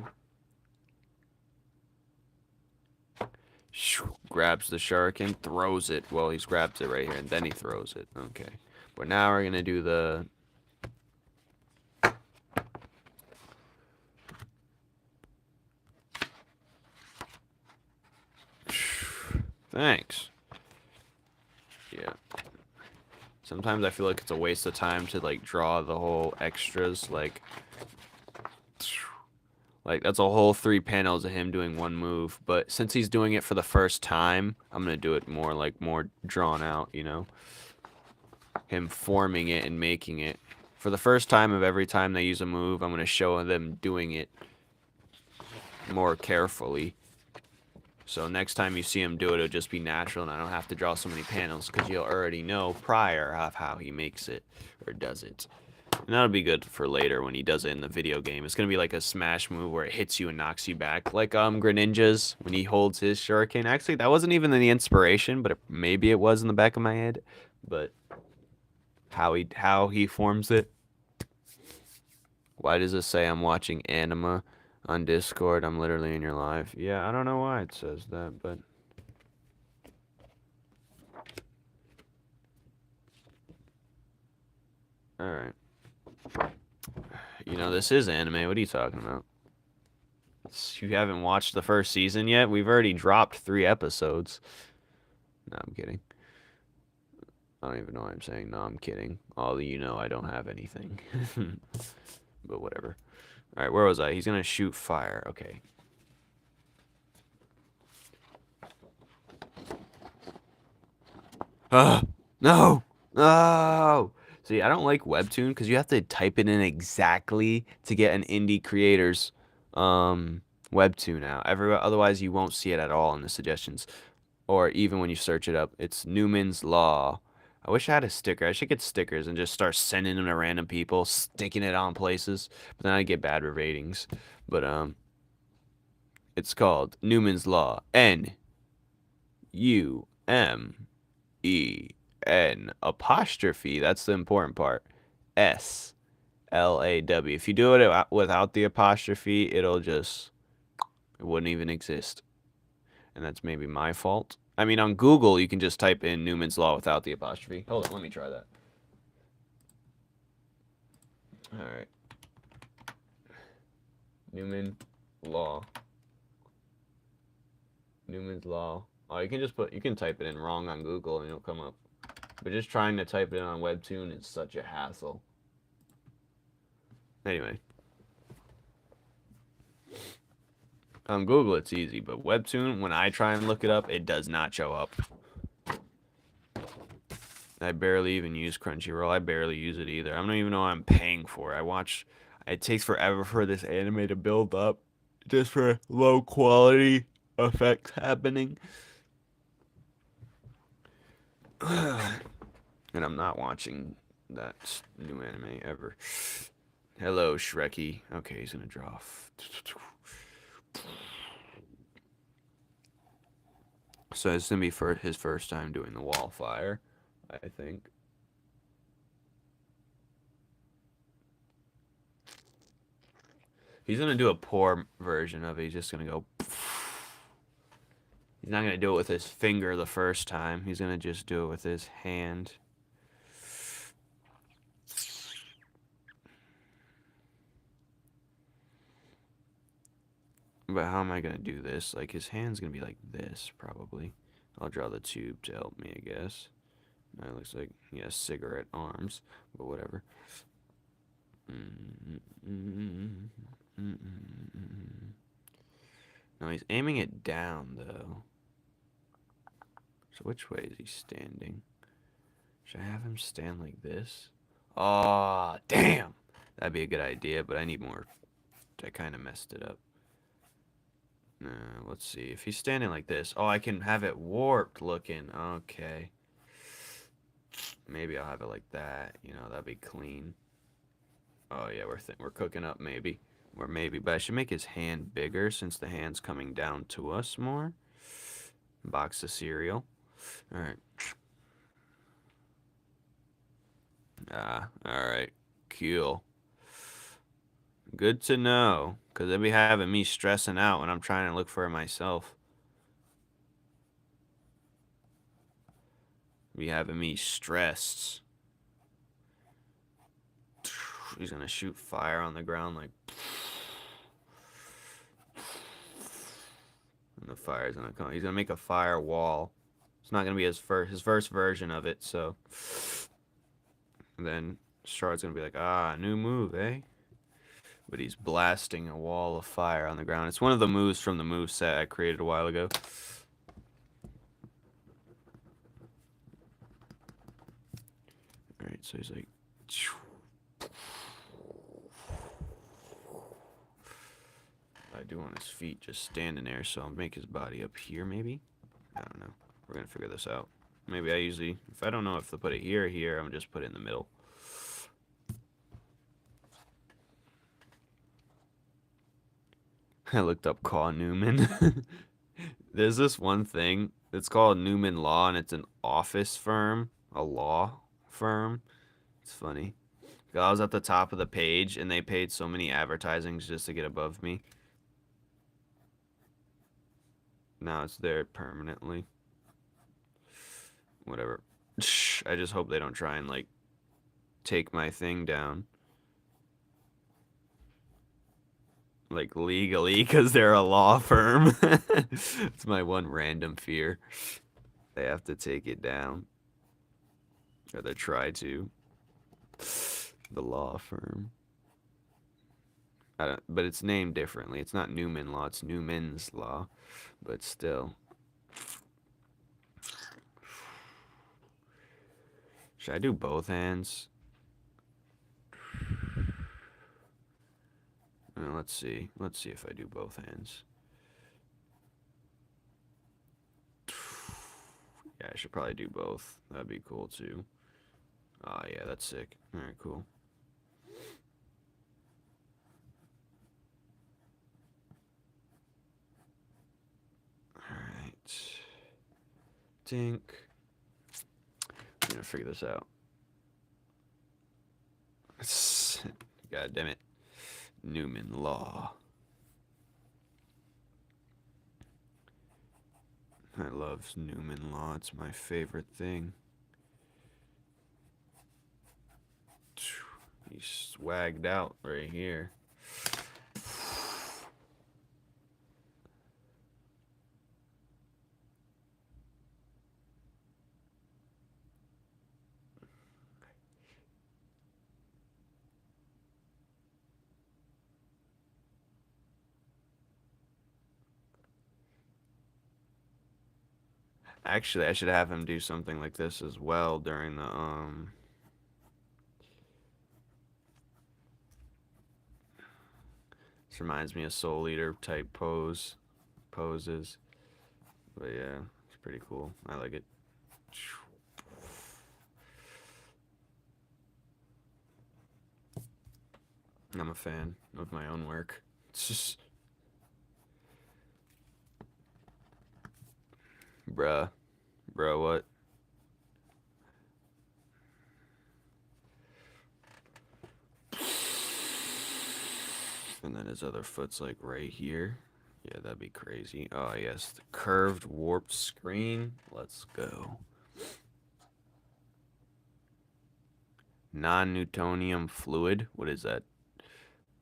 Grabs the shuriken, throws it. Well, he's grabbed it right here, and then he throws it. Okay. But now we're gonna do the. Thanks. Yeah. Sometimes I feel like it's a waste of time to like draw the whole extras. Like that's a whole 3 panels of him doing one move. But since he's doing it for the first time, I'm gonna do it more drawn out. You know, him forming it and making it. For the first time of every time they use a move, I'm gonna show them doing it more carefully. So next time you see him do it, it'll just be natural, and I don't have to draw so many panels because you'll already know prior of how he makes it or does it. And that'll be good for later when he does it in the video game. It's gonna be like a smash move where it hits you and knocks you back, like Greninja's when he holds his shuriken. Actually, that wasn't even the inspiration, but maybe it was in the back of my head. But how he forms it. Why does it say I'm watching anime on Discord? I'm literally in your live. Yeah, I don't know why it says that, but alright. You know, this is anime. What are you talking about? You haven't watched the first season yet? We've already dropped 3 episodes. No, I'm kidding. I don't even know what I'm saying. No, I'm kidding. All you know, I don't have anything. But whatever. Alright, where was I? He's gonna shoot fire. Okay. No! No! See, I don't like Webtoon because you have to type it in exactly to get an indie creator's Webtoon out. Otherwise, you won't see it at all in the suggestions. Or even when you search it up. It's Numen's Law. I wish I had a sticker. I should get stickers and just start sending them to random people, sticking it on places. But then I get bad ratings. But, it's called Numen's Law. N-U-M-E-N apostrophe. That's the important part. S-L-A-W. If you do it without the apostrophe, it wouldn't even exist. And that's maybe my fault. I mean, on Google, you can just type in Numen's Law without the apostrophe. Hold on, let me try that. Alright. Numen Law. Numen's Law. Oh, you can type it in wrong on Google and it'll come up. But just trying to type it in on Webtoon is such a hassle. Anyway. On Google, it's easy, but Webtoon, when I try and look it up, it does not show up. I barely even use Crunchyroll. I barely use it either. I don't even know what I'm paying for. It takes forever for this anime to build up just for low quality effects happening. And I'm not watching that new anime ever. Hello, Shrekky. Okay, he's gonna draw. So it's gonna be for his first time doing the wall fire, I think. He's gonna do a poor version of it. He's just gonna go. He's not gonna do it with his finger the first time. He's gonna just do it with his hand. But how am I gonna do this? Like, his hand's gonna be like this, probably. I'll draw the tube to help me, I guess. Now it looks like he has cigarette arms, but whatever. No, he's aiming it down, though. So which way is he standing? Should I have him stand like this? Oh, damn! That'd be a good idea, but I need more. I kind of messed it up. Let's see. If he's standing like this. Oh, I can have it warped looking. Okay. Maybe I'll have it like that. You know, that'd be clean. Oh, yeah, we're cooking up, maybe. Or maybe. But I should make his hand bigger since the hand's coming down to us more. Box of cereal. Alright. Alright. Cool. Good to know, because it'd be having me stressing out when I'm trying to look for it myself. Be having me stressed. He's gonna shoot fire on the ground like, and the fire's gonna come. He's gonna make a fire wall. It's not gonna be his first version of it. So and then Shard's gonna be like, ah, new move, eh? But he's blasting a wall of fire on the ground. It's one of the moves from the move set I created a while ago. All right, so he's like. I do want his feet just standing there, so I'll make his body up here, maybe? I don't know. We're gonna figure this out. Maybe I usually, if I don't know if to put it here or here, I'm just put it in the middle. I looked up Call Numen. There's this one thing. It's called Numen Law, and it's an office firm, a law firm. It's funny. I was at the top of the page, and they paid so many advertisings just to get above me. Now it's there permanently. Whatever. I just hope they don't try and, like, take my thing down. Like, legally, because they're a law firm. It's my one random fear. They have to take it down. Or they try to. The law firm. But it's named differently. It's not Numen Law, it's Numen's Law. But still. Should I do both hands? Let's see. Let's see if I do both hands. Yeah, I should probably do both. That'd be cool too. Oh, yeah, that's sick. Alright, cool. Alright. Tink. I'm gonna figure this out. God damn it. Numen Law. I love Numen Law. It's my favorite thing. He's swagged out right here. Actually, I should have him do something like this as well during the, This reminds me of Soul Eater type poses. But yeah, it's pretty cool. I like it. I'm a fan of my own work. It's just... Bruh, what? And then his other foot's like right here. Yeah, that'd be crazy. Oh, yes, the curved warped screen. Let's go. Non-Newtonium fluid. What is that?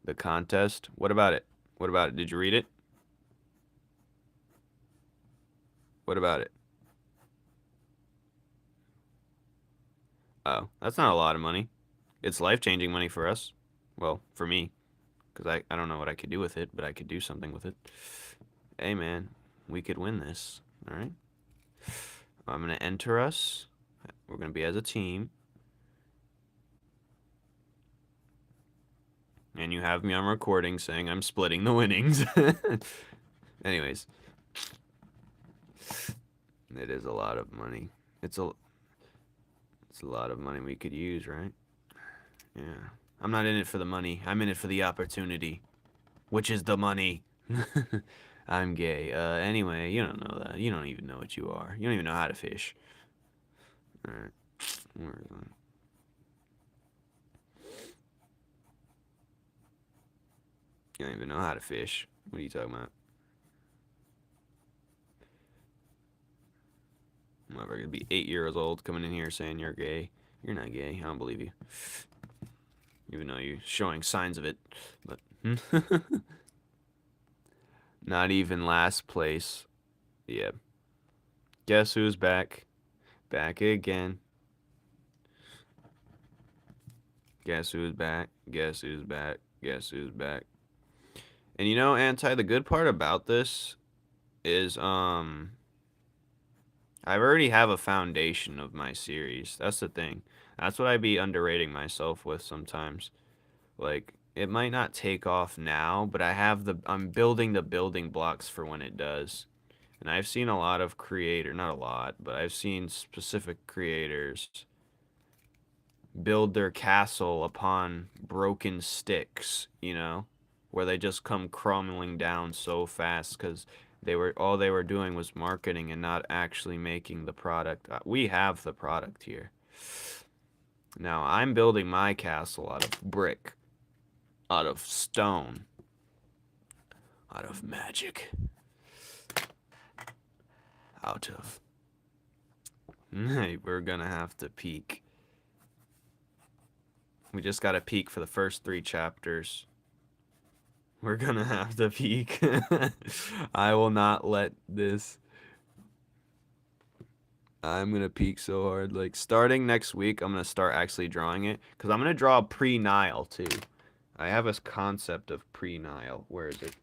The contest? What about it? What about it? Did you read it? What about it? Oh, that's not a lot of money. It's life-changing money for us. Well, for me. Because I don't know what I could do with it, but I could do something with it. Hey, man. We could win this. Alright? I'm going to enter us. We're going to be as a team. And you have me on recording saying I'm splitting the winnings. Anyways. It is a lot of money. It's a lot of money we could use, right? Yeah. I'm not in it for the money. I'm in it for the opportunity. Which is the money. I'm gay. Anyway, you don't know that. You don't even know what you are. You don't even know how to fish. Alright. Where is that? You don't even know how to fish. What are you talking about? I'm never gonna be 8 years old coming in here saying you're gay. You're not gay. I don't believe you. Even though you're showing signs of it. But not even last place. Yeah. Guess who's back? Back again. Guess who's back? Guess who's back? Guess who's back? And you know, Anti, the good part about this is I already have a foundation of my series. That's the thing. That's what I be underrating myself with sometimes. Like, it might not take off now, but I'm building the building blocks for when it does. And I've seen a lot of not a lot, but I've seen specific creators build their castle upon broken sticks, you know, where they just come crumbling down so fast because all they were doing was marketing and not actually making the product. We have the product here. Now I'm building my castle out of brick, out of stone, out of magic, out of... We're gonna have to peek. We just gotta peek for the first 3 chapters. We're gonna have to peek. I will not let this... I'm gonna peek so hard. Like, starting next week, I'm gonna start actually drawing it. Because I'm gonna draw pre-Nile, too. I have a concept of pre-Nile. Where is it?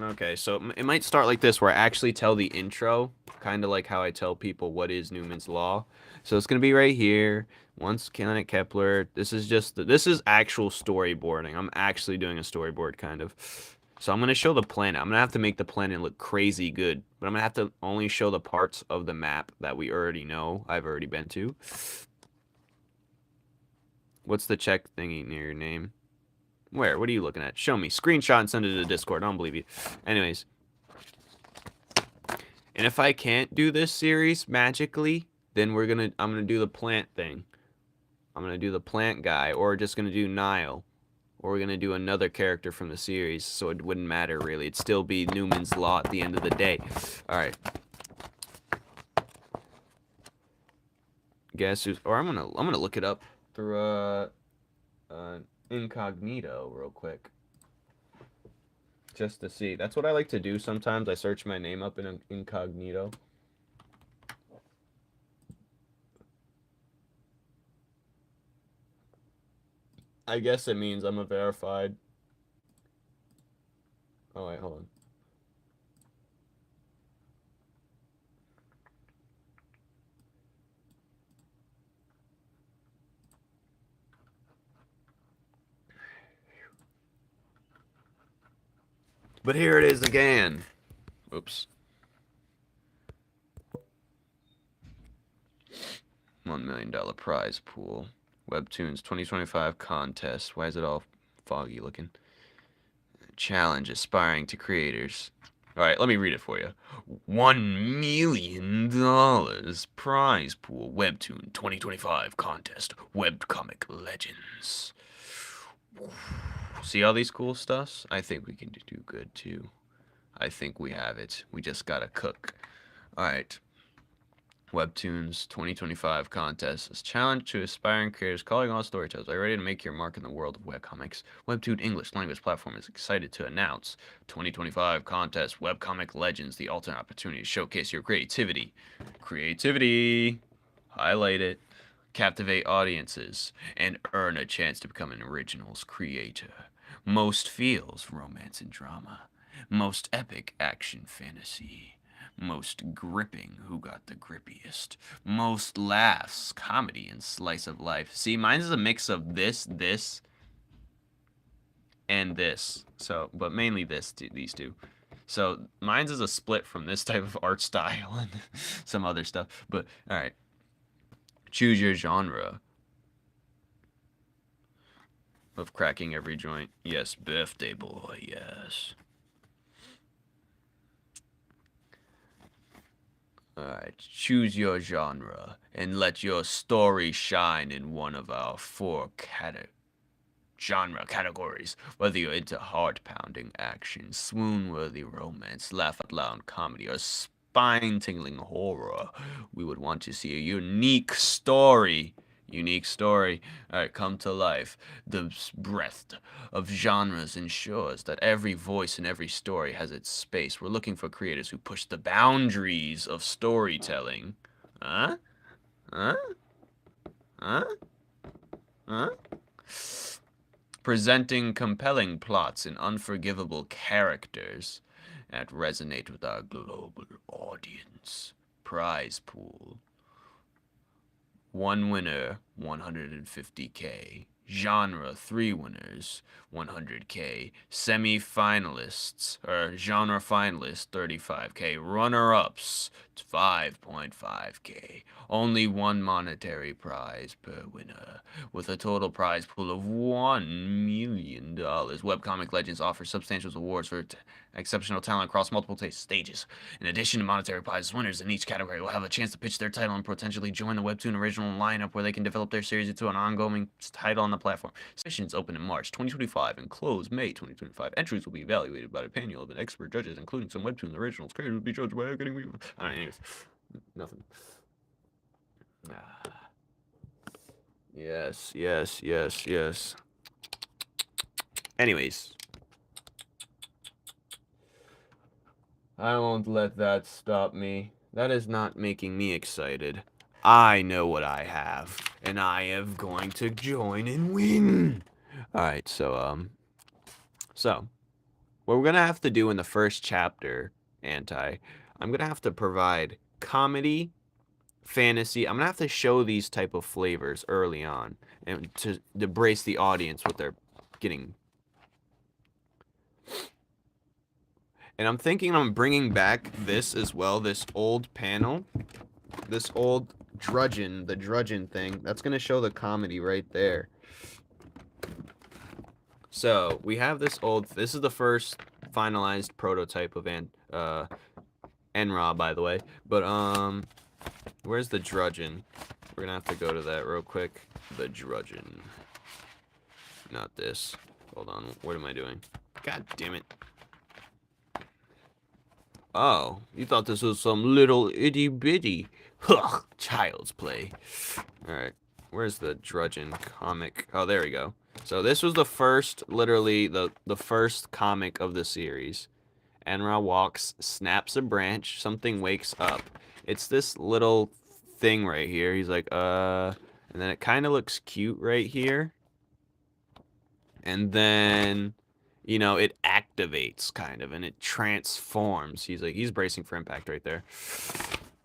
Okay, so it might start like this, where I actually tell the intro. Kind of like how I tell people what is Newman's Law. So it's gonna be right here. Once Planet Kepler. This is actual storyboarding. I'm actually doing a storyboard, kind of. So I'm gonna show the planet. I'm gonna have to make the planet look crazy good, but I'm gonna have to only show the parts of the map that we already know. I've already been to. What's the check thingy near your name? Where? What are you looking at? Show me. Screenshot and send it to the Discord. I don't believe you. Anyways. And if I can't do this series magically, then I'm gonna do the plant thing. I'm gonna do the plant guy, or just gonna do Nile. Or we're gonna do another character from the series, so it wouldn't matter really. It'd still be Newman's Law at the end of the day. Alright. Guess who's... Or I'm gonna look it up through incognito real quick. Just to see. That's what I like to do sometimes. I search my name up in incognito. I guess it means I'm a verified. Oh, wait, hold on. But here it is again. Oops. $1 million prize pool. Webtoons 2025 contest. Why is it all foggy looking? Challenge aspiring to creators. Alright, let me read it for you. $1 million prize pool. Webtoon 2025 contest. Webcomic Legends. See all these cool stuffs? I think we can do good too. I think we have it. We just gotta cook. Alright. Webtoons 2025 contest is challenge to aspiring creators calling all storytellers. Are you ready to make your mark in the world of webcomics? Webtoon English language platform is excited to announce 2025 contest Webcomic Legends, the ultimate opportunity to showcase your creativity. Creativity! Highlight it. Captivate audiences and earn a chance to become an originals creator. Most feels romance and drama. Most epic action fantasy. Most gripping, who got the grippiest. Most laughs, comedy, and slice of life. See, mine is a mix of this, and this. So, but mainly these two. So, mine's is a split from this type of art style and some other stuff. But, alright. Choose your genre. Of cracking every joint. Yes, birthday boy, yes. Alright, choose your genre and let your story shine in one of our 4 categories. genre categories. Whether you're into heart-pounding action, swoon-worthy romance, laugh-out-loud comedy, or spine-tingling horror, we would want to see a unique story. Unique story. Alright, come to life. The breadth of genres ensures that every voice and every story has its space. We're looking for creators who push the boundaries of storytelling. Huh? Huh? Huh? Huh? Presenting compelling plots and unforgivable characters that resonate with our global audience. Prize pool. One winner, 150K. Genre, 3 winners, 100K. Semi-finalists, or genre finalists, 35K. Runner-ups, 5.5K. Only one monetary prize per winner, with a total prize pool of $1 million. Webcomic Legends offers substantial awards for exceptional talent across multiple stages. In addition to monetary prizes, winners in each category will have a chance to pitch their title and potentially join the Webtoon original lineup, where they can develop their series into an ongoing title on the platform. Sessions open in March 2025 and close May 2025. Entries will be evaluated by a panel of expert judges, including some Webtoon originals. Creators will be judged by getting. Alright, anyways, nothing. Yes, yes, yes, yes. Anyways, I won't let that stop me. That is not making me excited. I know what I have, and I am going to join and win. Alright, so what we're gonna have to do in the first chapter, I'm gonna have to provide comedy, fantasy. I'm gonna have to show these type of flavors early on, and to brace the audience what they're getting. And I'm thinking I'm bringing back this as well, this old panel, this old the drudgeon thing. That's gonna show the comedy right there. So we have this is the first finalized prototype of Enra, by the way. But where's the drudgeon? We're gonna have to go to that real quick. The drudgeon. Not this. Hold on, what am I doing? God damn it. Oh, you thought this was some little itty bitty. Huh, child's play. Alright, where's the drudgeon comic? Oh, there we go. So this was the first, literally, the first comic of the series. Enra walks, snaps a branch, something wakes up. It's this little thing right here. He's like, and then it kind of looks cute right here. And then, you know, it activates kind of, and it transforms. He's bracing for impact right there.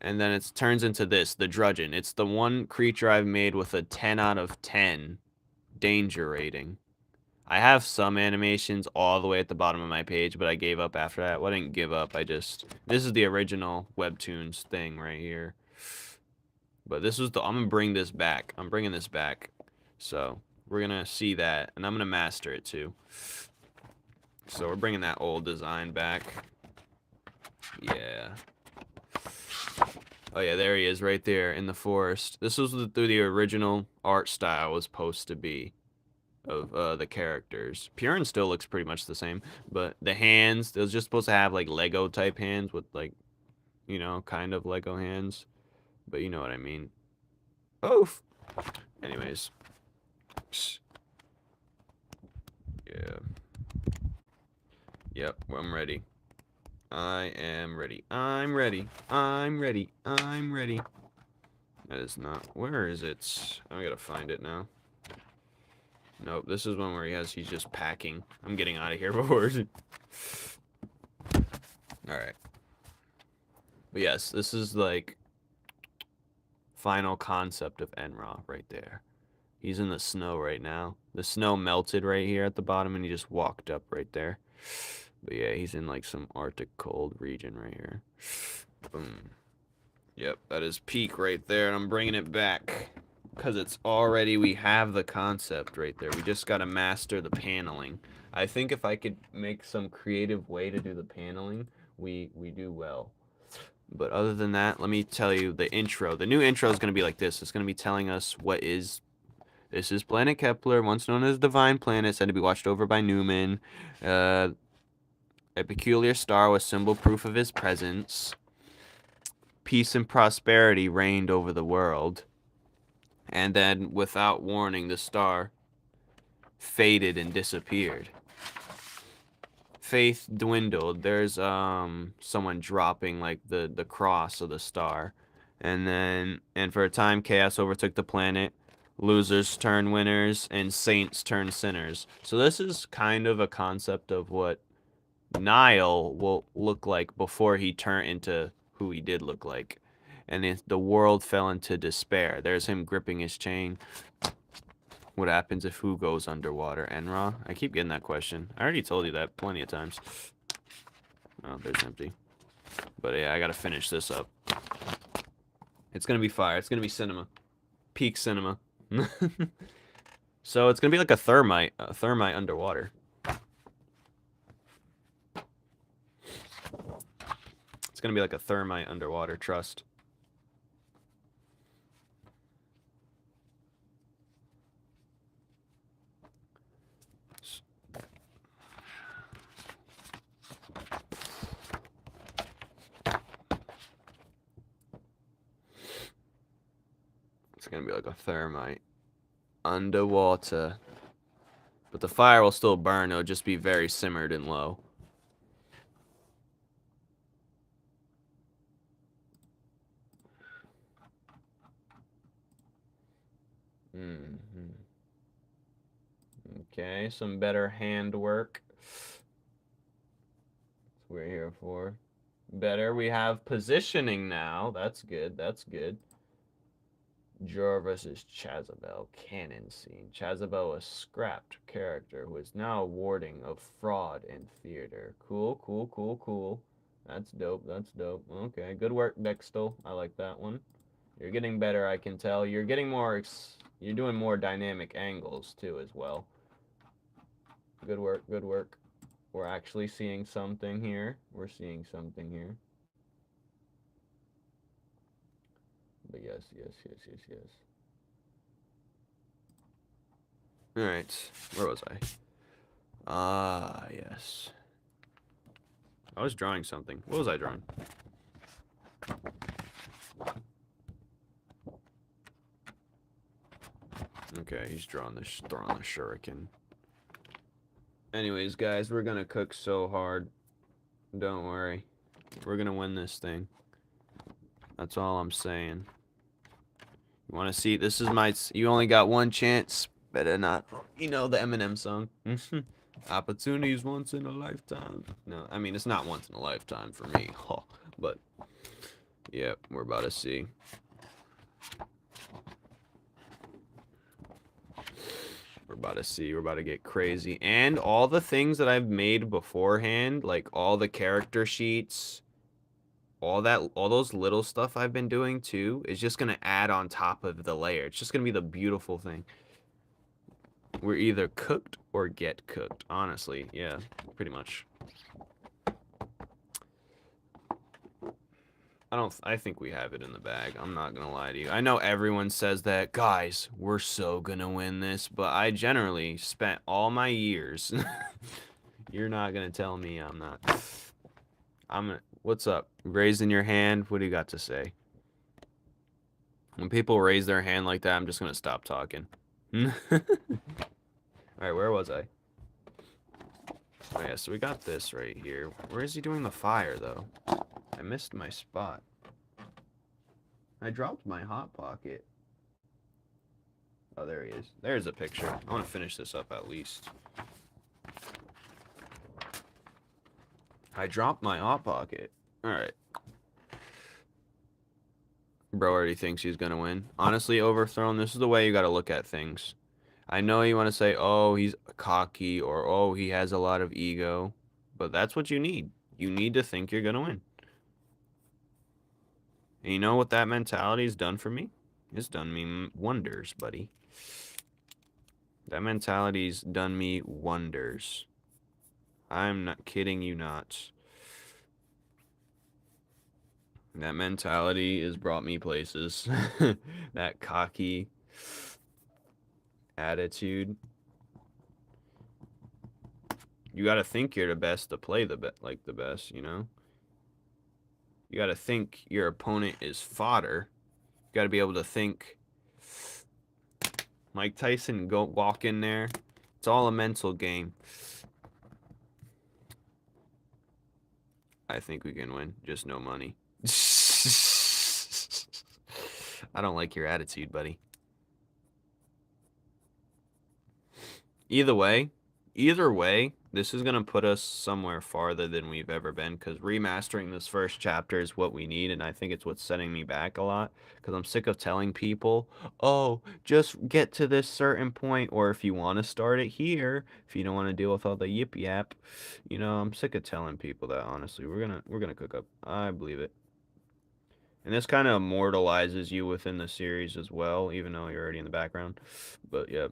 And then it turns into this, the drudgeon. It's the one creature I've made with a 10 out of 10 danger rating. I have some animations all the way at the bottom of my page, but I gave up after that. Well, I didn't give up. This is the original Webtoons thing right here. But this was I'm gonna bring this back. I'm bringing this back. So we're gonna see that, and I'm gonna master it too. So we're bringing that old design back. Yeah. Oh yeah, there he is right there in the forest. This was the original art style was supposed to be of the characters. Purin still looks pretty much the same, but the hands, it was just supposed to have like Lego type hands with like, you know, kind of Lego hands, but you know what I mean. Oof. Anyways. Yeah. Yep, I'm ready. I am ready. I'm ready. I'm ready. I'm ready. That is not... Where is it? I gotta find it now. Nope, this is one where he's just packing. I'm getting out of here before... Alright. But yes, this is like... final concept of Enra right there. He's in the snow right now. The snow melted right here at the bottom and he just walked up right there. But yeah, he's in like some Arctic cold region right here. Boom. Yep, that is peak right there, and I'm bringing it back. Because it's already, we have the concept right there. We just got to master the paneling. I think if I could make some creative way to do the paneling, we do well. But other than that, let me tell you the intro. The new intro is going to be like this. It's going to be telling us what is This is planet Kepler, once known as Divine Planet, said to be watched over by Numen. A peculiar star was symbol proof of his presence. Peace and prosperity reigned over the world. And then, without warning, the star faded and disappeared. Faith dwindled. There's someone dropping like the cross of the star. And for a time chaos overtook the planet. Losers turn winners and saints turn sinners. So this is kind of a concept of what Nile will look like before he turned into who he did look like. And the world fell into despair. There's him gripping his chain. What happens if who goes underwater? Enra? I keep getting that question. I already told you that plenty of times. Oh, there's empty. But yeah, I gotta finish this up. It's gonna be fire. It's gonna be cinema. Peak cinema. So it's gonna be like a thermite underwater. It's gonna be like a thermite underwater, trust. It's gonna be like a thermite underwater. But the fire will still burn, it'll just be very simmered and low. Okay, some better handwork. That's what we're here for. Better. We have positioning now. That's good. That's good. Jor versus Chazabel. Canon scene. Chazabel, a scrapped character who is now a warding of fraud in theater. Cool, cool, cool, cool. That's dope. That's dope. Okay, good work, Bextel. I like that one. You're getting better, I can tell. You're getting more... You're doing more dynamic angles, too, as well. Good work, good work. We're actually seeing something here. We're seeing something here. But yes, yes, yes, yes, yes. Alright, where was I? Ah, yes. I was drawing something. What was I drawing? Okay, he's throwing the shuriken. Anyways, guys, we're gonna cook so hard. Don't worry. We're gonna win this thing. That's all I'm saying. You wanna see? This is my... You only got one chance. Better not. You know the Eminem song. Opportunities once in a lifetime. No, I mean, it's not once in a lifetime for me. But, yeah, we're about to see. We're about to see. We're about to get crazy. And all the things that I've made beforehand, like all the character sheets, all those little stuff I've been doing too, is just going to add on top of the layer. It's just going to be the beautiful thing. We're either cooked or get cooked, honestly. Yeah, pretty much. I think we have it in the bag. I'm not gonna lie to you. I know everyone says that, guys, we're so gonna win this, but I generally spent all my years. You're not gonna tell me I'm not. What's up? Raising your hand? What do you got to say? When people raise their hand like that, I'm just gonna stop talking. Alright, where was I? Oh yeah, so we got this right here. Where is he doing the fire, though? I missed my spot. I dropped my hot pocket. Oh, there he is. There's a picture. I want to finish this up at least. I dropped my hot pocket. Alright. Bro already thinks he's gonna win. Honestly, Overthrown, this is the way you gotta look at things. I know you want to say, oh, he's cocky, or oh, he has a lot of ego. But that's what you need. You need to think you're gonna win. And you know what that mentality has done for me? It's done me wonders, buddy. That mentality's done me wonders. I'm not kidding you not. That mentality has brought me places. That cocky attitude. You gotta think you're the best to play the best, you know? You gotta think your opponent is fodder. You gotta be able to think Mike Tyson go walk in there. It's all a mental game. I think we can win. Just no money. I don't like your attitude, buddy. Either way, this is going to put us somewhere farther than we've ever been, because remastering this first chapter is what we need, and I think it's what's setting me back a lot, because I'm sick of telling people, oh, just get to this certain point, or if you want to start it here, if you don't want to deal with all the yip yap, you know, I'm sick of telling people that, honestly. We're gonna cook up. I believe it. And this kind of immortalizes you within the series as well, even though you're already in the background. But yeah.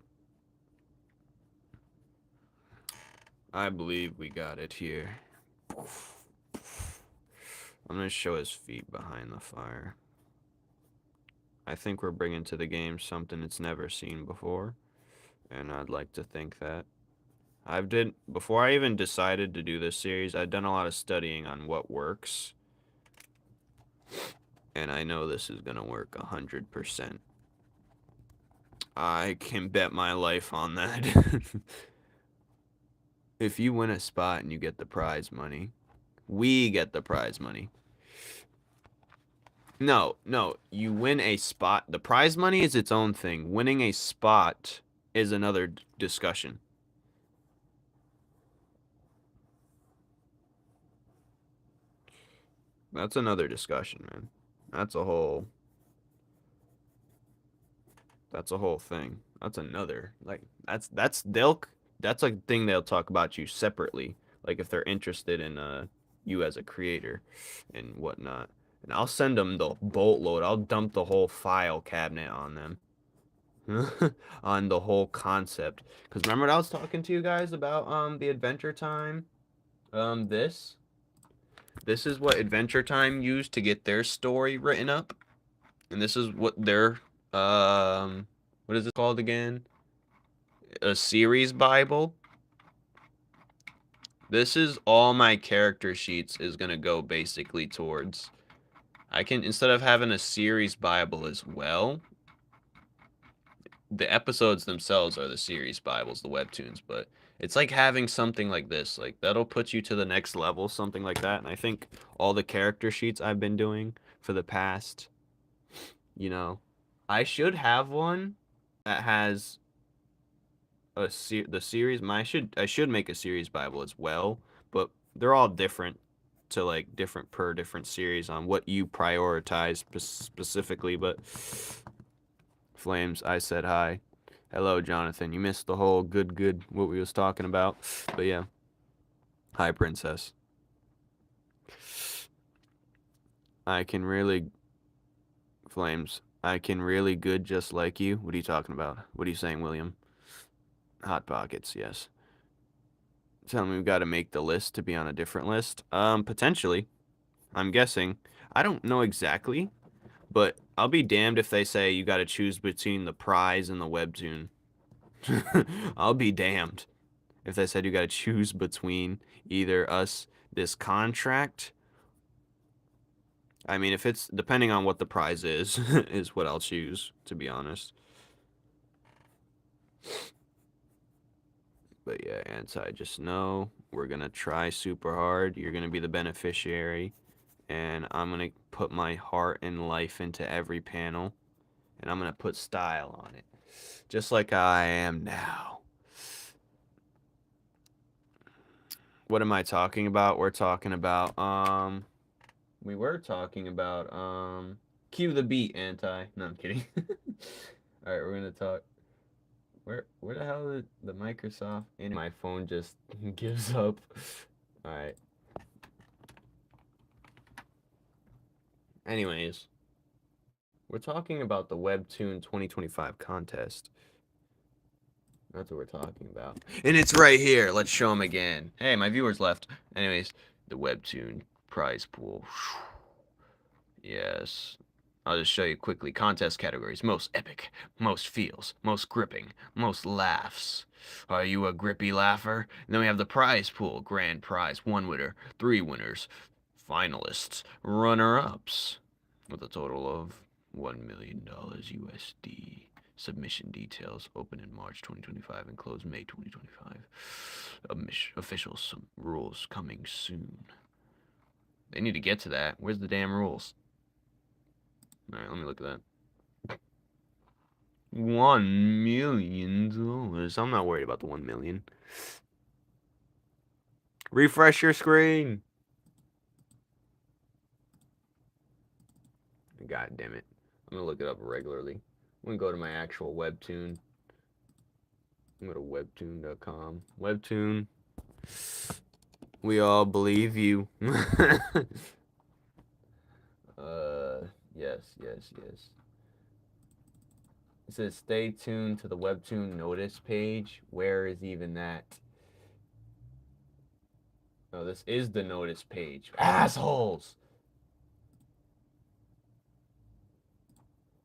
I believe we got it here. I'm going to show his feet behind the fire. I think we're bringing to the game something it's never seen before. And I'd like to think that. Before I even decided to do this series, I'd done a lot of studying on what works. And I know this is going to work 100%. I can bet my life on that. If you win a spot and you get the prize money, we get the prize money. No, you win a spot. The prize money is its own thing. Winning a spot is another discussion. That's another discussion, man. That's a whole thing. That's another, like, that's a thing they'll talk about you separately, like if they're interested in you as a creator and whatnot. And I'll send them the boatload. I'll dump the whole file cabinet on them. On the whole concept. Because remember what I was talking to you guys about the Adventure Time? This is what Adventure Time used to get their story written up. And this is what their what is it called again? A series Bible. This is all my character sheets is gonna go basically towards. I can, instead of having a series Bible as well, the episodes themselves are the series Bibles, the webtoons, but it's like having something like this, like that'll put you to the next level, something like that. And I think all the character sheets I've been doing for the past, you know, I should have one that has the series. I should make a series Bible as well, but they're all different to like different series on what you prioritize specifically. But Flames, I said hi. Hello, Jonathan. You missed the whole good what we was talking about. But yeah. Hi, Princess. I can really... Flames, I can really good just like you. What are you talking about? What are you saying, William? Hot Pockets, yes. Telling me we've got to make the list to be on a different list? Potentially. I'm guessing. I don't know exactly, but I'll be damned if they say you got to choose between the prize and the webtoon. I'll be damned if they said you got to choose between either this contract. I mean, if it's depending on what the prize is, is what I'll choose, to be honest. But yeah, Anti, just know we're going to try super hard. You're going to be the beneficiary. And I'm going to put my heart and life into every panel. And I'm going to put style on it. Just like I am now. What am I talking about? We're talking about, we were talking about, cue the beat, Anti. No, I'm kidding. Alright, we're going to talk. Where the hell did the Microsoft? And my phone just gives up. Alright. Anyways, we're talking about the Webtoon 2025 contest. That's what we're talking about. And it's right here. Let's show them again. Hey, my viewers left. Anyways, the Webtoon prize pool. Yes. I'll just show you quickly. Contest categories. Most epic, most feels, most gripping, most laughs. Are you a grippy laugher? And then we have the prize pool. Grand prize. 1 winner, 3 winners, finalists, runner-ups. With a total of $1 million USD. Submission details open in March 2025 and close May 2025. Official rules coming soon. They need to get to that. Where's the damn rules? All right, let me look at that. $1 million. I'm not worried about the 1 million. Refresh your screen. God damn it. I'm gonna look it up regularly. I'm gonna go to my actual Webtoon. I'm gonna go to webtoon.com. Webtoon. We all believe you. Yes. It says stay tuned to the Webtoon notice page. Where is even that? Oh, this is the notice page. Assholes!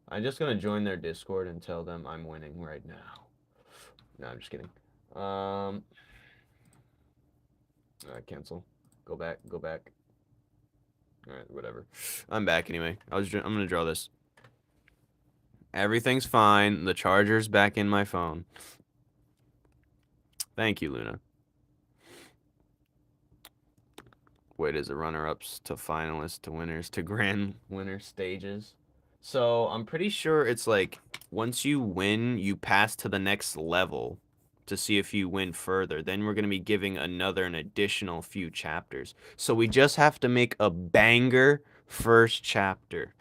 I'm just gonna join their Discord and tell them I'm winning right now. No, I'm just kidding. Cancel. Go back. Alright, whatever. I'm back anyway. I'm gonna draw this. Everything's fine. The charger's back in my phone. Thank you, Luna. Wait, is it runner-ups to finalists to winners to grand winner stages? So I'm pretty sure it's like once you win, you pass to the next level to see if you win further. Then we're going to be giving an additional few chapters. So we just have to make a banger first chapter.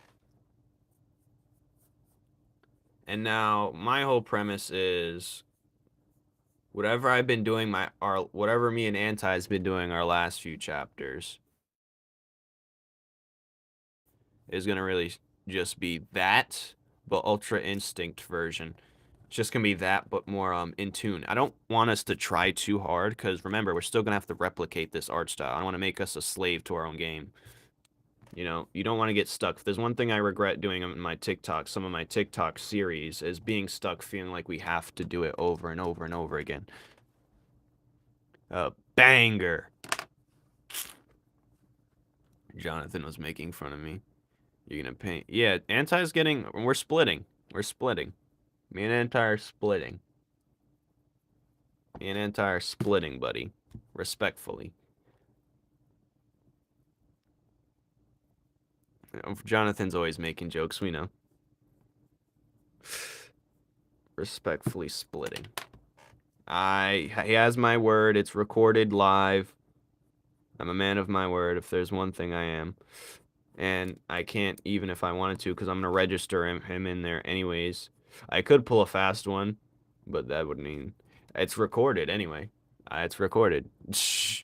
And now my whole premise is whatever I've been doing, whatever me and Anti has been doing our last few chapters is going to really just be that, but Ultra Instinct version. It's just going to be that, but more in tune. I don't want us to try too hard, because remember, we're still going to have to replicate this art style. I don't want to make us a slave to our own game. You know, you don't want to get stuck. If there's one thing I regret doing in my TikTok, some of my TikTok series, is being stuck feeling like we have to do it over and over and over again. Banger. Jonathan was making fun of me. You're gonna paint. Yeah, Anti's getting. We're splitting. Me and Anti are splitting. Me and Anti are splitting, buddy. Respectfully. Jonathan's always making jokes, we know. Respectfully splitting. He has my word. It's recorded live. I'm a man of my word. If there's one thing I am. And I can't even if I wanted to, because I'm going to register him in there anyways. I could pull a fast one, but that would mean... It's recorded anyway. It's recorded. Shh.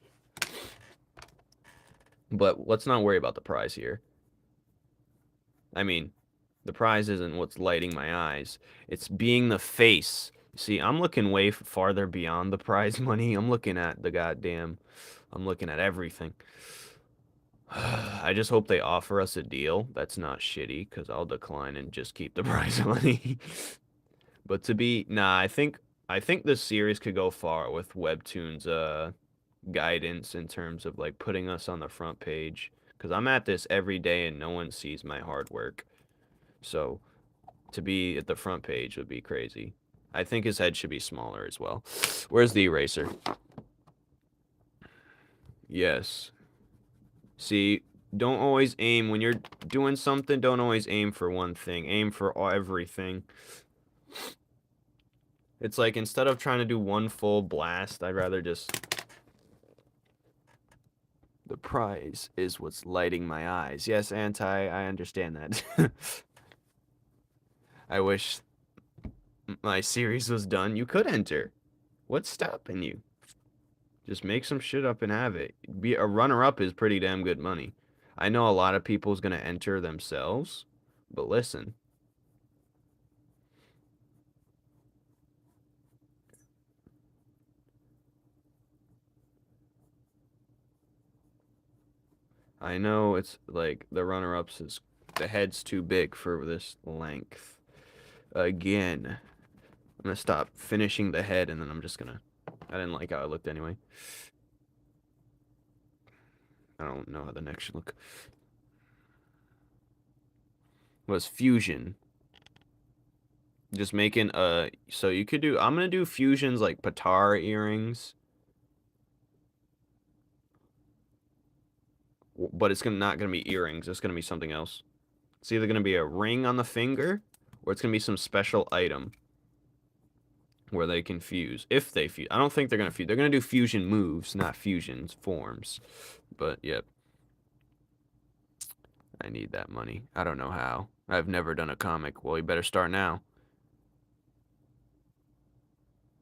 But let's not worry about the prize here. I mean, the prize isn't what's lighting my eyes. It's being the face. See, I'm looking way farther beyond the prize money. I'm looking at the goddamn... I'm looking at everything. I just hope they offer us a deal that's not shitty, because I'll decline and just keep the prize money. But I think this series could go far with Webtoon's guidance in terms of like putting us on the front page. Because I'm at this every day and no one sees my hard work. So to be at the front page would be crazy. I think his head should be smaller as well. Where's the eraser? Yes. See, don't always aim. When you're doing something, don't always aim for one thing. Aim for everything. It's like, instead of trying to do one full blast, I'd rather just... The prize is what's lighting my eyes. Yes, Anti, I understand that. I wish my series was done. You could enter. What's stopping you? Just make some shit up and have it. Be a runner-up is pretty damn good money. I know a lot of people's gonna enter themselves, but listen. I know it's like the runner-ups is The head's too big for this length. Again. I'm gonna stop finishing the head, and then I'm just gonna... I didn't like how it looked anyway. I don't know how the neck should look. Was fusion. Just making so you could do... I'm gonna do fusions like Patara earrings. But it's not gonna be earrings. It's gonna be something else. It's either gonna be a ring on the finger, or it's gonna be some special item where they can fuse. If they fuse. I don't think they're gonna fuse. They're gonna do fusion moves, not fusions forms. But, yep. I need that money. I don't know how. I've never done a comic. Well, you better start now.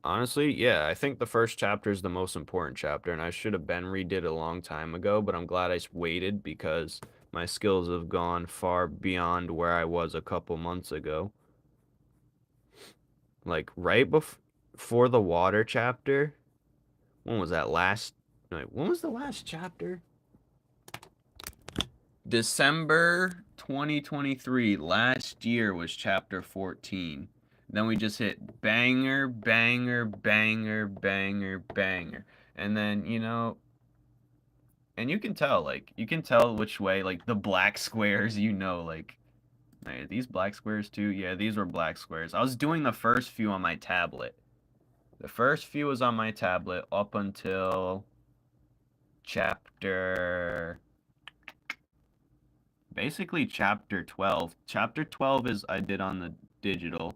Honestly, yeah, I think the first chapter is the most important chapter, and I should have been redid a long time ago, but I'm glad I waited because my skills have gone far beyond where I was a couple months ago. Like, right before the water chapter, when was that last... Like, when was the last chapter? December 2023, last year was chapter 14. Then we just hit banger, banger, banger, banger, banger. And then, you know, and you can tell, like, you can tell which way, like, the black squares, you know, like, right, these black squares too? Yeah, these were black squares. I was doing the first few on my tablet. The first few was on my tablet up until chapter... Basically chapter 12. Chapter 12 is I did on the digital.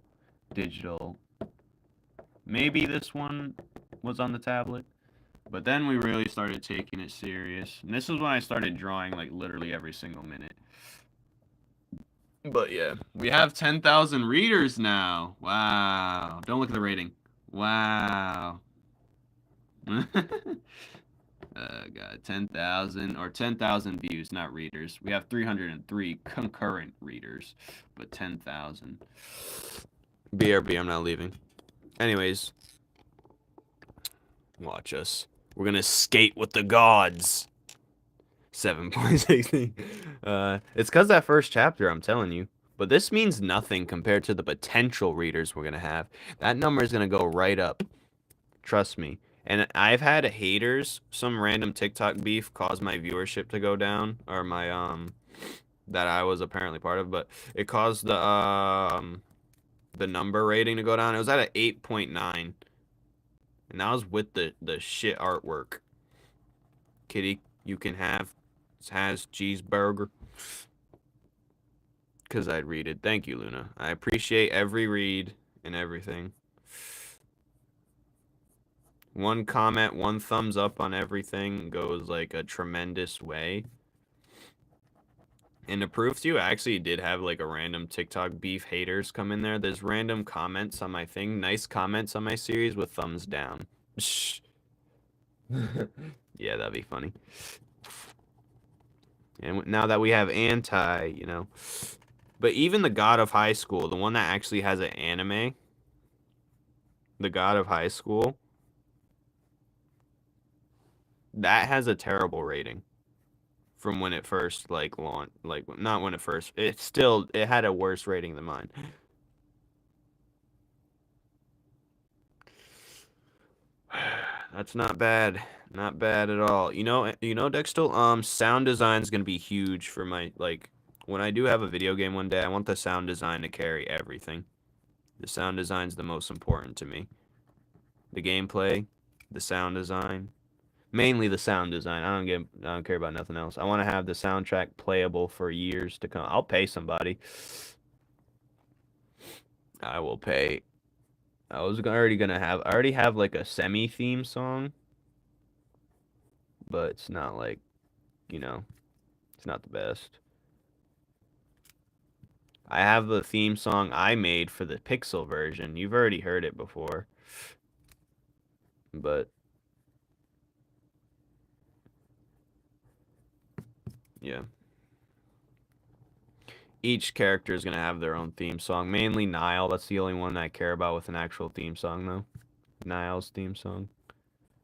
Maybe this one was on the tablet. But then we really started taking it serious. And this is when I started drawing like literally every single minute. But yeah, we have 10,000 readers now. Wow. Don't look at the rating. Wow. God, 10,000 or 10,000 views, not readers. We have 303 concurrent readers, but 10,000. BRB, I'm not leaving. Anyways, watch us. We're gonna skate with the gods. 7.16. It's because that first chapter, I'm telling you. But this means nothing compared to the potential readers we're gonna have. That number is gonna go right up. Trust me. And I've had haters, some random TikTok beef caused my viewership to go down, or my, that I was apparently part of, but it caused the number rating to go down. It was at an 8.9. And that was with the shit artwork. Kitty, you can have, has cheeseburger. Because I'd read it. Thank you, Luna. I appreciate every read and everything. One comment, one thumbs up on everything goes like a tremendous way. And to prove to you, I actually did have like a random TikTok beef haters come in there. There's random comments on my thing. Nice comments on my series with thumbs down. Yeah, that'd be funny. And now that we have anti, you know. But even the God of High School, the one that actually has an anime, the God of High School, that has a terrible rating from when it first like launched. Like, not when it first, it had a worse rating than mine. That's not bad. Not bad at all. You know, Dextel, sound design is going to be huge for my, like, when I do have a video game one day, I want the sound design to carry everything. The sound design is the most important to me. The gameplay, the sound design, mainly the sound design. I don't care about nothing else. I want to have the soundtrack playable for years to come. I'll pay somebody. I will pay. I already have like a semi-theme song, but it's not like, you know, it's not the best. I have the theme song I made for the Pixel version. You've already heard it before. But yeah. Each character is going to have their own theme song. Mainly Nile. That's the only one I care about with an actual theme song, though. Nile's theme song.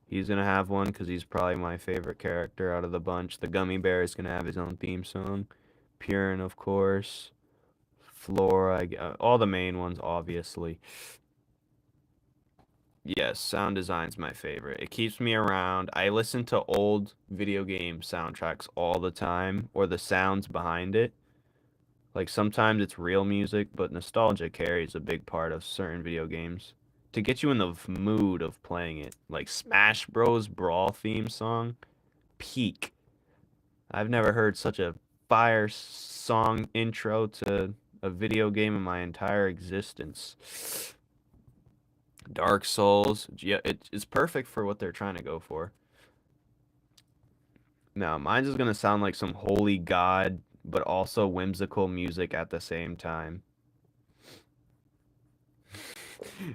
He's going to have one because he's probably my favorite character out of the bunch. The Gummy Bear is going to have his own theme song. Purin, of course. Flora, all the main ones, obviously. Yes, sound design's my favorite. It keeps me around. I listen to old video game soundtracks all the time, or the sounds behind it. Like, sometimes it's real music, but nostalgia carries a big part of certain video games. To get you in the mood of playing it. Like, Smash Bros. Brawl theme song, peak. I've never heard such a fire song intro to a video game in my entire existence. Dark Souls, yeah, it's perfect for what they're trying to go for. Now, mine's is gonna sound like some holy god, but also whimsical music at the same time.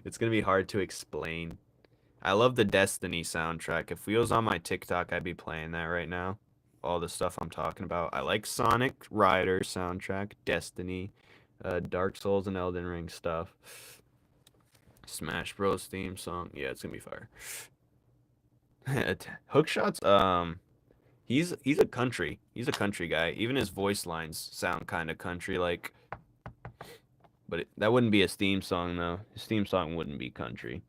It's gonna be hard to explain. I love the Destiny soundtrack. If we was on my TikTok, I'd be playing that right now. All the stuff I'm talking about. I like Sonic Riders soundtrack, Destiny, Dark Souls and Elden Ring stuff. Smash Bros theme song. Yeah, it's gonna be fire. Hookshot's he's a country. He's a country guy. Even his voice lines sound kind of country like. But that wouldn't be his theme song though. His theme song wouldn't be country.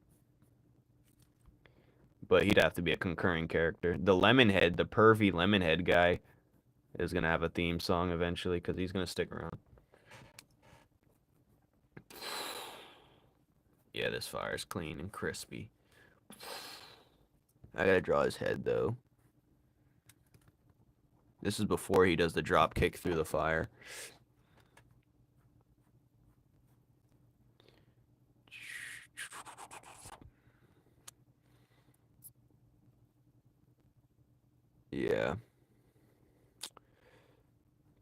But he'd have to be a concurring character. The Lemonhead, the pervy Lemonhead guy, is gonna have a theme song eventually because he's gonna stick around. Yeah, this fire's clean and crispy. I gotta draw his head though. This is before he does the drop kick through the fire. Yeah.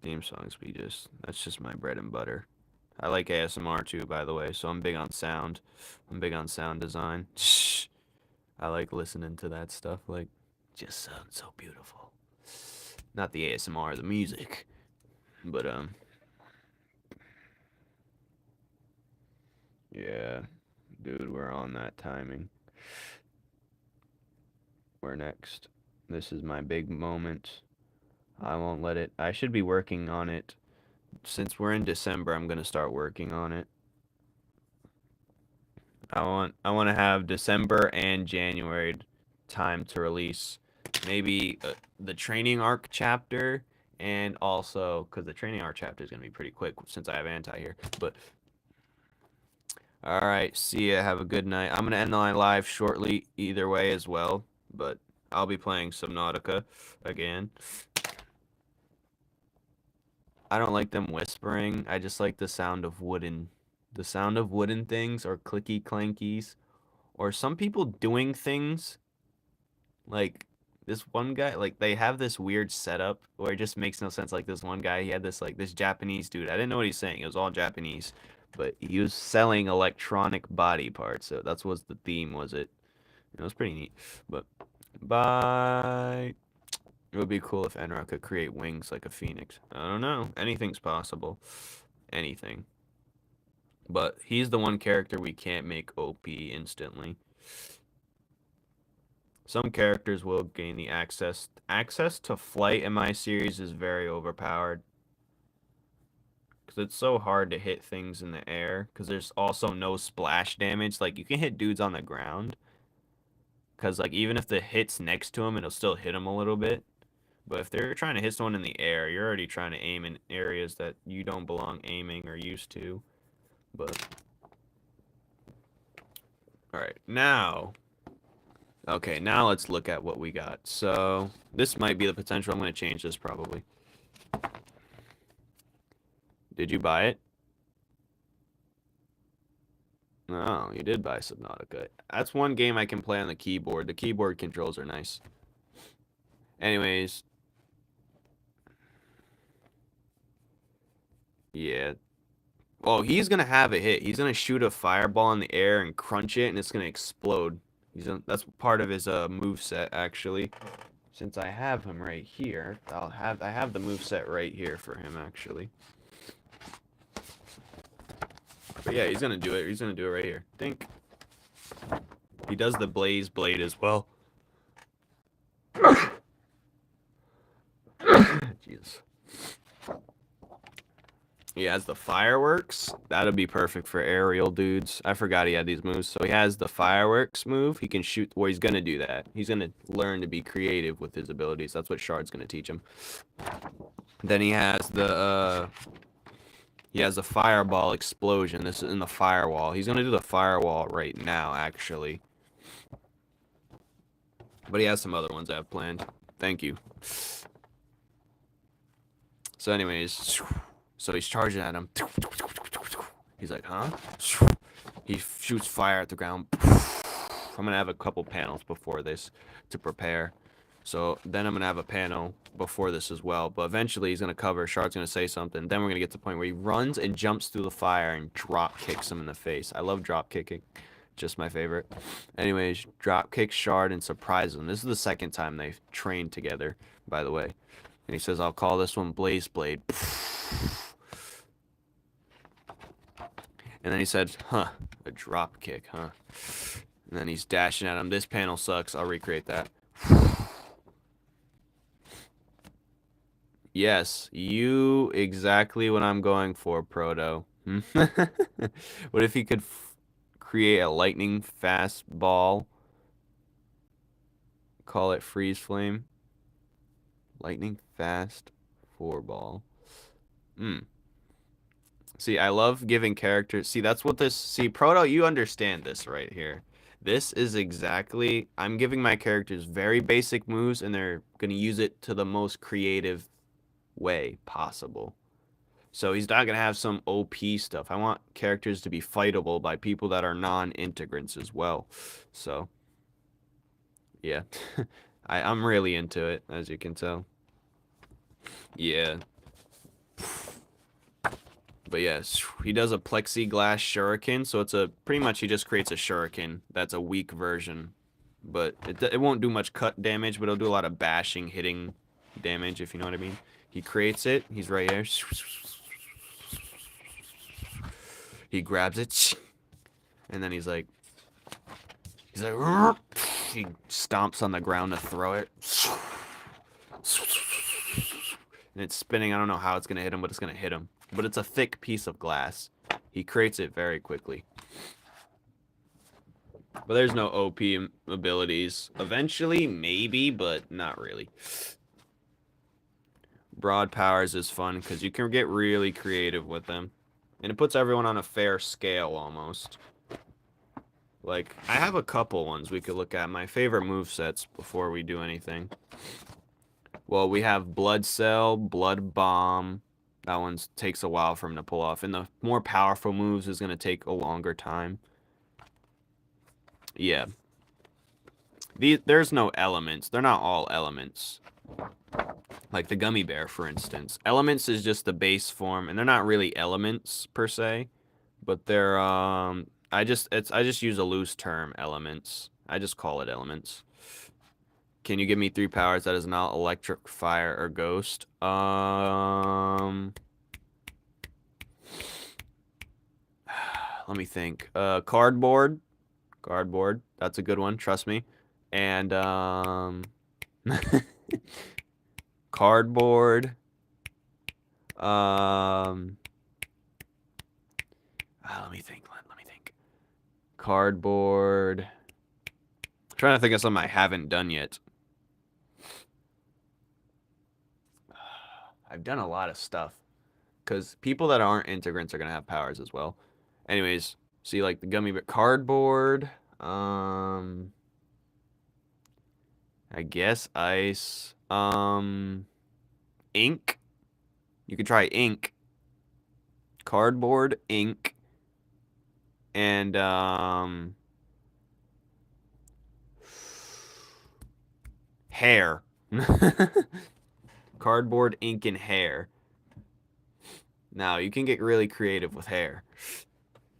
Theme songs that's just my bread and butter. I like ASMR too, by the way, so I'm big on sound. I'm big on sound design. I like listening to that stuff, like, just sounds so beautiful. Not the ASMR, the music. But, yeah. Dude, we're on that timing. We're next. This is my big moment. I won't let it. I should be working on it. Since we're in December, I'm gonna start working on it. I want to have December and January time to release maybe the training arc chapter, and also because the training arc chapter is gonna be pretty quick since I have anti here. But all right, see ya. Have a good night. I'm gonna end my live shortly either way as well, but I'll be playing Subnautica again. I don't like them whispering. I just like the sound of wooden things or clicky clankies, or some people doing things like this one guy, like they have this weird setup where it just makes no sense. Like this one guy, he had this Japanese dude. I didn't know what he's saying. It was all Japanese, but he was selling electronic body parts. So that's was the theme, was it? It was pretty neat. But bye. It would be cool if Enra could create wings like a phoenix. I don't know. Anything's possible. Anything. But he's the one character we can't make OP instantly. Some characters will gain the access. Access to flight in my series is very overpowered. Because it's so hard to hit things in the air. Because there's also no splash damage. Like, you can hit dudes on the ground. Because, like, even if the hit's next to him, it'll still hit him a little bit. But if they're trying to hit someone in the air, you're already trying to aim in areas that you don't belong aiming or used to. But alright, now. Okay, now let's look at what we got. So, this might be the potential. I'm going to change this probably. Did you buy it? No, you did buy Subnautica. That's one game I can play on the keyboard. The keyboard controls are nice. Anyways. Yeah. Oh, he's going to have a hit. He's going to shoot a fireball in the air and crunch it, and it's going to explode. That's part of his move set, actually. Since I have him right here, I have the move set right here for him, actually. But yeah, he's gonna do it. He's gonna do it right here. Think. He does the blaze blade as well. Jesus. He has the fireworks. That'll be perfect for aerial dudes. I forgot he had these moves. So he has the fireworks move. He can shoot. Well, he's going to do that. He's going to learn to be creative with his abilities. That's what Shard's going to teach him. Then he has the fireball explosion. This is in the firewall. He's going to do the firewall right now, actually. But he has some other ones I have planned. Thank you. So anyways, so he's charging at him. He's like, huh? He shoots fire at the ground. I'm going to have a couple panels before this to prepare. So then I'm going to have a panel before this as well. But eventually he's going to cover. Shard's going to say something. Then we're going to get to the point where he runs and jumps through the fire and drop kicks him in the face. I love drop kicking. Just my favorite. Anyways, drop kicks Shard and surprise him. This is the second time they've trained together, by the way. And he says, I'll call this one Blaze Blade. And then he said, huh, a drop kick, huh? And then he's dashing at him. This panel sucks. I'll recreate that. Yes, you exactly what I'm going for, Proto. What if he could create a lightning fast ball? Call it freeze flame. Lightning fast 4-ball. See, I love giving characters. See, that's what this. See, Proto, you understand this right here. This is exactly. I'm giving my characters very basic moves, and they're going to use it to the most creative way possible. So he's not going to have some OP stuff. I want characters to be fightable by people that are non-integrants as well. So, yeah. I'm really into it, as you can tell. Yeah. But yes, he does a plexiglass shuriken, so it's a pretty much he just creates a shuriken that's a weak version, but it won't do much cut damage, but it'll do a lot of bashing, hitting damage, if you know what I mean. He creates it. He's right here. He grabs it, and then he's like, he stomps on the ground to throw it, and it's spinning. I don't know how it's gonna hit him, but it's gonna hit him. But it's a thick piece of glass. He creates it very quickly. But there's no OP abilities. Eventually, maybe, but not really. Broad powers is fun because you can get really creative with them. And it puts everyone on a fair scale almost. Like, I have a couple ones we could look at. My favorite movesets before we do anything. Well, we have Blood Cell, Blood Bomb. That one takes a while for him to pull off. And the more powerful moves is going to take a longer time. Yeah. There's no elements. They're not all elements. Like the gummy bear, for instance. Elements is just the base form, and they're not really elements per se, but they're I just use a loose term, elements. I just call it elements. Can you give me 3 powers that is not electric, fire, or ghost? Let me think. Cardboard. Cardboard. That's a good one, trust me. And cardboard. Let me think. Let me think. Cardboard. I'm trying to think of something I haven't done yet. I've done a lot of stuff. Because people that aren't integrants are going to have powers as well. Anyways, see, like the gummy bear. Cardboard. I guess ice. Ink. You could try ink. Cardboard, ink. And, hair. Cardboard, ink, and hair. Now, you can get really creative with hair.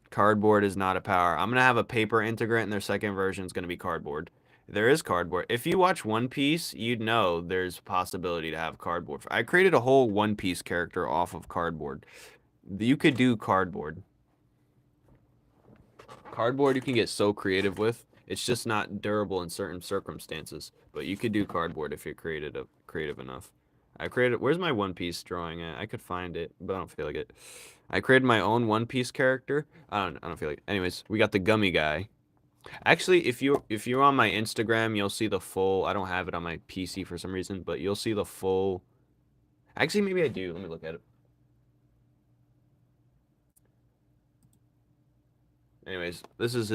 Cardboard is not a power. I'm going to have a paper integrant, and their second version is going to be cardboard. There is cardboard. If you watch One Piece, you'd know there's a possibility to have cardboard. I created a whole One Piece character off of cardboard. You could do cardboard. Cardboard you can get so creative with. It's just not durable in certain circumstances. But you could do cardboard if you're creative enough. I created. Where's my One Piece drawing at? I could find it, but I don't feel like it. I created my own One Piece character. I don't feel like it. Anyways, we got the gummy guy. Actually, if you're on my Instagram, you'll see the full. I don't have it on my PC for some reason, but you'll see the full. Actually, maybe I do. Let me look at it. Anyways, this is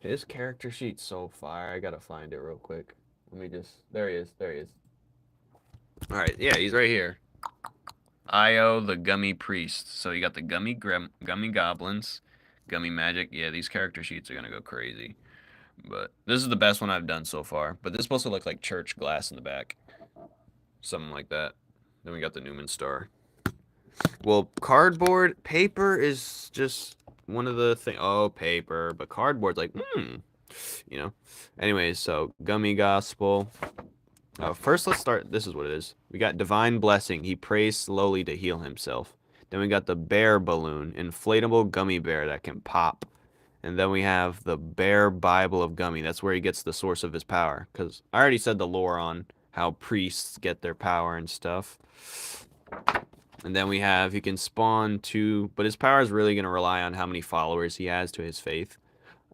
his character sheet so far. I gotta find it real quick. Let me just. There he is. There he is. All right. Yeah, he's right here. Io the Gummy Priest. So you got the gummy goblins, gummy magic. Yeah, these character sheets are gonna go crazy. But this is the best one I've done so far. But this is supposed to look like church glass in the back, something like that. Then we got the Numen star. Well, cardboard paper is just one of the thing. Oh, paper, but cardboard's like, you know. Anyways, so gummy gospel. First, let's start. This is what it is. We got divine blessing. He prays slowly to heal himself. Then we got the bear balloon, inflatable gummy bear that can pop. And then we have the bear Bible of gummy. That's where he gets the source of his power. Because I already said the lore on how priests get their power and stuff. And then we have he can spawn two, but his power is really going to rely on how many followers he has to his faith.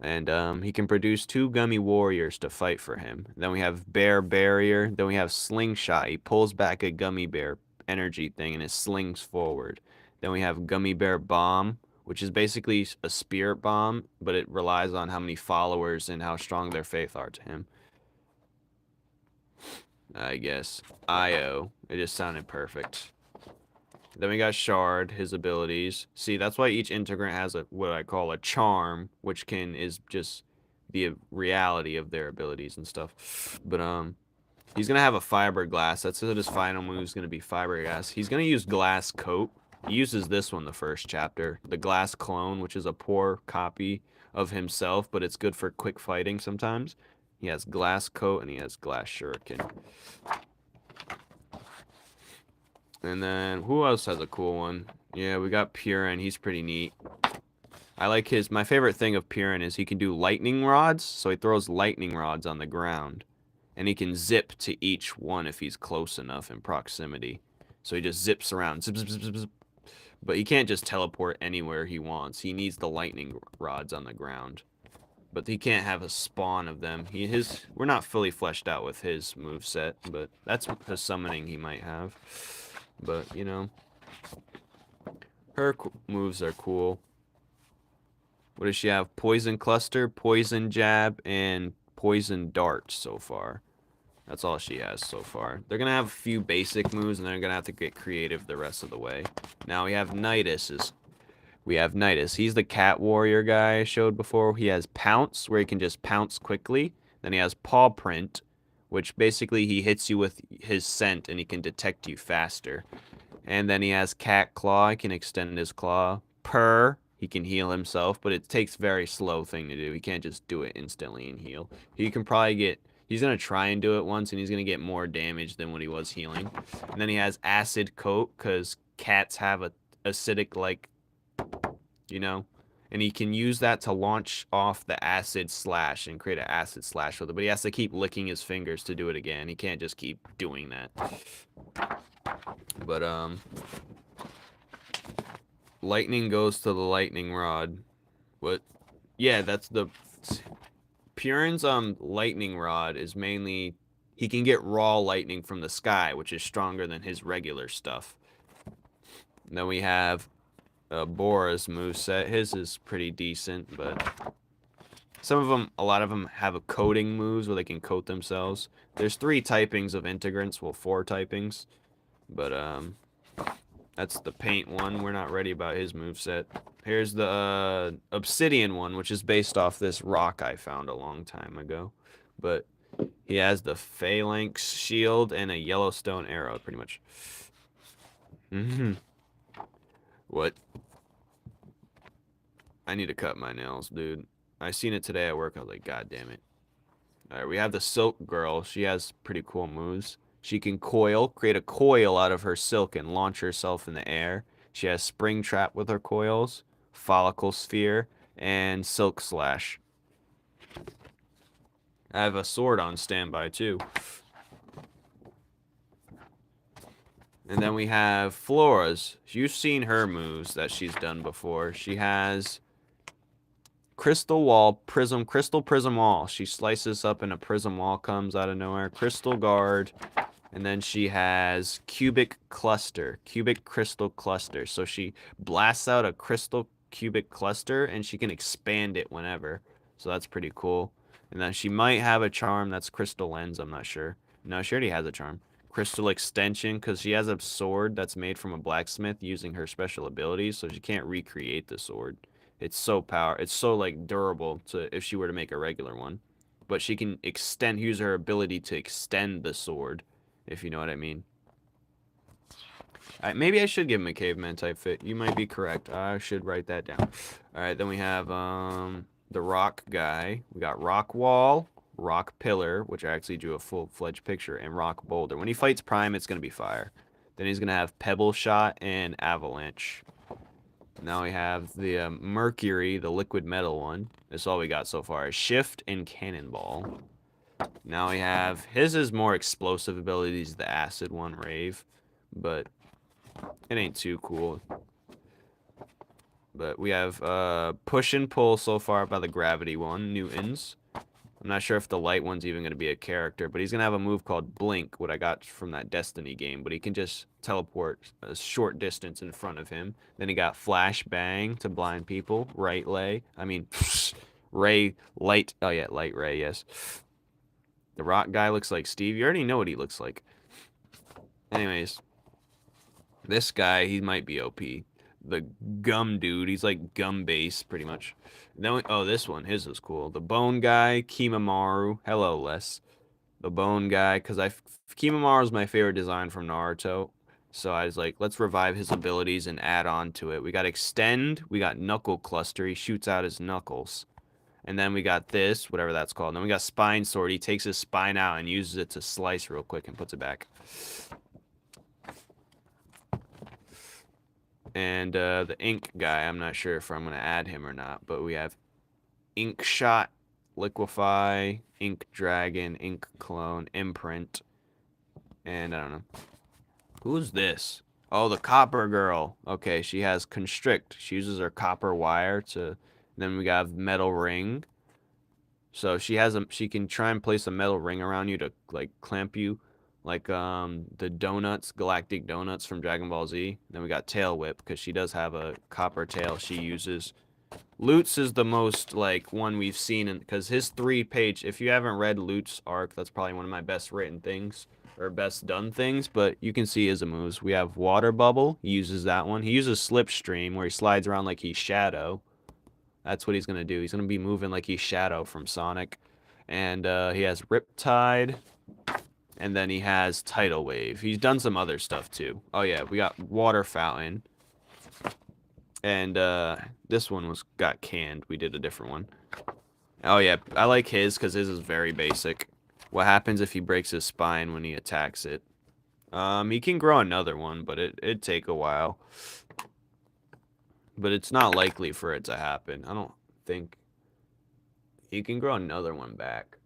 And he can produce two gummy warriors to fight for him. Then we have bear barrier. Then we have slingshot. He pulls back a gummy bear energy thing and it slings forward. Then we have gummy bear bomb, which is basically a spirit bomb, but it relies on how many followers and how strong their faith are to him. I guess. Io. It just sounded perfect. Then we got Shard, his abilities. See, that's why each integrant has a what I call a charm, which is just the reality of their abilities and stuff. But he's gonna have a fiberglass. That's what his final move is gonna be, fiberglass. He's gonna use glass coat. He uses this one the first chapter, the glass clone, which is a poor copy of himself, but it's good for quick fighting sometimes. He has glass coat and he has glass shuriken. And then, who else has a cool one? Yeah, we got Purin. He's pretty neat. I like my favorite thing of Purin is he can do lightning rods. So he throws lightning rods on the ground. And he can zip to each one if he's close enough in proximity. So he just zips around. Zip, zip, zip, zip, zip. But he can't just teleport anywhere he wants. He needs the lightning rods on the ground. But he can't have a spawn of them. We're not fully fleshed out with his moveset, but that's a summoning he might have. But, you know, her moves are cool. What does she have? Poison Cluster, Poison Jab, and Poison Dart so far. That's all she has so far. They're going to have a few basic moves, and they're going to have to get creative the rest of the way. Now we have Nidus. He's the cat warrior guy I showed before. He has Pounce, where he can just pounce quickly. Then he has Paw Print, which basically he hits you with his scent, and he can detect you faster. And then he has Cat Claw. He can extend his claw. Purr. He can heal himself, but it takes very slow thing to do. He can't just do it instantly and heal. He can probably get... He's going to try and do it once, and he's going to get more damage than what he was healing. And then he has Acid Coat, because cats have a acidic, like, you know? And he can use that to launch off the Acid Slash and create an Acid Slash with it. But he has to keep licking his fingers to do it again. He can't just keep doing that. But, lightning goes to the lightning rod. What? Yeah, that's the... Purin's, lightning rod is mainly... He can get raw lightning from the sky, which is stronger than his regular stuff. And then we have Bora's moveset. His is pretty decent, but... a lot of them have a coating moves where they can coat themselves. There's 3 typings of integrants, well, 4 typings. But, that's the paint one. We're not ready about his moveset. Here's the obsidian one, which is based off this rock I found a long time ago. But he has the phalanx shield and a Yellowstone arrow, pretty much. What? I need to cut my nails, dude. I seen it today at work. I was like, God damn it. Alright, we have the Silk Girl. She has pretty cool moves. She can create a coil out of her silk and launch herself in the air. She has Spring Trap with her coils, Follicle Sphere, and Silk Slash. I have a sword on standby, too. And then we have Flora's. You've seen her moves that she's done before. She has Crystal Wall, Crystal Prism Wall. She slices up and a Prism Wall comes out of nowhere. Crystal Guard. And then she has Cubic Crystal Cluster. So she blasts out a Crystal Cubic Cluster and she can expand it whenever. So that's pretty cool. And then she might have a charm that's Crystal Lens, I'm not sure. No, she already has a charm. Crystal Extension, because she has a sword that's made from a blacksmith using her special abilities, so she can't recreate the sword. It's so like durable to if she were to make a regular one. But she can use her ability to extend the sword, if you know what I mean. Maybe I should give him a caveman type fit. You might be correct. I should write that down. Alright, then we have the rock guy. We got rock wall, rock pillar, which I actually drew a full-fledged picture, and rock boulder. When he fights Prime, it's going to be fire. Then he's going to have pebble shot and avalanche. Now we have the mercury, the liquid metal one. That's all we got so far. Shift and cannonball. Now we have, his is more explosive abilities, the acid one, rave. But it ain't too cool. But we have push and pull so far by the gravity one, Newton's. I'm not sure if the light one's even going to be a character, but he's going to have a move called Blink, what I got from that Destiny game. But he can just teleport a short distance in front of him. Then he got Flash Bang to blind people. Ray. Light. Oh, yeah, Light Ray, yes. The rock guy looks like Steve. You already know what he looks like. Anyways. This guy, he might be OP. The gum dude, he's like gum base, pretty much. Then this one, his is cool. The bone guy, Kimamaru. Hello, Les. The bone guy, because Kimamaru is my favorite design from Naruto. So I was like, let's revive his abilities and add on to it. We got Extend, we got Knuckle Cluster. He shoots out his knuckles. And then we got this, whatever that's called. And then we got Spine Sword. He takes his spine out and uses it to slice real quick and puts it back. And the ink guy, I'm not sure if I'm going to add him or not, but we have Ink Shot, Liquefy, Ink Dragon, Ink Clone, Imprint, and I don't know. Who's this? Oh, the Copper Girl. Okay, she has Constrict. She uses her copper wire to... Then we got Metal Ring. So she can try and place a metal ring around you to, like, clamp you. Like the donuts, galactic donuts from Dragon Ball Z. Then we got Tail Whip, because she does have a copper tail she uses. Lutz is the most, like, one we've seen, because his 3-page, if you haven't read Lutz's arc, that's probably one of my best written things, or best done things, but you can see his moves. We have Water Bubble, he uses that one. He uses Slipstream, where he slides around like he's Shadow. That's what he's going to do. He's going to be moving like he's Shadow from Sonic. And he has Riptide. And then he has Tidal Wave. He's done some other stuff, too. Oh, yeah, we got Water Fountain. And this one got canned. We did a different one. Oh, yeah, I like his because his is very basic. What happens if he breaks his spine when he attacks it? He can grow another one, but it'd take a while. But it's not likely for it to happen. I don't think. He can grow another one back.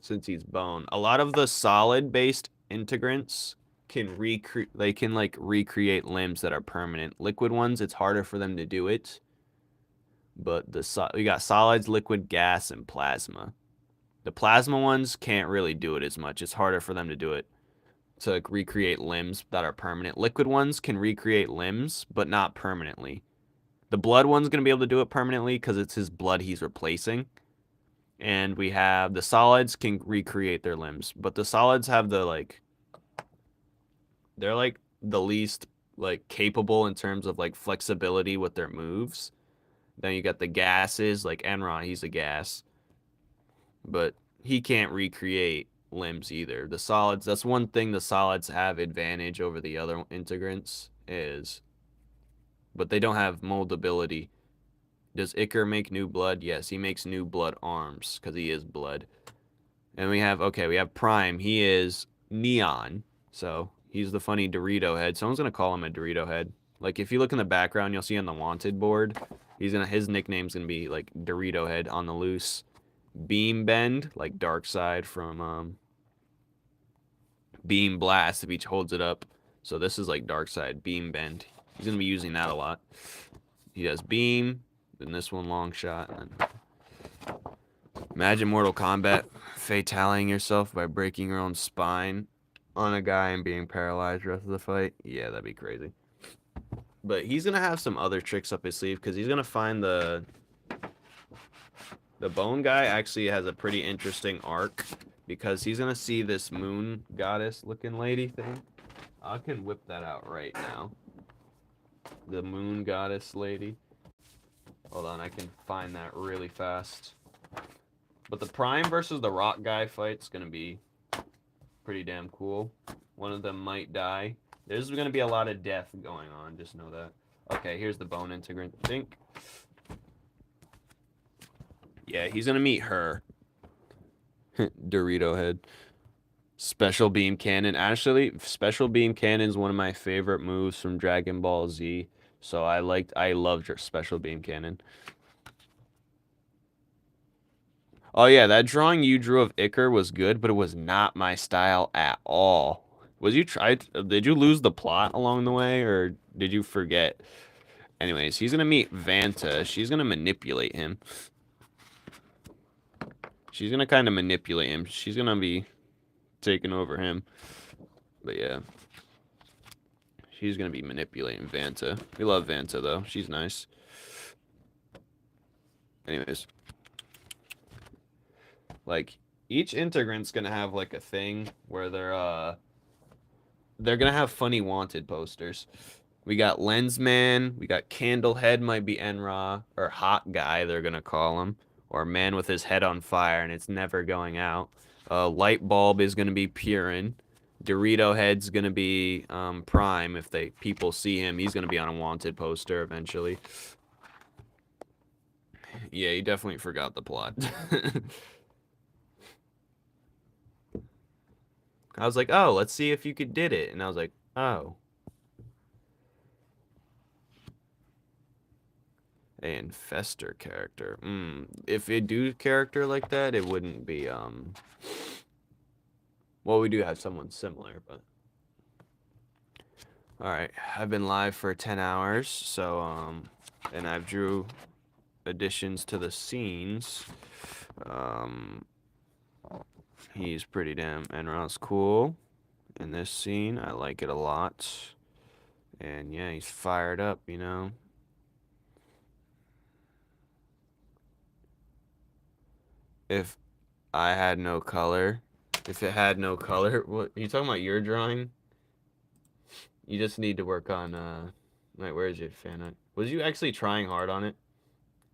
Since he's bone. A lot of the solid-based integrants can recreate limbs that are permanent. Liquid ones, it's harder for them to do it. But we got solids, liquid, gas, and plasma. The plasma ones can't really do it as much. It's harder for them to do it. To recreate limbs that are permanent. Liquid ones can recreate limbs, but not permanently. The blood one's going to be able to do it permanently because it's his blood he's replacing. And we have the solids can recreate their limbs, but the solids have the they're like the least like capable in terms of like flexibility with their moves. Then you got the gases, like Enron, he's a gas, but he can't recreate limbs either. The solids, that's one thing the solids have advantage over the other integrants is, but they don't have moldability. Does Iker make new blood? Yes, he makes new blood arms because he is blood. And we have Prime. He is neon. So he's the funny Dorito head. Someone's going to call him a Dorito head. Like if you look in the background, you'll see on the wanted board, his nickname's going to be like Dorito head on the loose. Beam Bend, like Darkseid from Beam Blast if he holds it up. So this is like dark side, beam, bend. He's going to be using that a lot. He does beam, then this one long shot. And then imagine Mortal Kombat fataling yourself by breaking your own spine on a guy and being paralyzed the rest of the fight. Yeah, that'd be crazy. But he's going to have some other tricks up his sleeve because he's going to find the bone guy actually has a pretty interesting arc because he's going to see this moon goddess looking lady thing. I can whip that out right now. The moon goddess lady. Hold on, I can find that really fast. But the Prime versus the Rock guy fight's going to be pretty damn cool. One of them might die. There's going to be a lot of death going on, just know that. Okay, here's the bone integrant. Think. Yeah, he's going to meet her. Dorito head. Special beam cannon. Actually, special beam cannon is one of my favorite moves from Dragon Ball Z. So I loved your special beam cannon. Oh yeah, that drawing you drew of Icar was good, but it was not my style at all. Did you lose the plot along the way, or did you forget? Anyways, he's gonna meet Vanta. She's gonna manipulate him. She's gonna kind of manipulate him. She's gonna be taking over him. But yeah. She's gonna be manipulating Vanta. We love Vanta though. She's nice. Anyways. Like, each integrant's gonna have like a thing where they're gonna have funny wanted posters. We got Lensman, we got Candlehead might be Enra, or Hot Guy they're gonna call him, or Man with his head on fire and it's never going out. Light Bulb is gonna be Purin. Dorito Head's gonna be Prime. If people see him, he's gonna be on a wanted poster eventually. Yeah, you definitely forgot the plot. I was like, oh, let's see if you did it. And I was like, oh. An Infester character. If it do character like that, it wouldn't be, well, we do have someone similar, but... Alright, I've been live for 10 hours, so, and I've drew additions to the scenes. He's pretty damn, Enron's cool. In this scene, I like it a lot. And yeah, he's fired up, you know. If I had no color, if it had no color, what are you talking about? Your drawing? You just need to work on, wait, where is your fan art? Was you actually trying hard on it?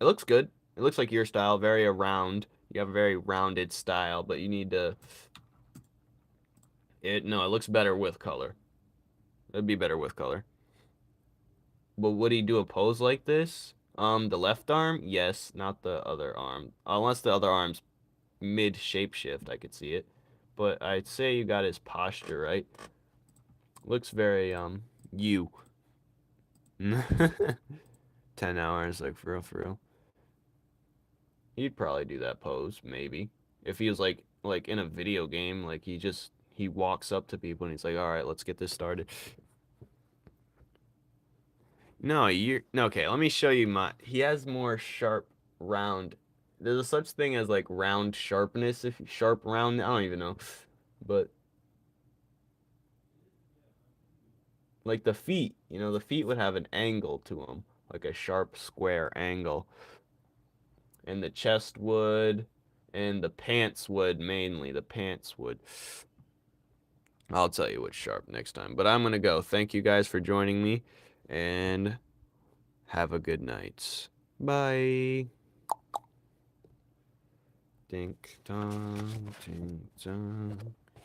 It looks good. It looks like your style, very round. You have a very rounded style, but you need to... No, it looks better with color. It'd be better with color. But would he do a pose like this? The left arm? Yes, not the other arm. Unless the other arm's mid shapeshift, I could see it. But I'd say you got his posture right. Looks very, you. 10 hours, like, for real. He'd probably do that pose, maybe. If he was, like in a video game, like, he walks up to people and he's like, alright, let's get this started. No, okay, let me show you he has more sharp, round. There's a such thing as, like, round sharpness, sharp round, I don't even know. But, like, the feet, you know, the feet would have an angle to them. Like a sharp, square angle. And the chest would, and the pants would, mainly. The pants would. I'll tell you what's sharp next time. But I'm going to go. Thank you guys for joining me. And have a good night. Bye. Dink dong, ding dong.